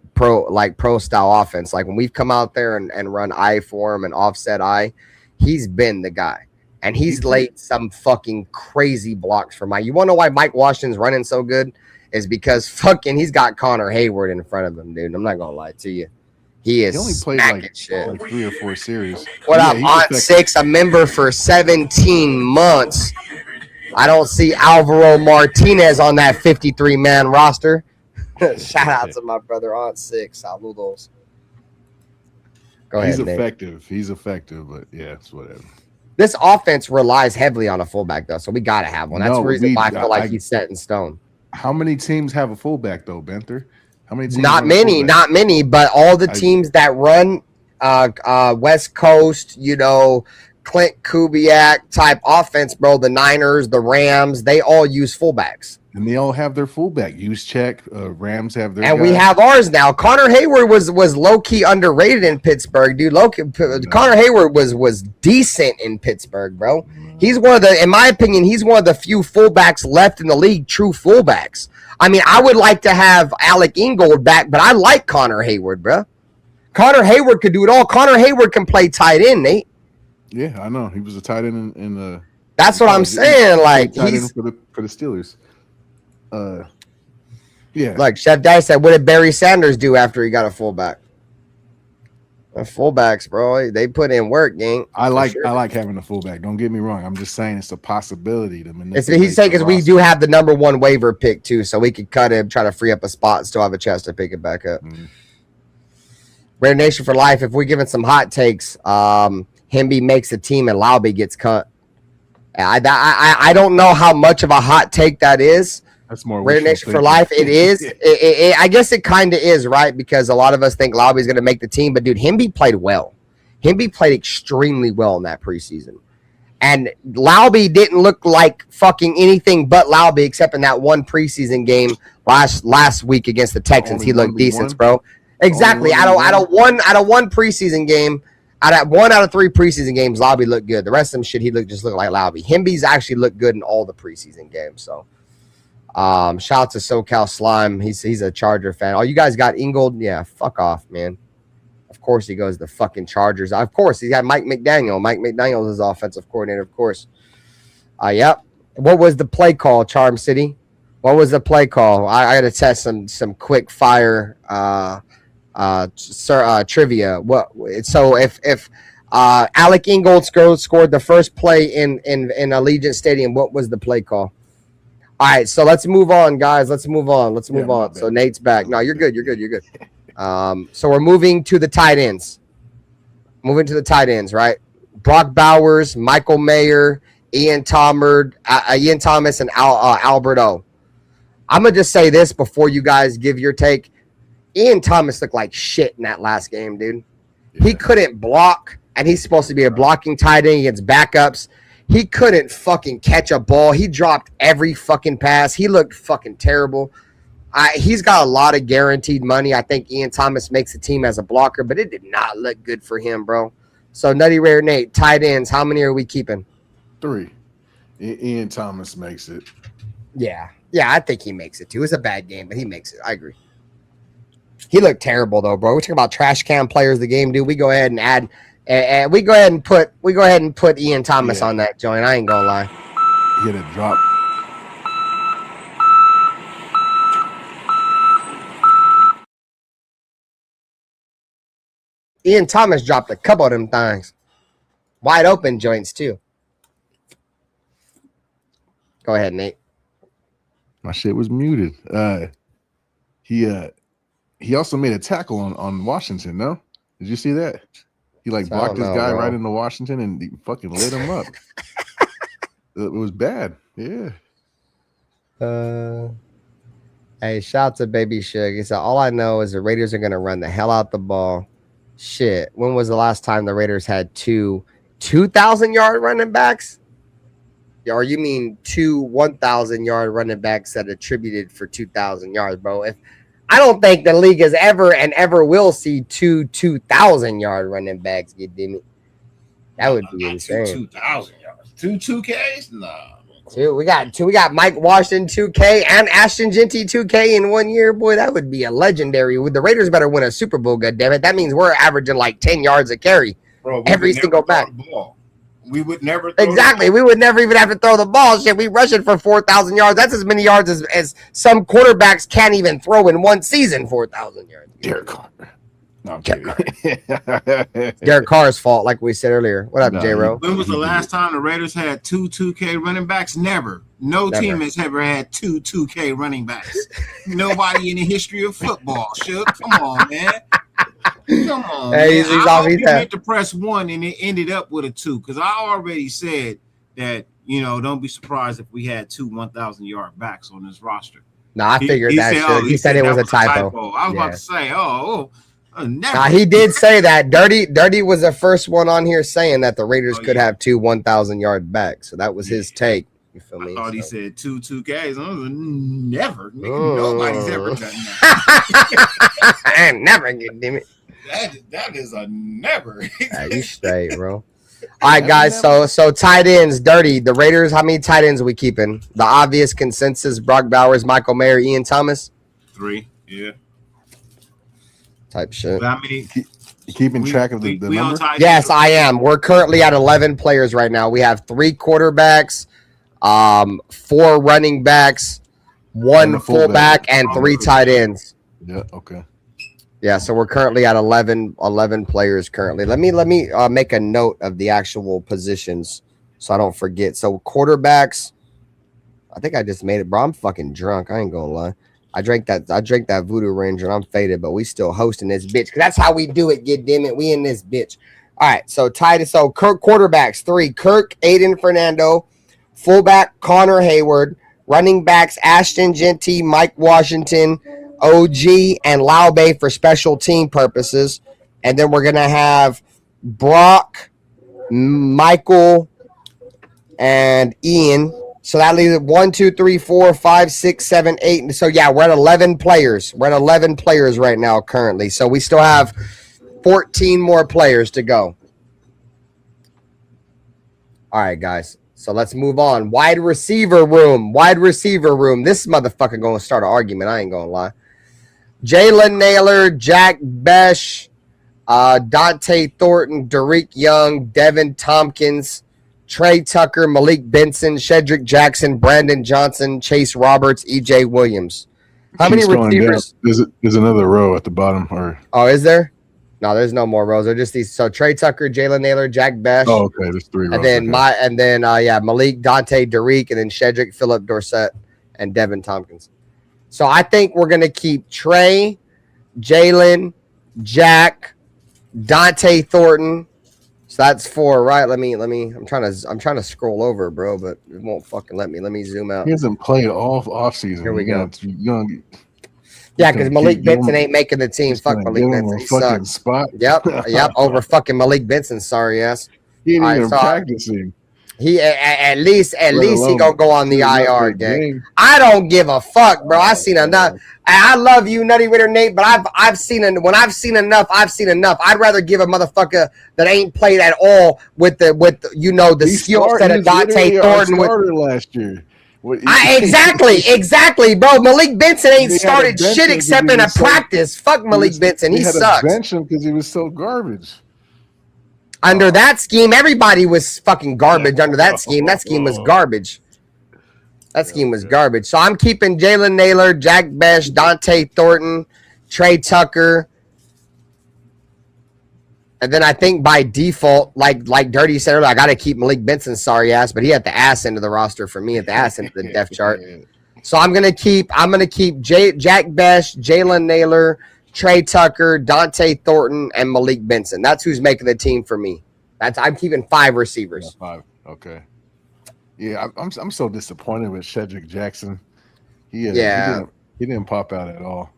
pro style offense. Like when we've come out there and run I for him and offset I, he's been the guy. And he's laid some fucking crazy blocks for Mike. You want to know why Mike Washington's running so good? Is because fucking he's got Connor Hayward in front of him, dude. I'm not gonna lie to you. He only played like 3 or 4 series. What up, Aunt 6? A member for 17 months. I don't see Alvaro Martinez on that 53-man roster. Shout out to my brother Aunt 6. Saludos. Go ahead. He's effective. He's effective, but yeah, it's whatever. This offense relies heavily on a fullback, though, so we got to have one. That's the reason why I feel like he's set in stone. How many teams have a fullback, though, Benther? How many teams? Not many, but all the teams that run West Coast, Clint Kubiak type offense, bro, the Niners, the Rams, they all use fullbacks. And they all have their fullback. Juszczyk, Rams have their we have ours now. Connor Hayward was low-key underrated in Pittsburgh, dude. Connor Hayward was decent in Pittsburgh, bro. He's in my opinion, he's one of the few fullbacks left in the league, true fullbacks. I mean, I would like to have Alec Ingold back, but I like Connor Hayward, bro. Connor Hayward could do it all. Connor Hayward can play tight end, Nate. Yeah, I know. He was a tight end in the. That's what I'm saying. Like he's for the Steelers. Yeah. Like Chef Dice said, what did Barry Sanders do after he got a fullback? Fullbacks, bro, they put in work, gang. I like having a fullback. Don't get me wrong. I'm just saying it's a possibility to manipulate. He's saying because we do have the number 1 waiver pick too, so we could cut him, try to free up a spot, and still have a chance to pick it back up. Rare Nation for life. If we're giving some hot takes, Hemby makes the team and Lauby gets cut. I don't know how much of a hot take that is. That's more Rare Nation for life. It is. I guess it kind of is, right? Because a lot of us think Lauby's going to make the team, but dude, Hemby played well. Hemby played extremely well in that preseason. And Lauby didn't look like fucking anything but Lauby, except in that one preseason game last week against the Texans. He looked decent, bro. Exactly. Out of one preseason game, one out of 3 preseason games, Lauby looked good. The rest of them shit, he just looked like Lauby. Hemby's actually looked good in all the preseason games. So, shout out to SoCal Slime. He's a Charger fan. Oh, you guys got Ingold? Yeah, fuck off, man. Of course he goes to the fucking Chargers. Of course he's got Mike McDaniel. Mike McDaniel is his offensive coordinator, of course. Yep. What was the play call, Charm City? What was the play call? I got to test some quick fire trivia. So if Alec Ingold scored the first play in Allegiant Stadium, what was the play call? All right, so let's move on, guys. Let's move on. So Nate's back. No, you're good. So we're moving to the tight ends. Right? Brock Bowers, Michael Mayer, Ian Thomas, and Albert O. I'm gonna just say this before you guys give your take. Ian Thomas looked like shit in that last game, dude. Yeah. He couldn't block, and he's supposed to be a blocking tight end against backups. He couldn't fucking catch a ball. He dropped every fucking pass. He looked fucking terrible. He's got a lot of guaranteed money. I think Ian Thomas makes the team as a blocker, but it did not look good for him, bro. So, Nutty Rare Nate, tight ends, how many are we keeping? 3. Ian Thomas makes it. Yeah, I think he makes it too. It's a bad game, but he makes it. I agree. He looked terrible though, bro. We're talking about trash can players of the game, dude. We go ahead and add, and we go ahead and put Ian Thomas on that joint. I ain't gonna lie. He had a drop. Ian Thomas dropped a couple of them things, wide open joints too. Go ahead, Nate. My shit was muted. He also made a tackle on Washington, no? Did you see that? He blocked this guy right into Washington and he fucking lit him up. It was bad. Yeah. Hey, shout out to Baby Shug. He said, all I know is the Raiders are going to run the hell out the ball. Shit. When was the last time the Raiders had 2,000-yard running backs? Or you mean 2 1,000-yard running backs that attributed for 2,000 yards, bro? I don't think the league has ever and ever will see 2,000-yard running backs. Get me? That would be insane. 2,000 yards. 2 2Ks? Nah. We got Mike Washington 2K and Ashton Genty 2K in 1 year. Boy, that would be a legendary. The Raiders better win a Super Bowl, goddammit. That means we're averaging like 10 yards a carry. Bro, every single back. We would never throw exactly. We would never even have to throw the ball. Shit, we rush it for 4,000 yards. That's as many yards as some quarterbacks can't even throw in one season. 4,000 yards. Derek Carr. No, I'm kidding. Derek Carr's fault, like we said earlier. What up, J-Ro? When was the last time the Raiders had two 2K running backs? Never. No team has ever had two 2K running backs. Nobody in the history of football. Shook, come on, man. Come on. Hey, man. I hope you meant to press 1 and it ended up with a 2, because I already said that, don't be surprised if we had two 1,000-yard backs on this roster. No, I figured that shit. He said it was a typo. I was about to say, never. Nah, he did say that. Dirty was the first one on here saying that the Raiders could have two 1,000-yard backs. So that was his take. You feel me? I thought he said two 2Ks. I was like, never. Nigga, nobody's ever done that. I never, damn it. That is a never. You straight, bro. All right, guys. So tight ends, Dirty. The Raiders, how many tight ends are we keeping? The obvious consensus: Brock Bowers, Michael Mayer, Ian Thomas. 3, yeah. Type shit. How many? You keeping track of the number? Yes, I am. We're currently at 11 players right now. We have 3 quarterbacks, 4 running backs, 1 fullback, and 3 tight ends. Yeah. Okay. Yeah, so we're currently at 11 players currently. Let me make a note of the actual positions so I don't forget. So quarterbacks, I think I just made it, bro. I'm fucking drunk. I ain't gonna lie. I drank that Voodoo Ranger and I'm faded, but we still hosting this bitch because that's how we do it. Get damn it, we in this bitch. All right, so Kirk quarterbacks 3: Kirk, Aiden Fernando, fullback Connor Hayward, running backs Ashton Genty, Mike Washington, OG, and Laube for special team purposes. And then we're going to have Brock, Michael, and Ian. So that leaves 1, 2, 3, 4, 5, 6, 7, 8. So, yeah, we're at 11 players. We're at 11 players right now currently. So we still have 14 more players to go. All right, guys. So let's move on. Wide receiver room. This motherfucker going to start an argument. I ain't going to lie. Jalen Naylor, Jack Besh, Dante Thornton, Derek Young, Devin Tompkins, Trey Tucker, Malik Benson, Shedrick Jackson, Brandon Johnson, Chase Roberts, EJ Williams. How many receivers? There's another row at the bottom. Oh, is there? No, there's no more rows. They're just these. So Trey Tucker, Jalen Naylor, Jack Besh. Oh, okay. There's 3 rows. And then Malik, Dante, Derek, and then Shedrick, Phillip, Dorsett, and Devin Tompkins. So I think we're gonna keep Trey, Jalen, Jack, Dante Thornton. So that's 4, right? Let me. I'm trying to scroll over, bro, but it won't fucking let me. Let me zoom out. He hasn't played off season. Here we go. Yeah, because Malik Benson ain't making the team. Fuck Malik Benson. He sucks. Spot. Yep. Over fucking Malik Benson. Sorry ass. He ain't even practicing. He at least he gonna go on the IR, gang. I don't give a fuck, bro. I seen enough. I love you, Nutty Ritter Nate, but I've seen enough. I'd rather give a motherfucker that ain't played at all with the skill set of Dante Thornton last year. Exactly, bro. Malik Benson ain't started shit except in a practice. Fuck Malik Benson. He sucks. Bench him because he was so garbage. Under that scheme, everybody was fucking garbage. Under that scheme was garbage. That scheme was garbage. So I'm keeping Jalen Naylor, Jack Besh, Dante Thornton, Trey Tucker. And then I think by default, like Dirty said earlier, I got to keep Malik Benson's sorry ass, but he had the ass end of the roster for me, at the ass end of the depth chart. So I'm gonna keep Jack Besh, Jalen Naylor, Trey Tucker, Dante Thornton, and Malik Benson. That's who's making the team for me. I'm keeping 5 receivers. Yeah, 5. Okay. Yeah, I'm so disappointed with Shedrick Jackson. He didn't pop out at all.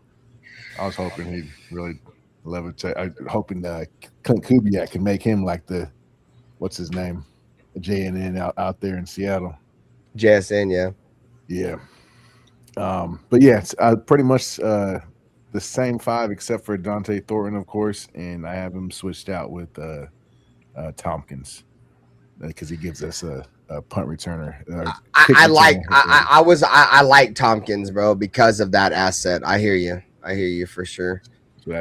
I was hoping he'd really levitate. I'm hoping that Clint Kubiak can make him like what's his name, JNN out there in Seattle. JSN, yeah. Yeah. But yeah, it's pretty much the same 5 except for Dante Thornton, of course, and I have him switched out with Tompkins because he gives us punt returner. I like Tompkins, bro, because of that asset. I hear you for sure.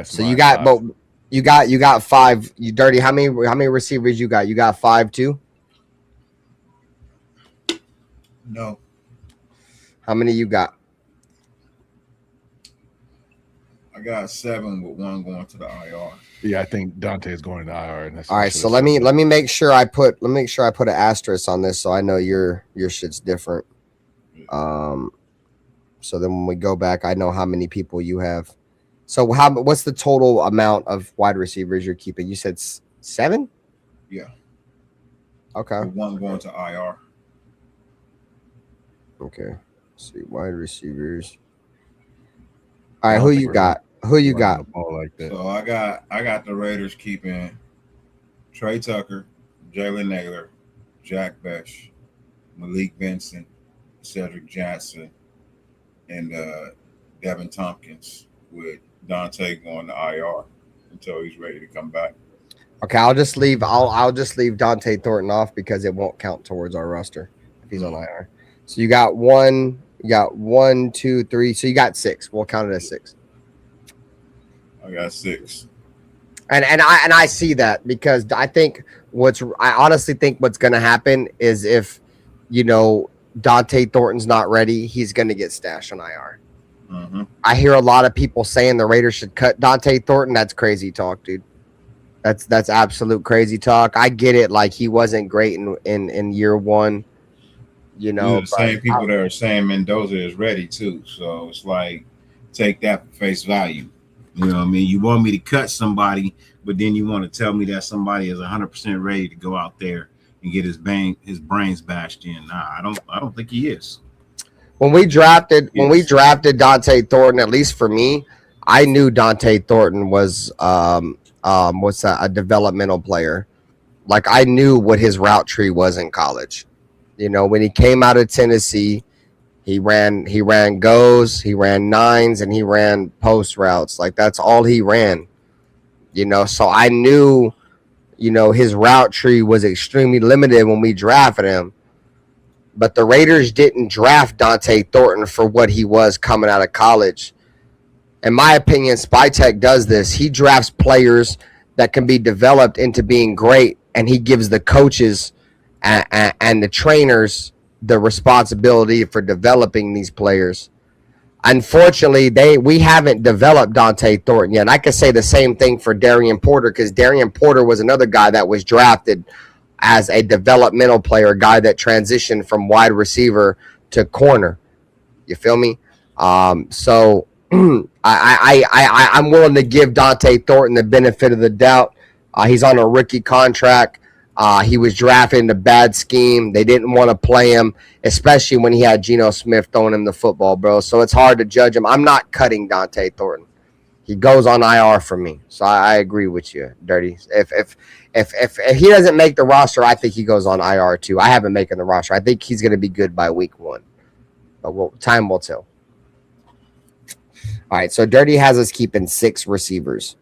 So you got, but you got 5. You Dirty. How many receivers you got? You got 5 too. No. How many you got? I got 7 with 1 going to the IR. Yeah, I think Dante is going to IR. And all right, so let me make sure I put an asterisk on this so I know your shit's different. So then when we go back, I know how many people you have. So what's the total amount of wide receivers you're keeping? You said 7? Yeah. Okay. With 1 going to IR. Okay. Let's see, wide receivers. All right, who you got? Who you got? Like that. So I got the Raiders keeping Trey Tucker, Jalen Naylor, Jack Besh, Malik Benson, Cedric Johnson, and Devin Tompkins, with Dante going to IR until he's ready to come back. Okay, I'll just leave Dante Thornton off because it won't count towards our roster if he's on IR. So you got 1, 2, 3. So you got 6. We'll count it as 6. I got 6. And I see that because I honestly think what's going to happen is if, Dante Thornton's not ready, he's going to get stashed on IR. Mm-hmm. I hear a lot of people saying the Raiders should cut Dante Thornton. That's crazy talk, dude. That's absolute crazy talk. I get it. Like, he wasn't great in year 1, The same people that are saying Mendoza is ready too. So it's like, take that for face value. You know what I mean? You want me to cut somebody, but then you want to tell me that somebody is 100% ready to go out there and get his brains bashed in. Nah, I don't think he is. When we drafted Dante Thornton, at least for me, I knew Dante Thornton was a developmental player. Like, I knew what his route tree was in college. When he came out of Tennessee, he ran goes, he ran 9s, and he ran post routes. Like, that's all he ran. So I knew, his route tree was extremely limited when we drafted him. But the Raiders didn't draft Dante Thornton for what he was coming out of college. In my opinion, SpyTech does this. He drafts players that can be developed into being great, and he gives the coaches and the trainers the responsibility for developing these players. Unfortunately, we haven't developed Dante Thornton yet. And I could say the same thing for Darian Porter, because Darian Porter was another guy that was drafted as a developmental player, a guy that transitioned from wide receiver to corner. You feel me? So I'm willing to give Dante Thornton the benefit of the doubt. He's on a rookie contract. He was drafted in a bad scheme. They didn't want to play him, especially when he had Geno Smith throwing him the football, bro. So it's hard to judge him. I'm not cutting Dante Thornton. He goes on IR for me. So I agree with you, Dirty. If he doesn't make the roster, I think he goes on IR too. I haven't making the roster. I think he's going to be good by week 1. But time will tell. All right, so Dirty has us keeping 6 receivers.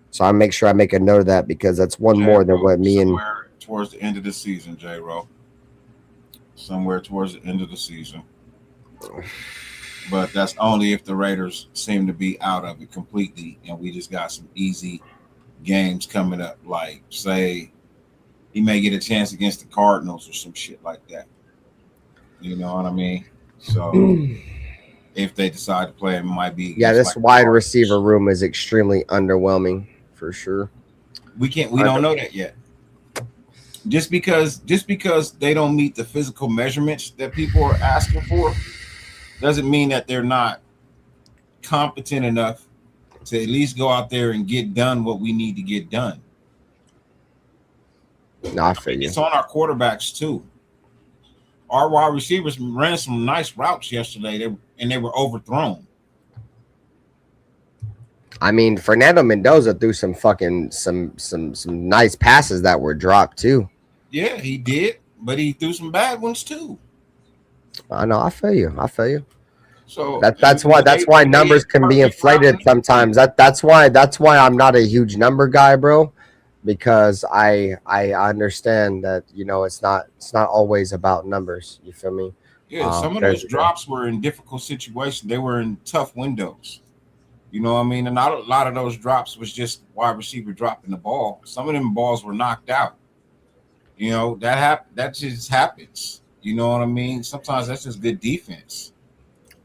So I make sure I make a note of that because that's one more than what me and... Towards the end of the season, J-Ro. Somewhere towards the end of the season. But that's only if the Raiders seem to be out of it completely and we just got some easy games coming up. Like, say, he may get a chance against the Cardinals or some shit like that. You know what I mean? So, if they decide to play him, it might be... Yeah, this wide receiver room is extremely underwhelming, for sure. We don't know that yet. Just because they don't meet the physical measurements that people are asking for doesn't mean that they're not competent enough to at least go out there and get done what we need to get done. No, I feel you. It's on our quarterbacks too. Our wide receivers ran some nice routes yesterday, and they were overthrown. I mean, Fernando Mendoza threw some nice passes that were dropped too. Yeah, he did, but he threw some bad ones too. I know. I feel you. So that's why numbers can be inflated sometimes. That's why I'm not a huge number guy, bro. because I understand that, you know, it's not always about numbers. You feel me? Yeah, some of those drops were in difficult situations. They were in tough windows. You know what I mean? And not a lot of those drops was just wide receiver dropping the ball. Some of them balls were knocked out. You know, that just happens. You know what I mean? Sometimes that's just good defense.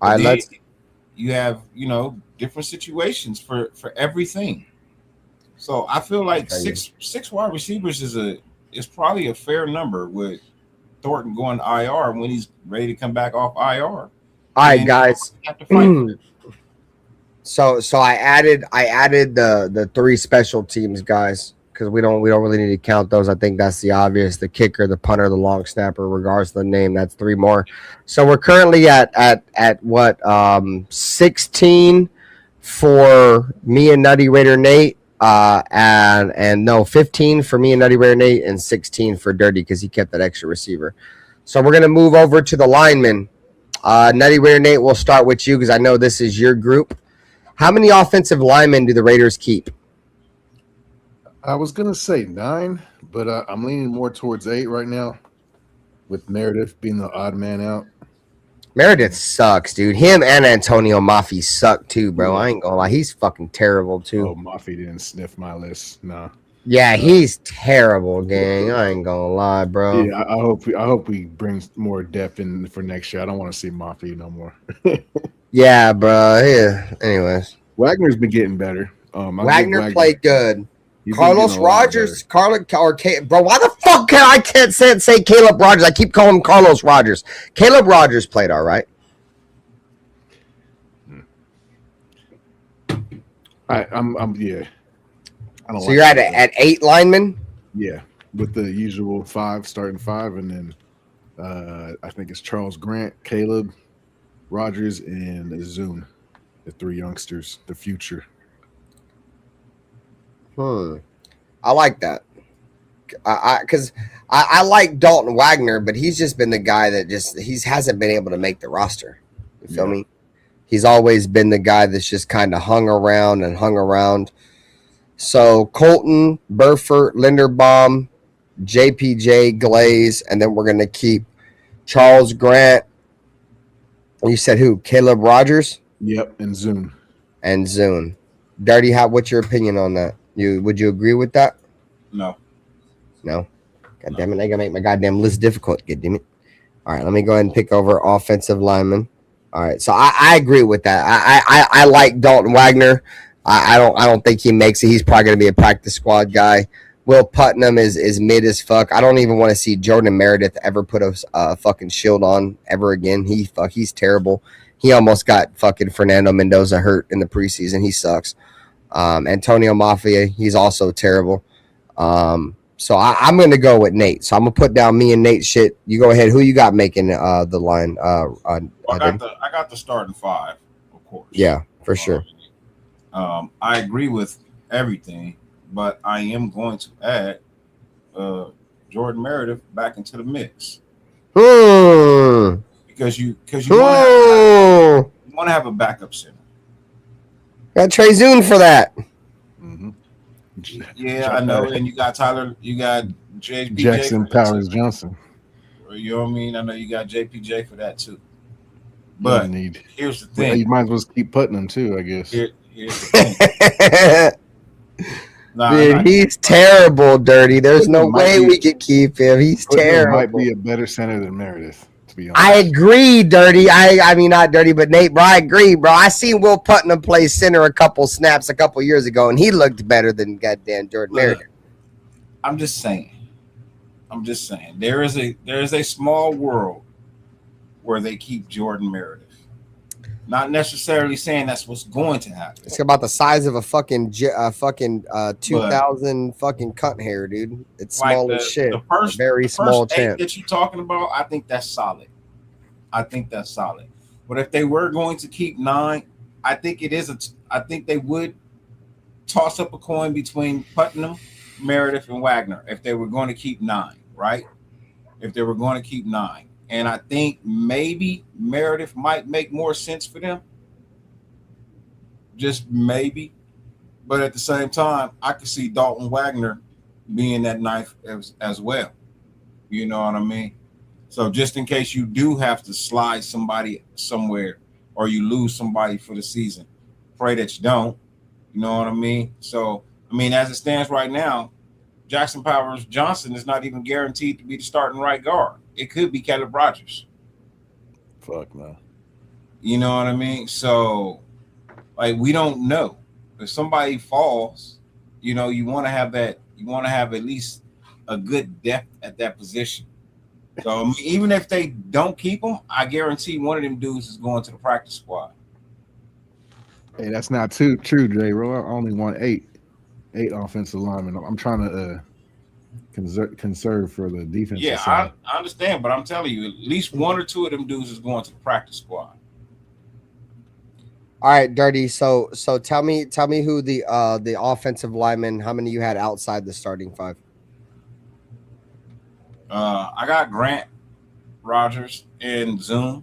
All right, you have, you know, different situations for everything. So I feel like six wide receivers is probably a fair number with Thornton going to IR when he's ready to come back off IR. All right, guys. Have to fight for it. So I added the 3 special teams guys, because we don't really need to count those. I think that's the obvious: the kicker, the punter, the long snapper, regardless of the name. That's 3 more. So we're currently at what 16 for me and Nutty Raider Nate, and no, 15 for me and Nutty Raider Nate, and 16 for Dirty because he kept that extra receiver. So we're gonna move over to the linemen. Nutty Raider Nate, we'll start with you because I know this is your group. How many offensive linemen do the Raiders keep? I was going to say 9, but I'm leaning more towards 8 right now, with Meredith being the odd man out. Meredith sucks, dude. Him and Antonio Mafi suck too, bro. I ain't gonna lie. He's fucking terrible too. Oh, Mafi didn't sniff my list. Nah. Yeah, he's terrible, gang. I ain't gonna lie, bro. Yeah, I hope we bring more depth in for next year. I don't want to see Mafi no more. Yeah, bro. Yeah. Anyways, Wagner's been getting better. Wagner played good. He's Carlos Rogers, bro. Why the fuck I can't say Caleb Rogers? I keep calling him Carlos Rogers. Caleb Rogers played all right. I'm yeah. I don't so you're at 8 linemen? Yeah, with the usual 5, starting 5, and then I think it's Charles Grant, Caleb Rogers, and Zune, the 3 youngsters, the future. I like that. Because I like Dalton Wagner, but he's just been the guy that hasn't been able to make the roster. You feel me? He's always been the guy that's just kind of hung around. So Colton, Burford, Linderbaum, JPJ, Glaze, and then we're going to keep Charles Grant. You said who? Caleb Rogers? Yep, and Zune. Dirty, what's your opinion on that? Would you agree with that? No. God damn it, I gotta make my goddamn list difficult. God damn it. All right, let me go ahead and pick over offensive lineman. All right, so I agree with that. I like Dalton Wagner. I don't think he makes it. He's probably gonna be a practice squad guy. Will Putnam is mid as fuck. I don't even want to see Jordan Meredith ever put a fucking shield on ever again. He's terrible. He almost got fucking Fernando Mendoza hurt in the preseason. He sucks. Antonio Mafia, he's also terrible. So I'm going to go with Nate. So I'm going to put down me and Nate shit. You go ahead. Who you got making the line? I got the starting 5, of course. Yeah, for sure. I agree with everything, but I am going to add Jordan Meredith back into the mix. Because you want to have a backup center. Got Trey Zune for that. Mm-hmm. Yeah, I know. And you got Tyler, you got JPJ Jackson Powers Johnson. You know what I mean? I know you got JPJ for that too. But here's the thing. Well, you might as well keep putting them too, I guess. Here's the thing. Dude, he's terrible, Dirty. There's no way we could keep him. He's terrible. Might be a better center than Meredith. I agree, Dirty. I mean, not Dirty, but Nate, bro, I agree, bro. I seen Will Putnam play center a couple snaps a couple years ago, and he looked better than goddamn Jordan Meredith. I'm just saying. There is a small world where they keep Jordan Meredith. Not necessarily saying that's what's going to happen. It's about the size of a fucking 2000 fucking cunt hair, dude. It's like small as shit. The small first 8 that you're talking about, I think that's solid. But if they were going to keep 9, I think they would toss up a coin between Putnam, Meredith, and Wagner if they were going to keep 9, right? If they were going to keep 9. And I think maybe Meredith might make more sense for them. Just maybe. But at the same time, I could see Dalton Wagner being that knife as well. You know what I mean? So just in case you do have to slide somebody somewhere or you lose somebody for the season, pray that you don't. You know what I mean? So, I mean, as it stands right now, Jackson Powers Johnson is not even guaranteed to be the starting right guard. It could be Caleb Rogers. Fuck no. You know what I mean? So, like, we don't know. If somebody falls, you know, you want to have that. You want to have at least a good depth at that position. So, I mean, even if they don't keep them, I guarantee one of them dudes is going to the practice squad. Hey, that's not too true, J-Ro. I only want eight offensive linemen. I'm trying to conserve for the defensive Yeah, side. I understand, but I'm telling you, at least one or two of them dudes is going to the practice squad. All right, Dirty. So tell me who the offensive linemen, how many you had outside the starting five? I got Grant, Rogers, and Zoom,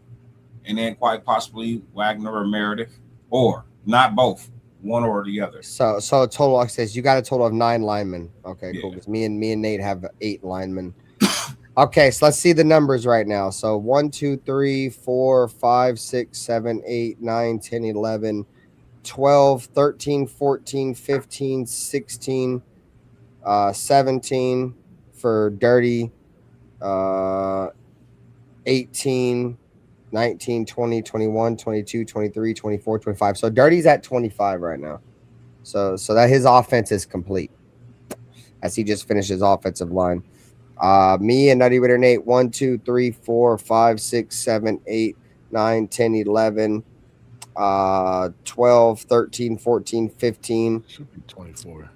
and then quite possibly Wagner or Meredith, or not both, one or the other. So total, like says you got a total of 9 linemen. Okay, cool. Because me and Nate have 8 linemen. Okay, so let's see the numbers right now. So 1, 2, 3, 4, 5, 6, 7, 8, 9, 10, 11, 12, 13, 14, 15, 16, 17 for Dirty, 18, 19, 20, 21, 22, 23, 24, 25. So Dirty's at 25 right now. So that his offense is complete as he just finished his offensive line. Me and Nutty Ritter Nate, 1, 2, 3, 4, 5, 6, 7, 8, 9, 10, 11, 12, 13, 14, 15. Should be 24.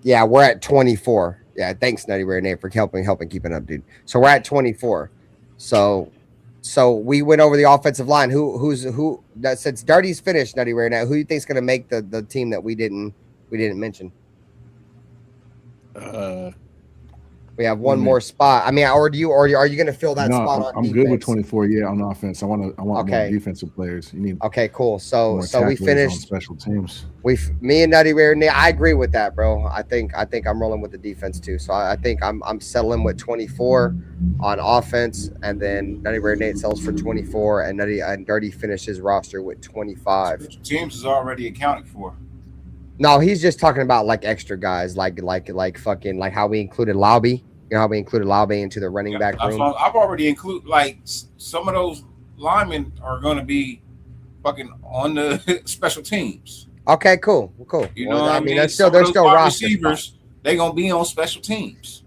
Yeah, we're at 24. Yeah, thanks, Nutty Ritter Nate, for helping keeping up, dude. So we're at 24. So we went over the offensive line. Who that since Dirty's finished, Nutty Ritter Nate, who do you think's gonna make the team that we didn't mention? We have one more spot. I mean, or are you going to fill that spot on I'm defense? good with 24. Yeah, on offense. I want more defensive players. You need cool. So we finished on special teams. Me and Nutty Rare. I agree with that, bro. I think I'm rolling with the defense too. So I think I'm settling with 24 on offense, and then Nutty Rare Nate sells for 24, and Dirty finishes roster with 25. Teams is already accounted for. No, he's just talking about like extra guys, like fucking like how we included Lobby. You know how we included Lobby into the running back room. I've already included like some of those linemen are going to be fucking on the special teams. Okay, cool. You know what I mean? They're still roster receivers. They're going to be on special teams.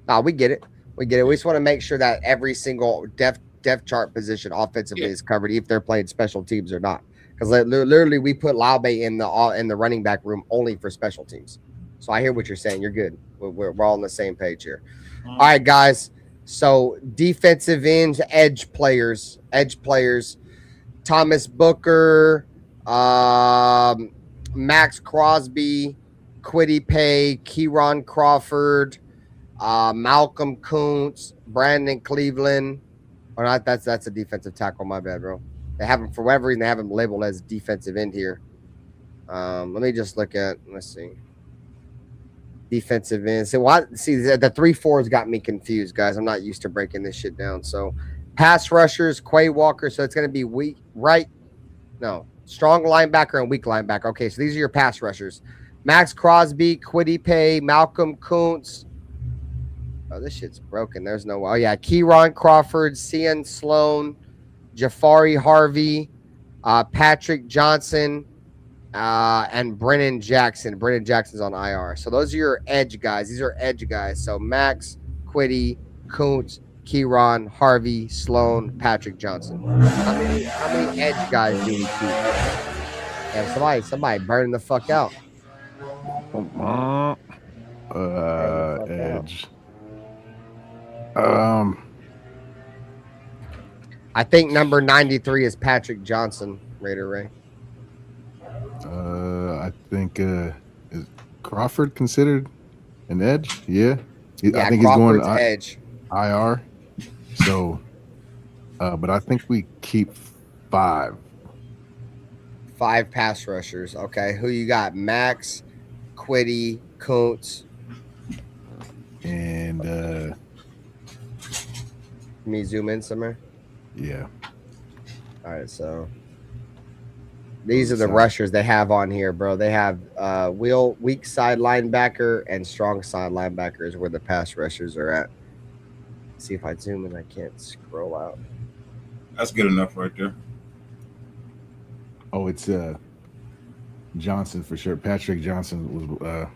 No, we get it. We just want to make sure that every single depth chart position offensively is covered, if they're playing special teams or not. Because literally, we put Laube in the running back room only for special teams. So I hear what you're saying. You're good. We're all on the same page here. All right, guys. So defensive ends, edge players. Thomas Booker, Max Crosby, Kwity Paye, Kieron Crawford, Malcolm Kuntz, Brandon Cleveland. Or not? That's a defensive tackle. My bad, bro. They have him for whatever reason. They have him labeled as defensive end here. Let me just look at. Let's see. Defensive end. So what? See, the 3-4s got me confused, guys. I'm not used to breaking this shit down. So, pass rushers, Quay Walker. So it's going to be strong linebacker and weak linebacker. Okay, so these are your pass rushers: Max Crosby, Kwity Paye, Malcolm Kuntz. Oh, this shit's broken. There's no. Oh yeah, Kieron Crawford, Cian Sloan, Jafari Harvey, Patrick Johnson, and Brennan Jackson. Brennan Jackson's on IR. So those are your edge guys. These are edge guys. So Max, Kwity, Kuntz, Kieron, Harvey, Sloan, Patrick Johnson. How many edge guys do we keep? Yeah, somebody burning the fuck out. Edge. I think number 93 is Patrick Johnson, Raider Ray. I think is Crawford considered an edge? Yeah. I think Crawford's he's going edge. IR. So, but I think we keep 5. 5 pass rushers. Okay, who you got? Max, Kwity, Kuntz. And let me zoom in somewhere. Yeah. All right, so these are the rushers they have on here, bro. They have weak side linebacker and strong side linebacker is where the pass rushers are at. See if I zoom in, I can't scroll out. That's good enough right there. Oh, it's Johnson for sure. Patrick Johnson was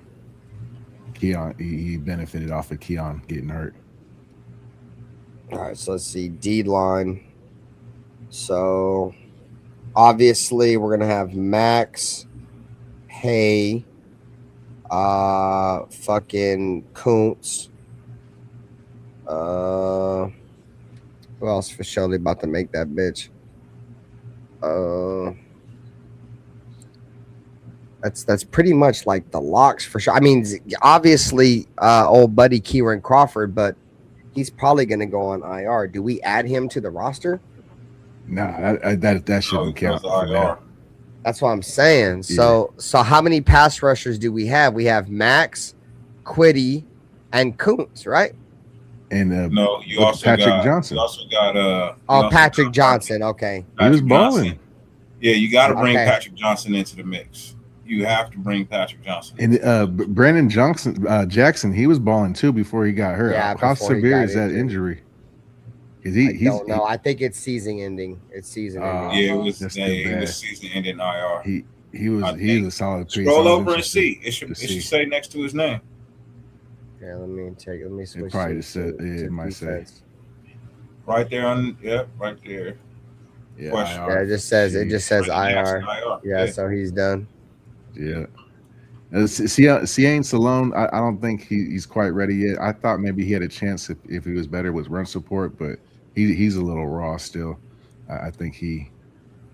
Keon. He benefited off of Keon getting hurt. All right, so let's see D line. So obviously we're gonna have Max, Hay, fucking Kuntz. Who else for surely about to make that bitch? That's pretty much like the locks for sure. I mean, obviously, old buddy Kieran Crawford, but he's probably going to go on IR. Do we add him to the roster? No, that shouldn't count. That's what I'm saying. Yeah. So how many pass rushers do we have? We have Max, Quiddy, and Kuntz, right? And no, you also Patrick got Johnson. You also got Patrick Johnson. Okay, he was balling. Yeah, you got to bring Patrick Johnson into the mix. You have to bring Patrick Johnson. And Brandon Jackson, he was balling too before he got hurt. Yeah, how severe is that injury? I don't know. I think it's season ending. It's season ending. Yeah, it was season ending IR. He was a solid piece. Scroll over and see. It should say next to his name. Yeah, let me switch. It probably just said it might say right there on right there. Yeah, it just says IR. Yeah, so he's done. Yeah. Cian Salone, I don't think he's quite ready yet. I thought maybe he had a chance if he was better with run support, but he's a little raw still. I think he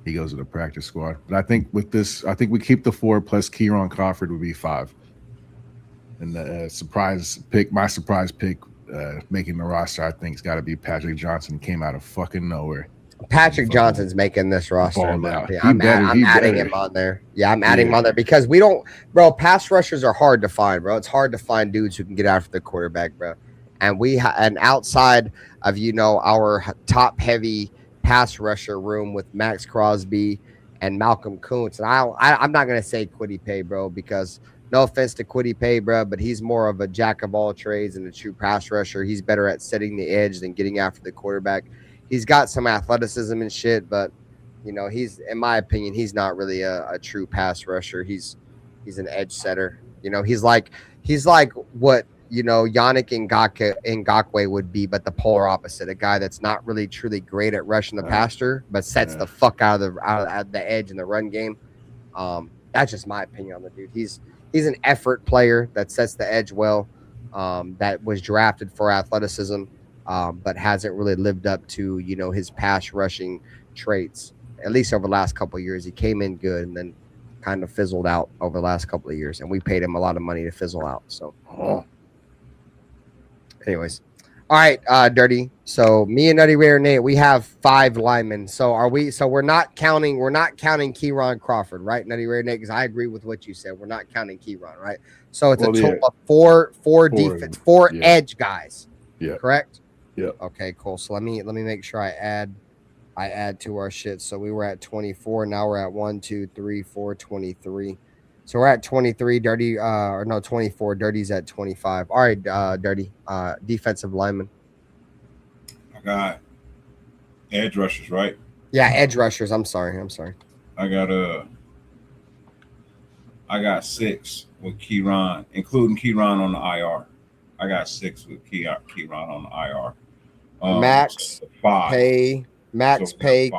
goes to the practice squad. But I think with this, I think we keep the 4 plus Kieran Crawford would be 5. And the my surprise pick making the roster, I think, has got to be Patrick Johnson. Came out of fucking nowhere. Patrick Johnson's making this roster. I'm adding him on there. Yeah, I'm adding him on there because we don't, bro. Pass rushers are hard to find, bro. It's hard to find dudes who can get after the quarterback, bro. And and outside of our top heavy pass rusher room with Max Crosby and Malcolm Kuntz, and I'm not gonna say Quiddy Pay, bro, because no offense to Quiddy Pay, bro, but he's more of a jack of all trades and a true pass rusher. He's better at setting the edge than getting after the quarterback. He's got some athleticism and shit, but he's, in my opinion, he's not really a true pass rusher. He's an edge setter. He's like what Yannick Ngakoue would be, but the polar opposite. A guy that's not really truly great at rushing the passer, but sets the fuck out of the edge in the run game. That's just my opinion on the dude. He's an effort player that sets the edge well. That was drafted for athleticism. But hasn't really lived up to, his pass rushing traits, at least over the last couple of years. He came in good and then kind of fizzled out over the last couple of years, and we paid him a lot of money to fizzle out. So, anyways, all right, Dirty. So me and Nutty Raider Nate, we have 5 linemen. So we're not counting Kieran Crawford, right, Nutty Raider Nate? Because I agree with what you said. We're not counting Kieran, right? So it's a total of 4 defense, 4 edge guys. Yeah. Correct. Yeah. Okay, cool. So let me make sure I add to our shit. So we were at 24. Now we're at 1, 2, 3, 4, 23. So we're at 23. Dirty, 24. Dirty's at 25. All right, Dirty. Defensive lineman. I got edge rushers, right? Yeah, edge rushers. I'm sorry. I got 6 with Kieran, including Kieran on the IR. I got 6 with Kieran on the IR. Max, 5. Pay,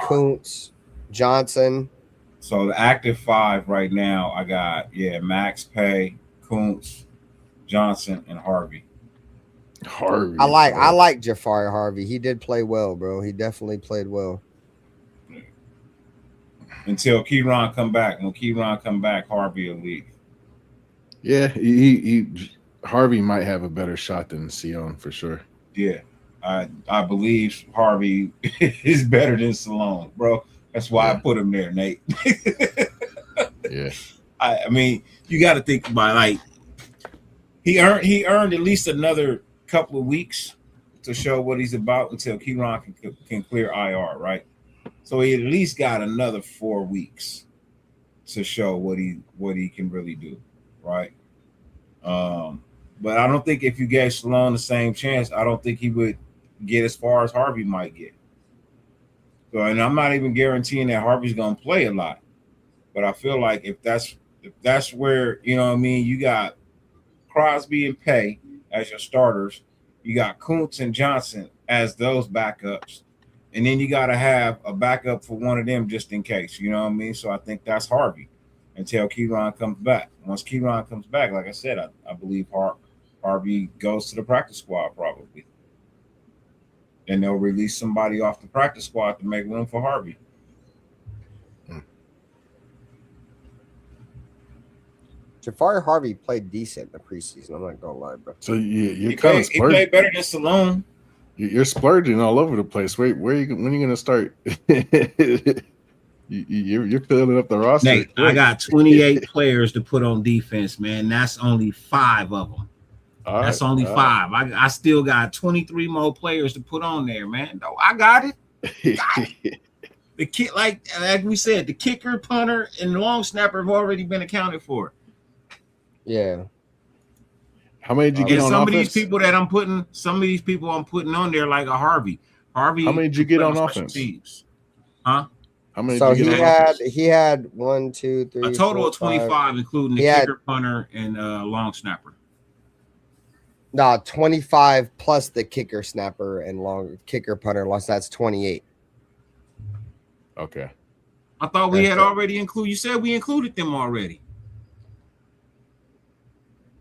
Kuntz, Johnson. So the active 5 right now, I got Max, Pay, Kuntz, Johnson, and Harvey. I like Jafari Harvey. He did play well, bro. He definitely played well. Until Kieran come back. When Kieran come back, Harvey will leave. Yeah, Harvey might have a better shot than Sion for sure. Yeah, I believe Harvey is better than Salone, bro. That's why I put him there, Nate. Yeah. I mean, you got to think about he earned at least another couple of weeks to show what he's about until Keyron can clear IR, right? So he at least got another 4 weeks to show what he can really do, right? But I don't think if you gave Stallone the same chance, I don't think he would get as far as Harvey might get. So, and I'm not even guaranteeing that Harvey's gonna play a lot, but I feel like if that's where, you know what I mean, you got Crosby and Pay as your starters, you got Kuntz and Johnson as those backups, and then you got to have a backup for one of them just in case, you know what I mean? So I think that's Harvey until Keyron comes back. Once Keyron comes back, like I said, I believe Harvey goes to the practice squad probably. And they'll release somebody off the practice squad to make room for Harvey. Jafari Harvey played decent in the preseason. I'm not gonna lie, bro. So you're kind of he played better than Stallone. You're splurging all over the place. When are you going to start? you're filling up the roster. Nate, I got 28 players to put on defense, man. That's only 5 of them. That's only 5. I still got 23 more players to put on there, man. No, I got it. The kick, like we said, the kicker, punter, and long snapper have already been accounted for. Yeah. How many did you get on some offense? of these people that I'm putting on there, like a Harvey. How many did you get on offense? Teams. Huh? How many? So did you get on offense? he had 1, 2, 3, a total 4, of 25, 5. including the kicker, punter, and long snapper. No, 25 plus the kicker, snapper, and long kicker, punter. Loss. That's 28. Okay. I thought we had already included. You said we included them already.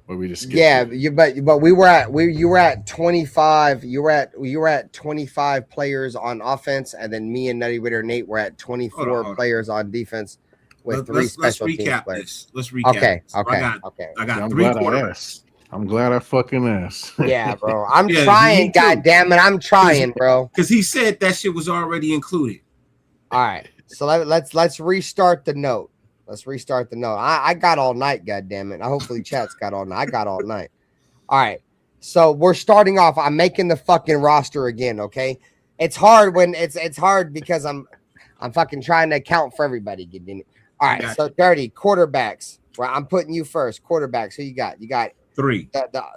Well, we just but you were at 25. You were at 25 players on offense, and then me and Nutty Ritter Nate were at 24 players on defense with 3 special teams players. Let's recap. Okay. I got 3 quarterbacks. I'm glad I fucking asked. Yeah, bro. I'm trying. God damn it, I'm trying, bro. Because he said that shit was already included. All right, so let's restart the note. I got all night, god damn it. Hopefully chat's got all night. I got all night. All right. So we're starting off. I'm making the fucking roster again, okay? It's hard when it's hard because I'm fucking trying to account for everybody. All right, so Dirty quarterbacks. Well, I'm putting you first. Quarterbacks. Who you got? You got 3.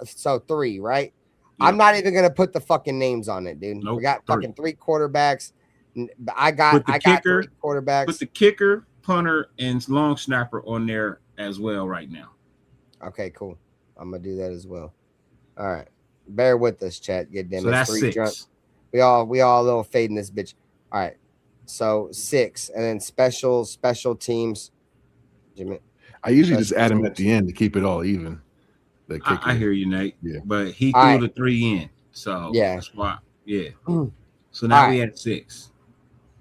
So 3, right? Yeah. I'm not even gonna put the fucking names on it, dude. Nope, we got 3. fucking 3 quarterbacks. I got 3 quarterbacks. Put the kicker, punter, and long snapper on there as well right now. Okay, cool. I'm gonna do that as well. All right, bear with us, chat. Get them. So that's 3 6. drunk. We all a little fading this bitch. All right, so 6, and then special teams. Jimmy, I usually just add them at the end to keep it all even. I hear you, Nate. Yeah, but he threw the 3 in, so yeah, that's why. Yeah. So now we at 6.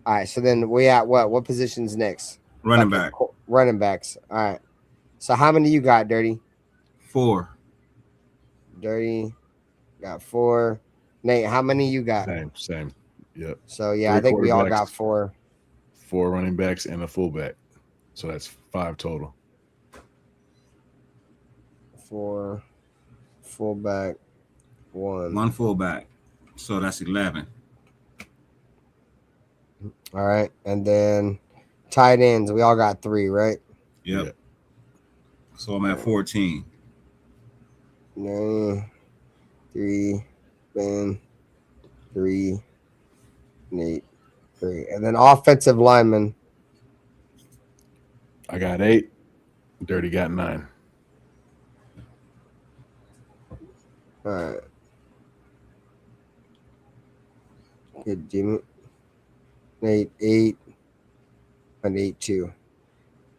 All right, so then we at what? What positions next? Running back. Running backs. All right. So how many you got, Dirty? 4. Dirty got 4. Nate, how many you got? Same. Yep. So yeah, I think we all got 4. 4 running backs and a fullback. So that's 5 total. 4 fullback, 1 fullback. So that's 11. All right, and then tight ends. We all got 3, right? Yep. So I'm at 14. 9, 3, Ben, 3, Nate, 3, and then offensive lineman. I got 8. Dirty got 9. All right. Good, Jimmy. Nate 8 and 8 2.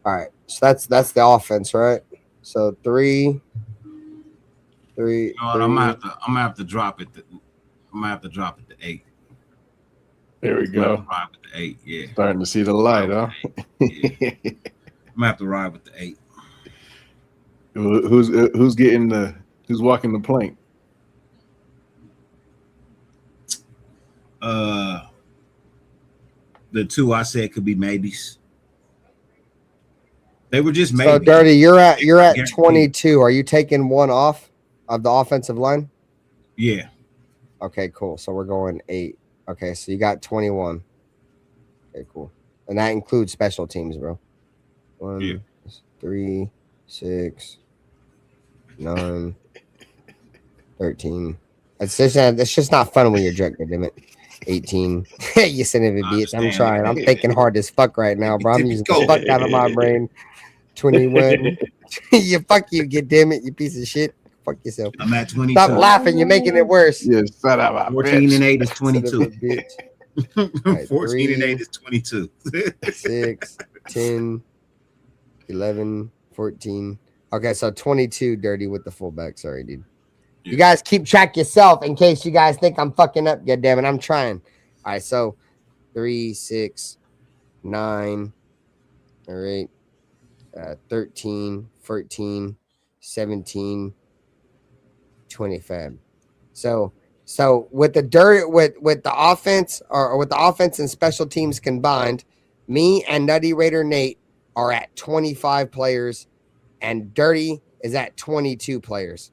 All right, so that's the offense, right? So 3. I'm gonna have to drop it. I'm gonna have to drop it to 8. There we go. Ride with the 8, yeah. Starting to see the light, huh? Yeah. I'm gonna have to ride with the 8. Who's walking the plank? The 2 I said could be maybes. They were just maybes. So Dirty, you're at 22. Are you taking one off of the offensive line? Yeah. Okay, cool. So we're going 8. Okay, so you got 21. Okay, cool. And that includes special teams, bro. 1, 3, 6, 9, 13. It's just not fun when you're drunk, damn it. 18. You son of a bitch. I'm trying. I'm thinking hard as fuck right now, bro. I'm using the fuck out of my brain. 21. You get damn it, you piece of shit. Fuck yourself. I'm at 22. Stop laughing. You're making it worse. Yeah, son of a 14 bitch. and 8 is 22. Right, 14 and 8 is 22. 6, 10, 11, 14. Okay, so 22 dirty with the fullback. Sorry, dude. You guys keep track yourself in case you guys think I'm fucking up. God damn it, I'm trying. All right, so 3, 6, 9. All right. 13, 14, 17, 25. So with the with the offense or with the offense and special teams combined, me and Nutty Raider Nate are at 25 players, and Dirty is at 22 players.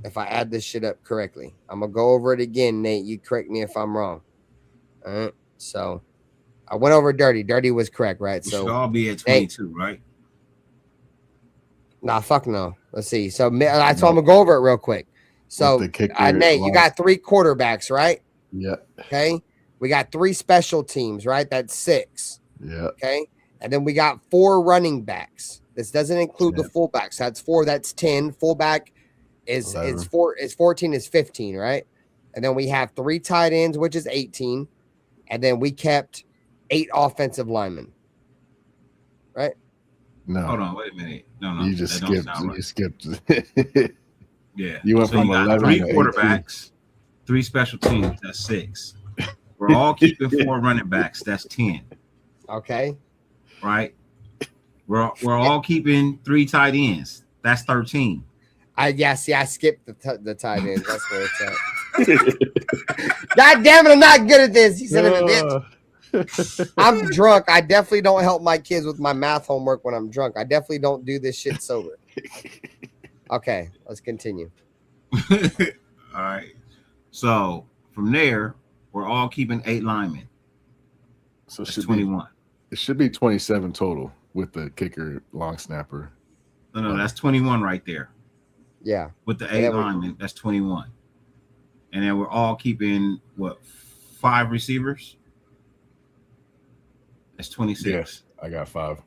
If I add this shit up correctly, I'm gonna go over it again, Nate. You correct me if I'm wrong. All right. So I went over Dirty. Dirty was correct, right? We so should all be at 22, right? Nah, fuck no. Let's see. So that's why I'm gonna go over it real quick. So Nate, you got 3 quarterbacks, right? Yeah. Okay. We got 3 special teams, right? That's 6. Yeah. Okay. And then we got 4 running backs. This doesn't include the fullbacks. That's 4. That's 10. Fullback is 4. Is 14. Is 15, right? And then we have 3 tight ends, which is 18. And then we kept 8 offensive linemen. Right? No. Hold on, wait a minute. No. You just skipped. Right. You skipped. Yeah. You went from 11 3 to quarterbacks, 3 special teams, that's 6. We're all keeping 4 running backs, that's 10. Okay. Right? We're all keeping 3 tight ends. That's 13. I skipped the tight ends. That's where it's at. God damn it, I'm not good at this. You son of a bitch. I'm drunk. I definitely don't help my kids with my math homework when I'm drunk. I definitely don't do this shit sober. Okay, let's continue. All right. So from there, we're all keeping 8 linemen. So that's 21. It should be 27 total with the kicker, long snapper. No, that's 21 right there. Yeah. With the 8 linemen, that's 21. And then we're all keeping 5 receivers? That's 26. Yes, I got 5.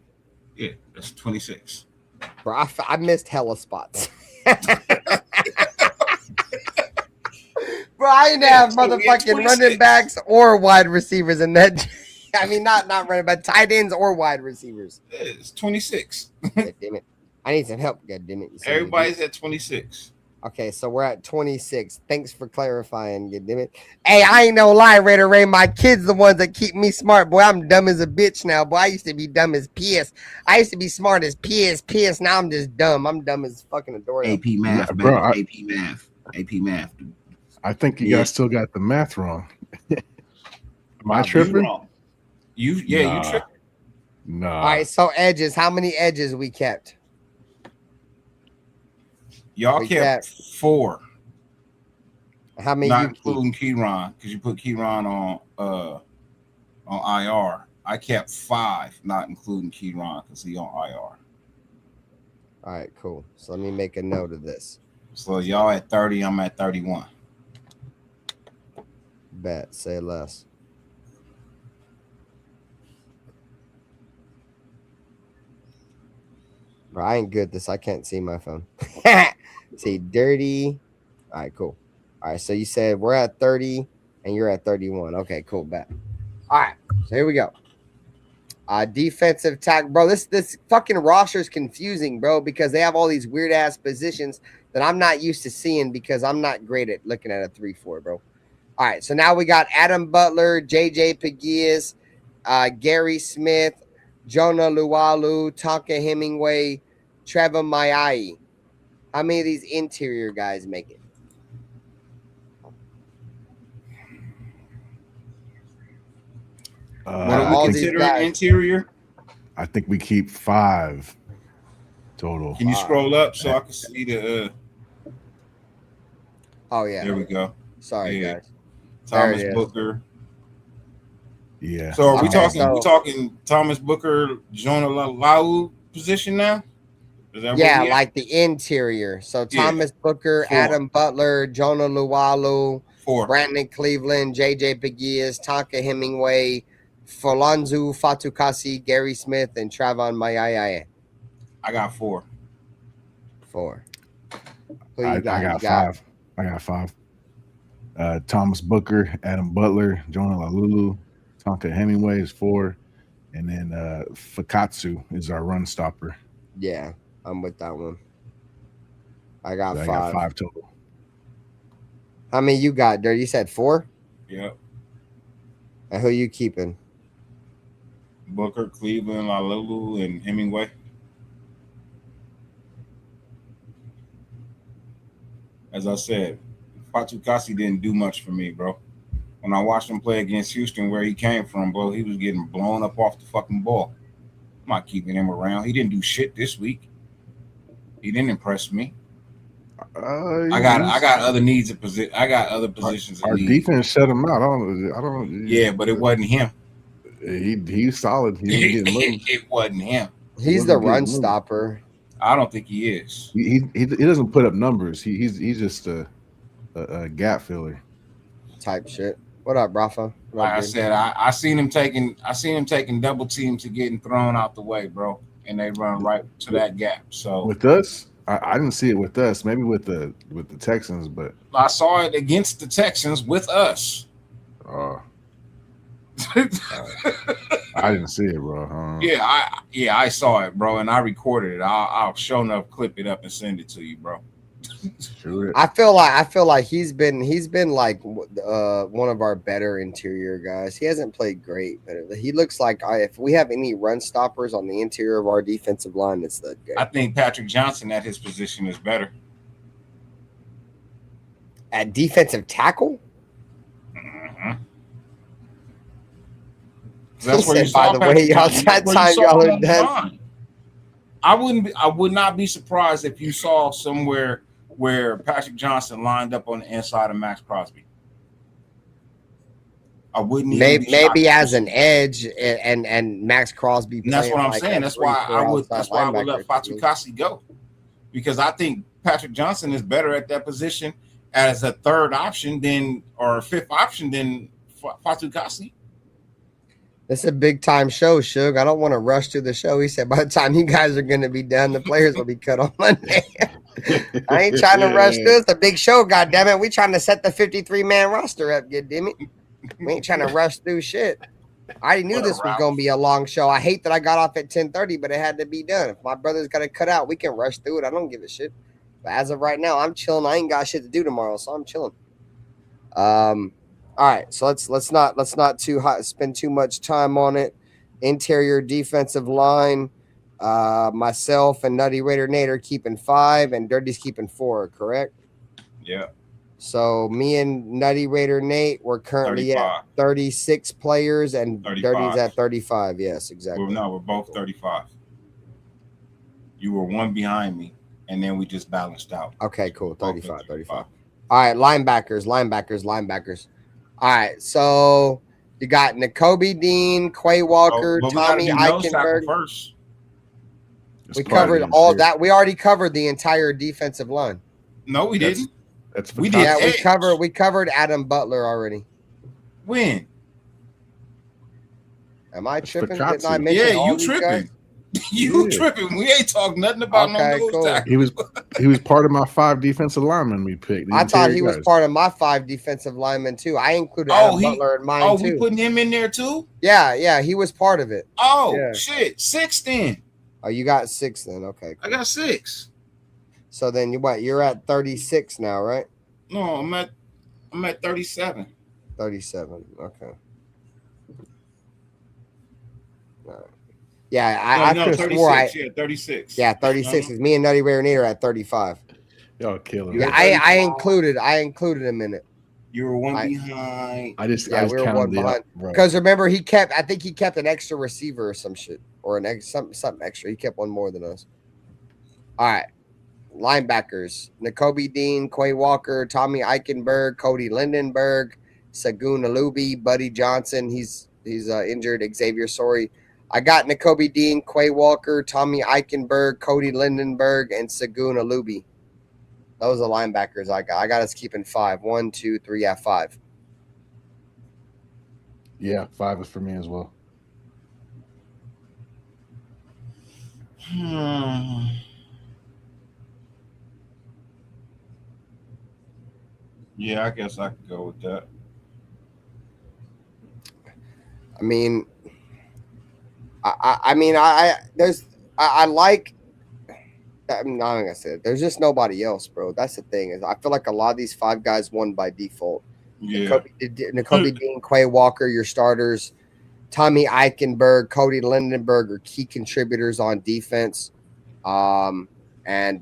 Yeah, that's 26. Bro, I missed hella spots. Bro, I didn't have motherfucking running backs or wide receivers in that. I mean, not running, but tight ends or wide receivers. It's 26. God damn it. I need some help. God damn it. Everybody's at 26. Okay, so we're at 26. Thanks for clarifying. God damn it. Hey, I ain't no lie, Raider Ray. My kids the ones that keep me smart. Boy, I'm dumb as a bitch now. Boy, I used to be dumb as piss. I used to be smart as piss. Now I'm just dumb. I'm dumb as fucking adorable. AP math, baby. Bro, AP math. I think you guys still got the math wrong. Am I tripping? You tripping. Nah. All right, so edges. How many edges we kept? Y'all kept 4. How many? Not including Keyron, because you put Keyron on IR. I kept 5, not including Keyron, because he on IR. All right, cool. So let me make a note of this. So y'all at 30, I'm at 31. Bet. Say less. Bro, I ain't good at this. I can't see my phone. See, dirty. All right, cool. All right, so you said we're at 30 and you're at 31. Okay, cool. Bet. All right, so here we go. Defensive tackle, bro. This fucking roster is confusing, bro, because they have all these weird ass positions that I'm not used to seeing because I'm not great at looking at a 3-4, bro. All right, so now we got Adam Butler, JJ Pegues, Gary Smith, Jonah Luwalu, Tonka Hemingway, Trevor Maiai. How many of these interior guys make it? What do we consider interior? I think we keep 5 total. Can you scroll up so I can see the Oh yeah. There we go. Sorry, Yeah. guys. Thomas There it is. Booker. Yeah. So are we Okay, talking? We talking Thomas Booker, Jonah Lau position now? Is that Yeah, where we at? like the interior. So Yeah. Thomas Booker, 4. Adam Butler, Jonah Luwalu, 4. Brandon Cleveland, JJ Pegues, Tonka Hemingway, Folanzu Fatukasi, Gary Smith, and Travon Mayaya. I got 4. 4. Who I you got? got 5. I got 5. Thomas Booker, Adam Butler, Jonah Lalulu, Tonka Hemingway is 4, and then Fakatsu is our run stopper. Yeah, I'm with that one. I got So 5. I got 5 total. How many you got, Dirty? You said 4? Yep. And who you keeping? Booker, Cleveland, Lalulu, and Hemingway. As I said, Fatukasi didn't do much for me, bro. When I watched him play against Houston, where he came from, bro, he was getting blown up off the fucking ball. I'm not keeping him around. He didn't do shit this week. He didn't impress me. I got other needs of position. I got other positions. Our defense shut him out. I don't. Yeah, but it wasn't him. He's solid. He didn't get moved. It wasn't him. He's the run stopper. I don't think he is. He doesn't put up numbers. He's just a gap filler type shit. What up, Rafa? Like I said, I seen him taking double teams to getting thrown out the way, bro, and they run right to that gap. So with us, I didn't see it with us. Maybe with the Texans, but I saw it against the Texans with us. I didn't see it, bro. I saw it, bro, and I recorded it. I'll show enough clip it up and send it to you, bro. I feel like he's been like one of our better interior guys. He hasn't played great, but he looks like if we have any run stoppers on the interior of our defensive line, it's that guy. I think Patrick Johnson at his position is better. At defensive tackle? Mm-hmm. That's where said, you saw by the way, y'all, that time y'all are done. I would not be surprised if you saw somewhere where Patrick Johnson lined up on the inside of Max Crosby. I wouldn't even maybe as an edge and Max Crosby. And that's what I'm saying. That's why I would let Fatukasi go, because I think Patrick Johnson is better at that position as a third option or a fifth option than Fatukasi. This is a big time show, Suge. I don't want to rush through the show. He said by the time you guys are going to be done, the players will be cut on Monday. I ain't trying to rush through. It's a big show, goddammit. We trying to set the 53-man roster up, goddammit. We ain't trying to rush through shit. I already knew this was going to be a long show. I hate that I got off at 10:30, but it had to be done. If my brother's got to cut out, we can rush through it. I don't give a shit. But as of right now, I'm chilling. I ain't got shit to do tomorrow, so I'm chilling. All right, so let's not spend too much time on it. Interior defensive line, myself and Nutty Raider Nate are keeping 5, and Dirty's keeping 4. Correct? Yeah. So me and Nutty Raider Nate, we're currently 35. at 36 players, and 35. Dirty's at 35. Yes, exactly. We're both 35. You were one behind me, and then we just balanced out. Okay, cool. 35. All right, linebackers. All right, so you got Nakobe Dean, Quay Walker, Tommy Eichenberg. First. We covered all that. We already covered the entire defensive line. No, we didn't. We did. Yeah, we covered Adam Butler already. When? Am I tripping? Didn't I mention you tripping. You tripping. We ain't talking nothing about no nose tackle. He was part of my 5 defensive linemen we picked. I thought he was part of my 5 defensive linemen too. I included Adam Butler in mine too. We putting him in there too? Yeah, he was part of it. Shit. 6 then. Oh, you got 6 then. Okay. I Cool. got 6. So then you're at 36 now, right? No, I'm at 37. 37. Okay. All right. Yeah, I could have swore 36. Yeah, 36 is me and Nutty Raider Nate are at 35. Y'all killing. Yeah, I included him in it. You were one behind. We were one behind. Because remember, I think he kept an extra receiver or some shit, or something extra. He kept one more than us. All right, linebackers: Nakobe Dean, Quay Walker, Tommy Eichenberg, Cody Lindenberg, Sagoon Alubi, Buddy Johnson. He's injured. Xavier Sorry. I got Nakobe Dean, Quay Walker, Tommy Eichenberg, Cody Lindenberg, and Sagoon Alubi. Those are linebackers I got. I got us keeping 5. 1, 2, 3, 5. Yeah, 5 is for me as well. Yeah, I guess I could go with that. I mean, I like. I'm not gonna say it. There's just nobody else, bro. That's the thing is I feel like a lot of these 5 guys won by default. Yeah. Nakobe Dean, Quay Walker, your starters. Tommy Eichenberg, Cody Lindenberg are key contributors on defense. And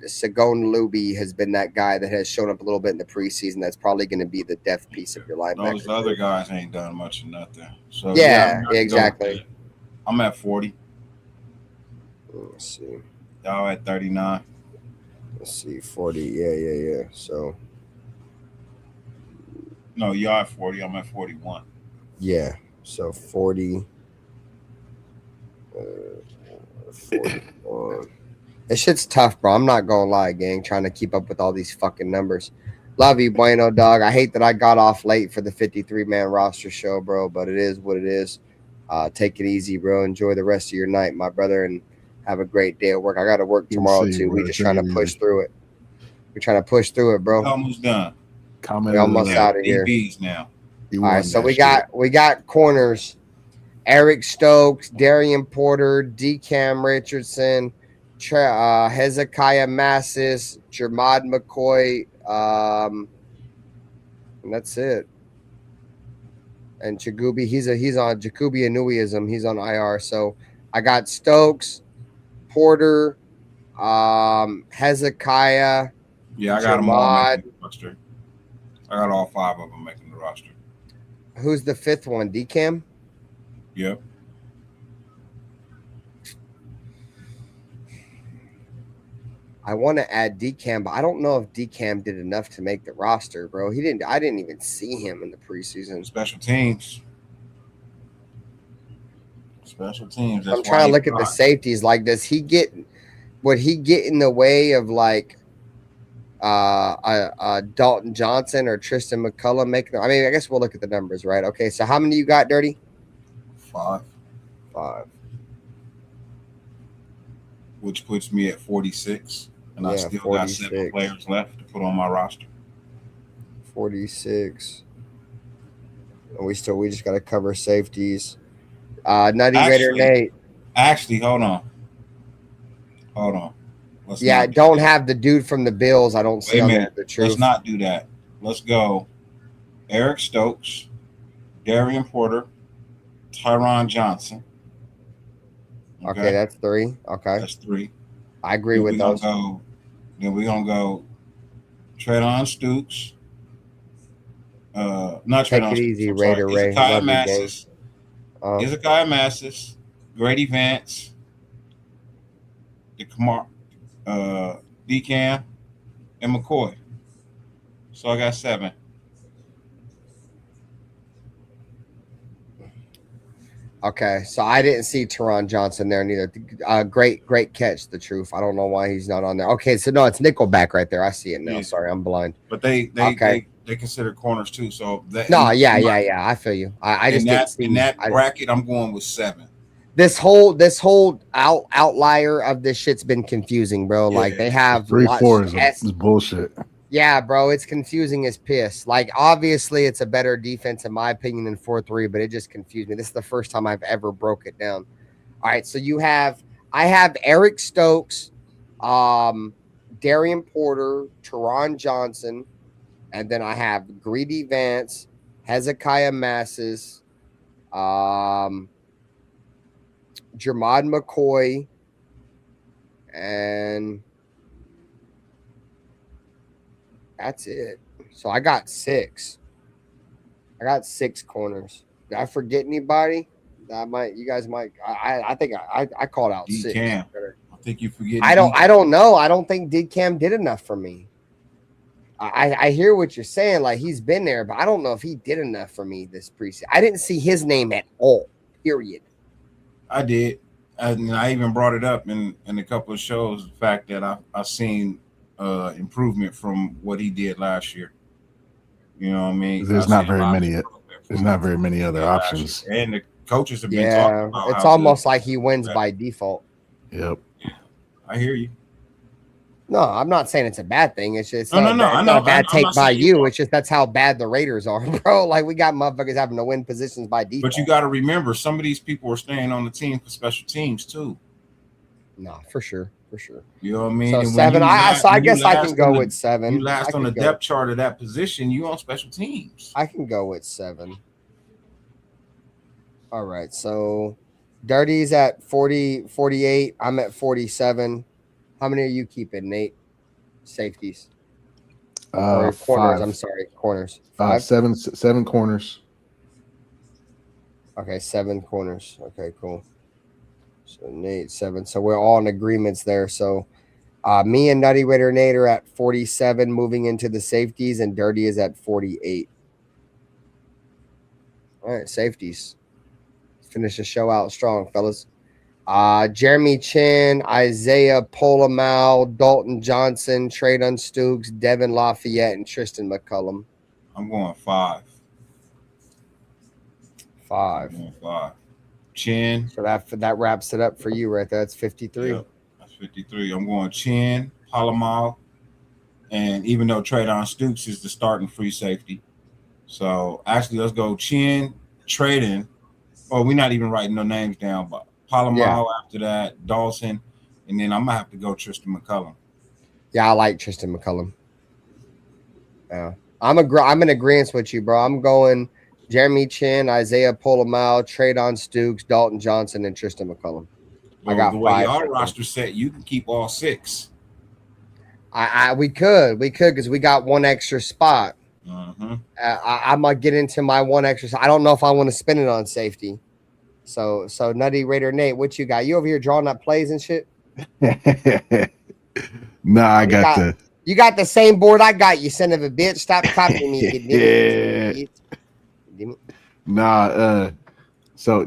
Sagoon Alubi has been that guy that has shown up a little bit in the preseason. That's probably going to be the depth piece of your linebacker. Those other guys ain't done much of nothing. So yeah, exactly. I'm at 40. Let's see. Y'all at 39. Let's see, 40. Yeah. So no, y'all at 40. I'm at 41. Yeah. So 40. 41. This shit's tough, bro. I'm not gonna lie, gang. Trying to keep up with all these fucking numbers. Love you, Bueno, dog. I hate that I got off late for the 53-man roster show, bro, but it is what it is. Take it easy, bro. Enjoy the rest of your night, my brother, and have a great day at work. I got to work tomorrow, too. We're just trying to push through it. We're trying to push through it, bro. Almost done. We're almost out of here. DBs now. All right, so we got corners. Eric Stokes, Darian Porter, DeCam Richardson, Hezekiah Massis, Jermod McCoy, and that's it. And Jagubi, he's on Jacoby Anuiism. He's on IR. So I got Stokes, Porter, Hezekiah. Yeah, I got them all making the roster. I got all 5 of them making the roster. Who's the 5th one? DeCam? Yep. I want to add DeCam, but I don't know if DeCam did enough to make the roster, bro. I didn't even see him in the preseason. Special teams. That's I'm trying to look at the safeties. Like, would he get in the way of like Dalton Johnson or Tristan McCullum making? I mean, I guess we'll look at the numbers, right? Okay, so how many you got, Dirty? 5. Which puts me at 46, and I still 46. Got 7 players left to put on my roster. 46. And we just got to cover safeties. Nutty Raider Nate. Actually, hold on. Don't have the dude from the Bills. I don't see on there the truth. Let's not do that. Let's go. Eric Stokes, Darian Porter, Tyron Johnson. Okay, that's 3. Okay. That's 3. I agree with those. Then we're going to go Tre'Don Stooks. Not Take Tre'Don it easy, Stooks. Raider Ray. Hezekiah Massis, Grady Vance, DeCam, and McCoy. So I got 7. Okay, so I didn't see Teron Johnson there neither. Great catch, the truth. I don't know why he's not on there. Okay, so no, it's Nickelback right there. I see it now. Yeah. Sorry, I'm blind. But they consider corners too. So I feel you. I just didn't see in that bracket. I'm going with 7. This whole outlier of this shit's been confusing, bro. Yeah. Like they have 3-4 is bullshit. Yeah, bro, it's confusing as piss. Like, obviously, it's a better defense, in my opinion, than 4-3, but it just confused me. This is the first time I've ever broke it down. All right, so I have Eric Stokes, Darian Porter, Teron Johnson, and then I have Greedy Vance, Hezekiah Massis, Jermod McCoy, and that's it. So I got 6. I got 6 corners. Did I forget anybody? You guys might. I think I called out 6. I think you forget. I don't know. I don't think DCam did enough for me. I hear what you're saying. Like, he's been there, but I don't know if he did enough for me this preseason. I didn't see his name at all. Period. I did. And I even brought it up in a couple of shows, the fact that I seen improvement from what he did last year. You know what I mean? There's not very many. There's not very many other options. And the coaches have been talking about it's almost like he wins by default. Yep. I hear you. No, I'm not saying it's a bad thing. It's just not a bad take by you. It's just that's how bad the Raiders are, bro. Like, we got motherfuckers having to win positions by default. But you got to remember, some of these people are staying on the team for special teams too. No, for sure. You know what I mean? So And 7. I guess I can go with 7. You last on the depth chart of that position. You on special teams. I can go with 7. All right. So Dirty's at 48. I'm at 47. How many are you keeping, Nate? Safeties. Or corners. 5. I'm sorry, corners. 5. 7 corners. Okay, 7 corners. Okay, cool. So Nate 7. So we're all in agreements there. So me and Nutty Raider Nate are at 47, moving into the safeties, and Dirty is at 48. All right, safeties. Finish the show out strong, fellas. Jeremy Chin, Isaiah Polomal, Dalton Johnson, Traydon Stooks, Devin Lafayette, and Tristan McCullum. I'm going 5. 5. I'm going 5. Chin. So that wraps it up for you right there. That's 53. Yep, that's 53. I'm going Chin, Palomal, and even though Traydon Stooks is the starting free safety. So actually, let's go Chin, Traydon. Oh, we're not even writing no names down, but Palomal after that, Dawson, and then I'm gonna have to go Tristan McCullum. Yeah, I like Tristan McCullum. Yeah, I'm in agreement with you, bro. I'm going Jeremy Chin, Isaiah Polomal, Traydon Stooks, Dalton Johnson, and Tristan McCullum. Well, I got the way 5. our roster set, you can keep all 6. We could because we got 1 extra spot. Mm-hmm. I'm gonna get into my 1 extra. I don't know if I want to spend it on safety. So Nutty Raider Nate, what you got? You over here drawing up plays and shit? Nah, I got you got the same board I got, you son of a bitch. Stop copying me. Nah, so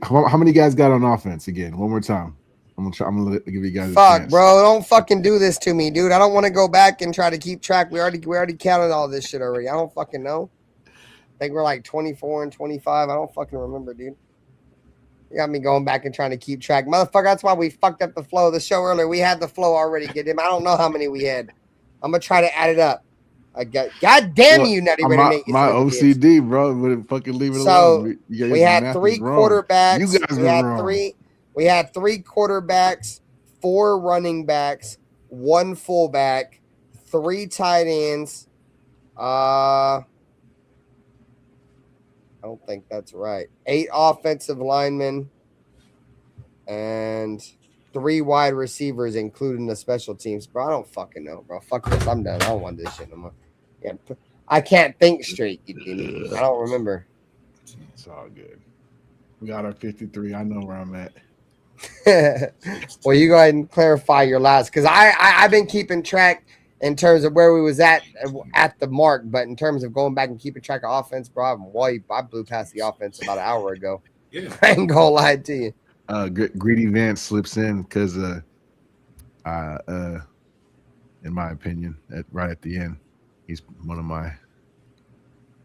how many guys got on offense again? One more time. I'm gonna give you guys a chance. Bro, don't fucking do this to me, dude. I don't want to go back and try to keep track. We already counted all this shit already. I don't fucking know. I think we're like 24 and 25. I don't fucking remember, dude. You got me going back and trying to keep track. Motherfucker, that's why we fucked up the flow of the show earlier. We had the flow already. Get him. I don't know how many we had. I'm going to try to add it up. God damn you, Nutty Raider Nate. My OCD, bro, wouldn't fucking leave it alone. We had 3 quarterbacks. You guys were wrong. We had 3 quarterbacks, 4 running backs, 1 fullback, 3 tight ends. I don't think that's right. 8 offensive linemen and 3 wide receivers, including the special teams. Bro, I don't fucking know, bro. Fuck this. I'm done. I don't want this shit no more. Yeah, I can't think straight. I don't remember. It's all good. We got our 53. I know where I'm at. Well, you go ahead and clarify your last, because I've been keeping track in terms of where we was at the mark, but in terms of going back and keeping track of offense, bro, I blew past the offense about an hour ago. Yeah. I ain't gonna lie to you. Greedy Vance slips in because in my opinion, right at the end, he's one of my.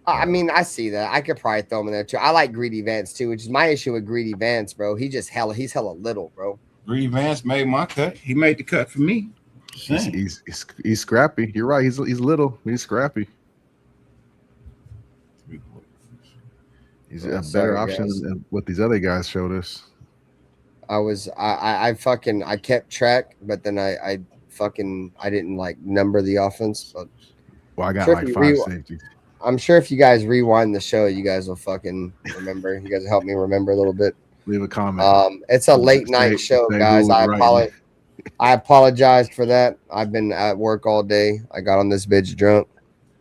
I mean, I see that. I could probably throw him in there too. I like Greedy Vance too, which is my issue with Greedy Vance, bro. He's hella little, bro. Greedy Vance made my cut. He made the cut for me. He's scrappy. You're right. He's little. He's scrappy. He's a better option than what these other guys showed us. I kept track, but then I didn't like number the offense. But well, I got like 5 safeties. I'm sure if you guys rewind the show, you guys will fucking remember. You guys will help me remember a little bit. Leave a comment. It's a late night show, guys. I apologized for that. I've been at work all day. I got on this bitch drunk.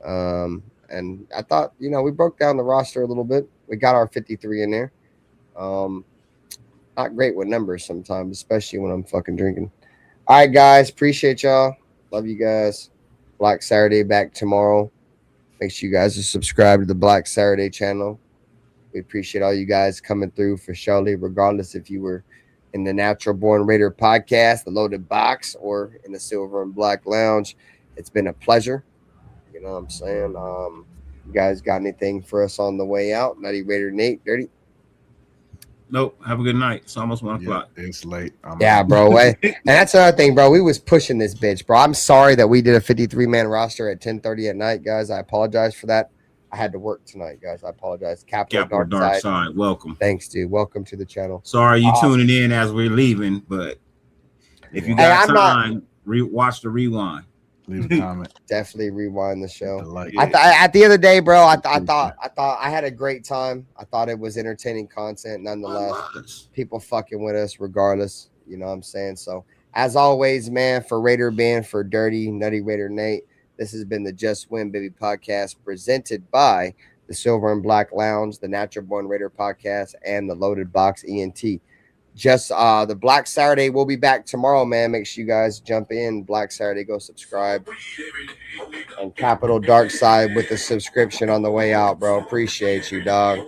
And I thought, we broke down the roster a little bit. We got our 53 in there. Not great with numbers sometimes, especially when I'm fucking drinking. All right, guys. Appreciate y'all. Love you guys. Black Saturday back tomorrow. Make sure you guys are subscribed to the Black Saturday channel. We appreciate all you guys coming through for Shirley, regardless if you were in the Natural Born Raider podcast, the Loaded Box, or in the Silver and Black Lounge. It's been a pleasure. You know what I'm saying? You guys got anything for us on the way out? Nutty Raider Nate, Dirty? Nope. Have a good night. It's almost 1 o'clock. It's late. Yeah, bro. And that's another thing, bro. We was pushing this bitch, bro. I'm sorry that we did a 53-man roster at 10:30 at night, guys. I apologize for that. I had to work tonight, guys. I apologize. Capital Dark Side. Welcome. Thanks, dude. Welcome to the channel. Sorry you tuning in as we're leaving, but if you got time, watch the rewind. Leave a comment. Definitely rewind the show. At the end of the day, bro, I thought I had a great time. I thought it was entertaining content nonetheless. People fucking with us regardless. You know what I'm saying? So as always, man, for Raider Ben, for Dirty, Nutty Raider Nate, this has been the Just Win Baby podcast presented by the Silver and Black Lounge, the Natural Born Raider podcast, and the Loaded Box ENT. Just the Black Saturday, we'll be back tomorrow, man. Make sure you guys jump in. Black Saturday, go subscribe. And Capital Dark Side with the subscription on the way out, bro. Appreciate you, dog.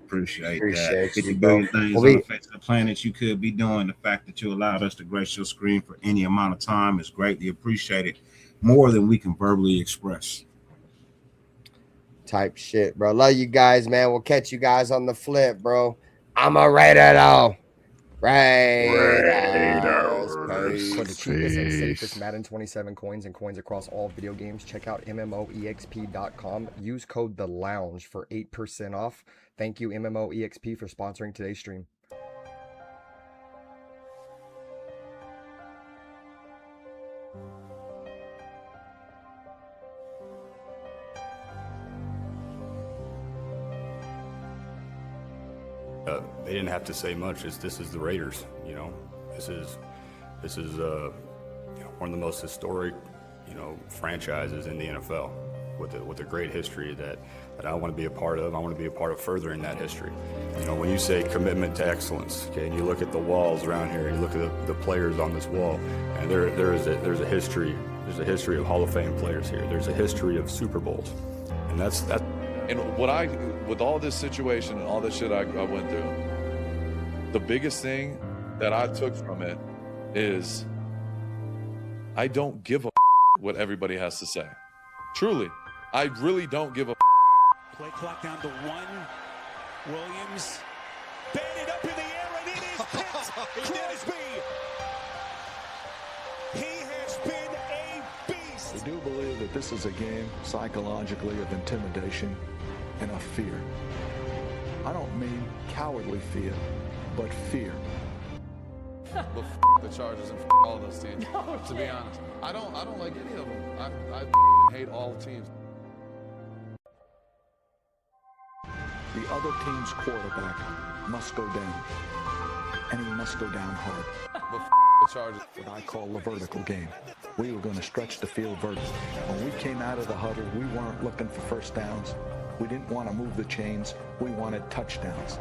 Appreciate that. 50 you, billion bro. things on the face of the planet you could be doing. The fact that you allowed us to grace your screen for any amount of time is greatly appreciated. More than we can verbally express. Type shit, bro. Love you guys, man. We'll catch you guys on the flip, bro. I'm a Raider, though. Raiders. For the cheapest and safest Madden 27 coins and coins across all video games, check out MMOEXP.com. Use code THELOUNGE for 8% off. Thank you, MMOEXP, for sponsoring today's stream. They didn't have to say much. This is the Raiders. You know, this is one of the most historic, franchises in the NFL with a great history that I want to be a part of. I want to be a part of furthering that history. You know, when you say commitment to excellence, okay, and you look at the walls around here, and you look at the players on this wall, and there's a history. There's a history of Hall of Fame players here. There's a history of Super Bowls, and that's. And with all this situation and all this shit I went through, the biggest thing that I took from it is I don't give a what everybody has to say. Truly, I really don't give a. Play clock down to 1. Williams batted up in the air, and it is picked. Crosby. He has been a beast. We do believe that this is a game psychologically of intimidation and of fear. I don't mean cowardly fear, but fear. But the Chargers and all those teams. To be honest, I don't like any of them. I hate all teams. The other team's quarterback must go down, and he must go down hard. But the Chargers. What I call the vertical game. We were going to stretch the field vertically. When we came out of the huddle, we weren't looking for first downs. We didn't want to move the chains. We wanted touchdowns.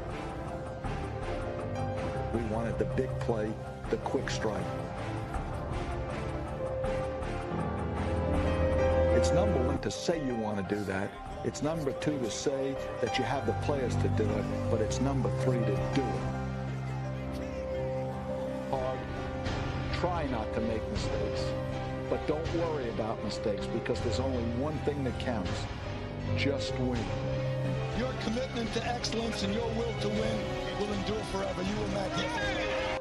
We wanted the big play, the quick strike. It's number one to say you want to do that. It's number two to say that you have the players to do it, but it's number three to do it. Hard. Try not to make mistakes, but don't worry about mistakes because there's only one thing that counts. Just win. Your commitment to excellence and your will to win will endure forever. You will not give.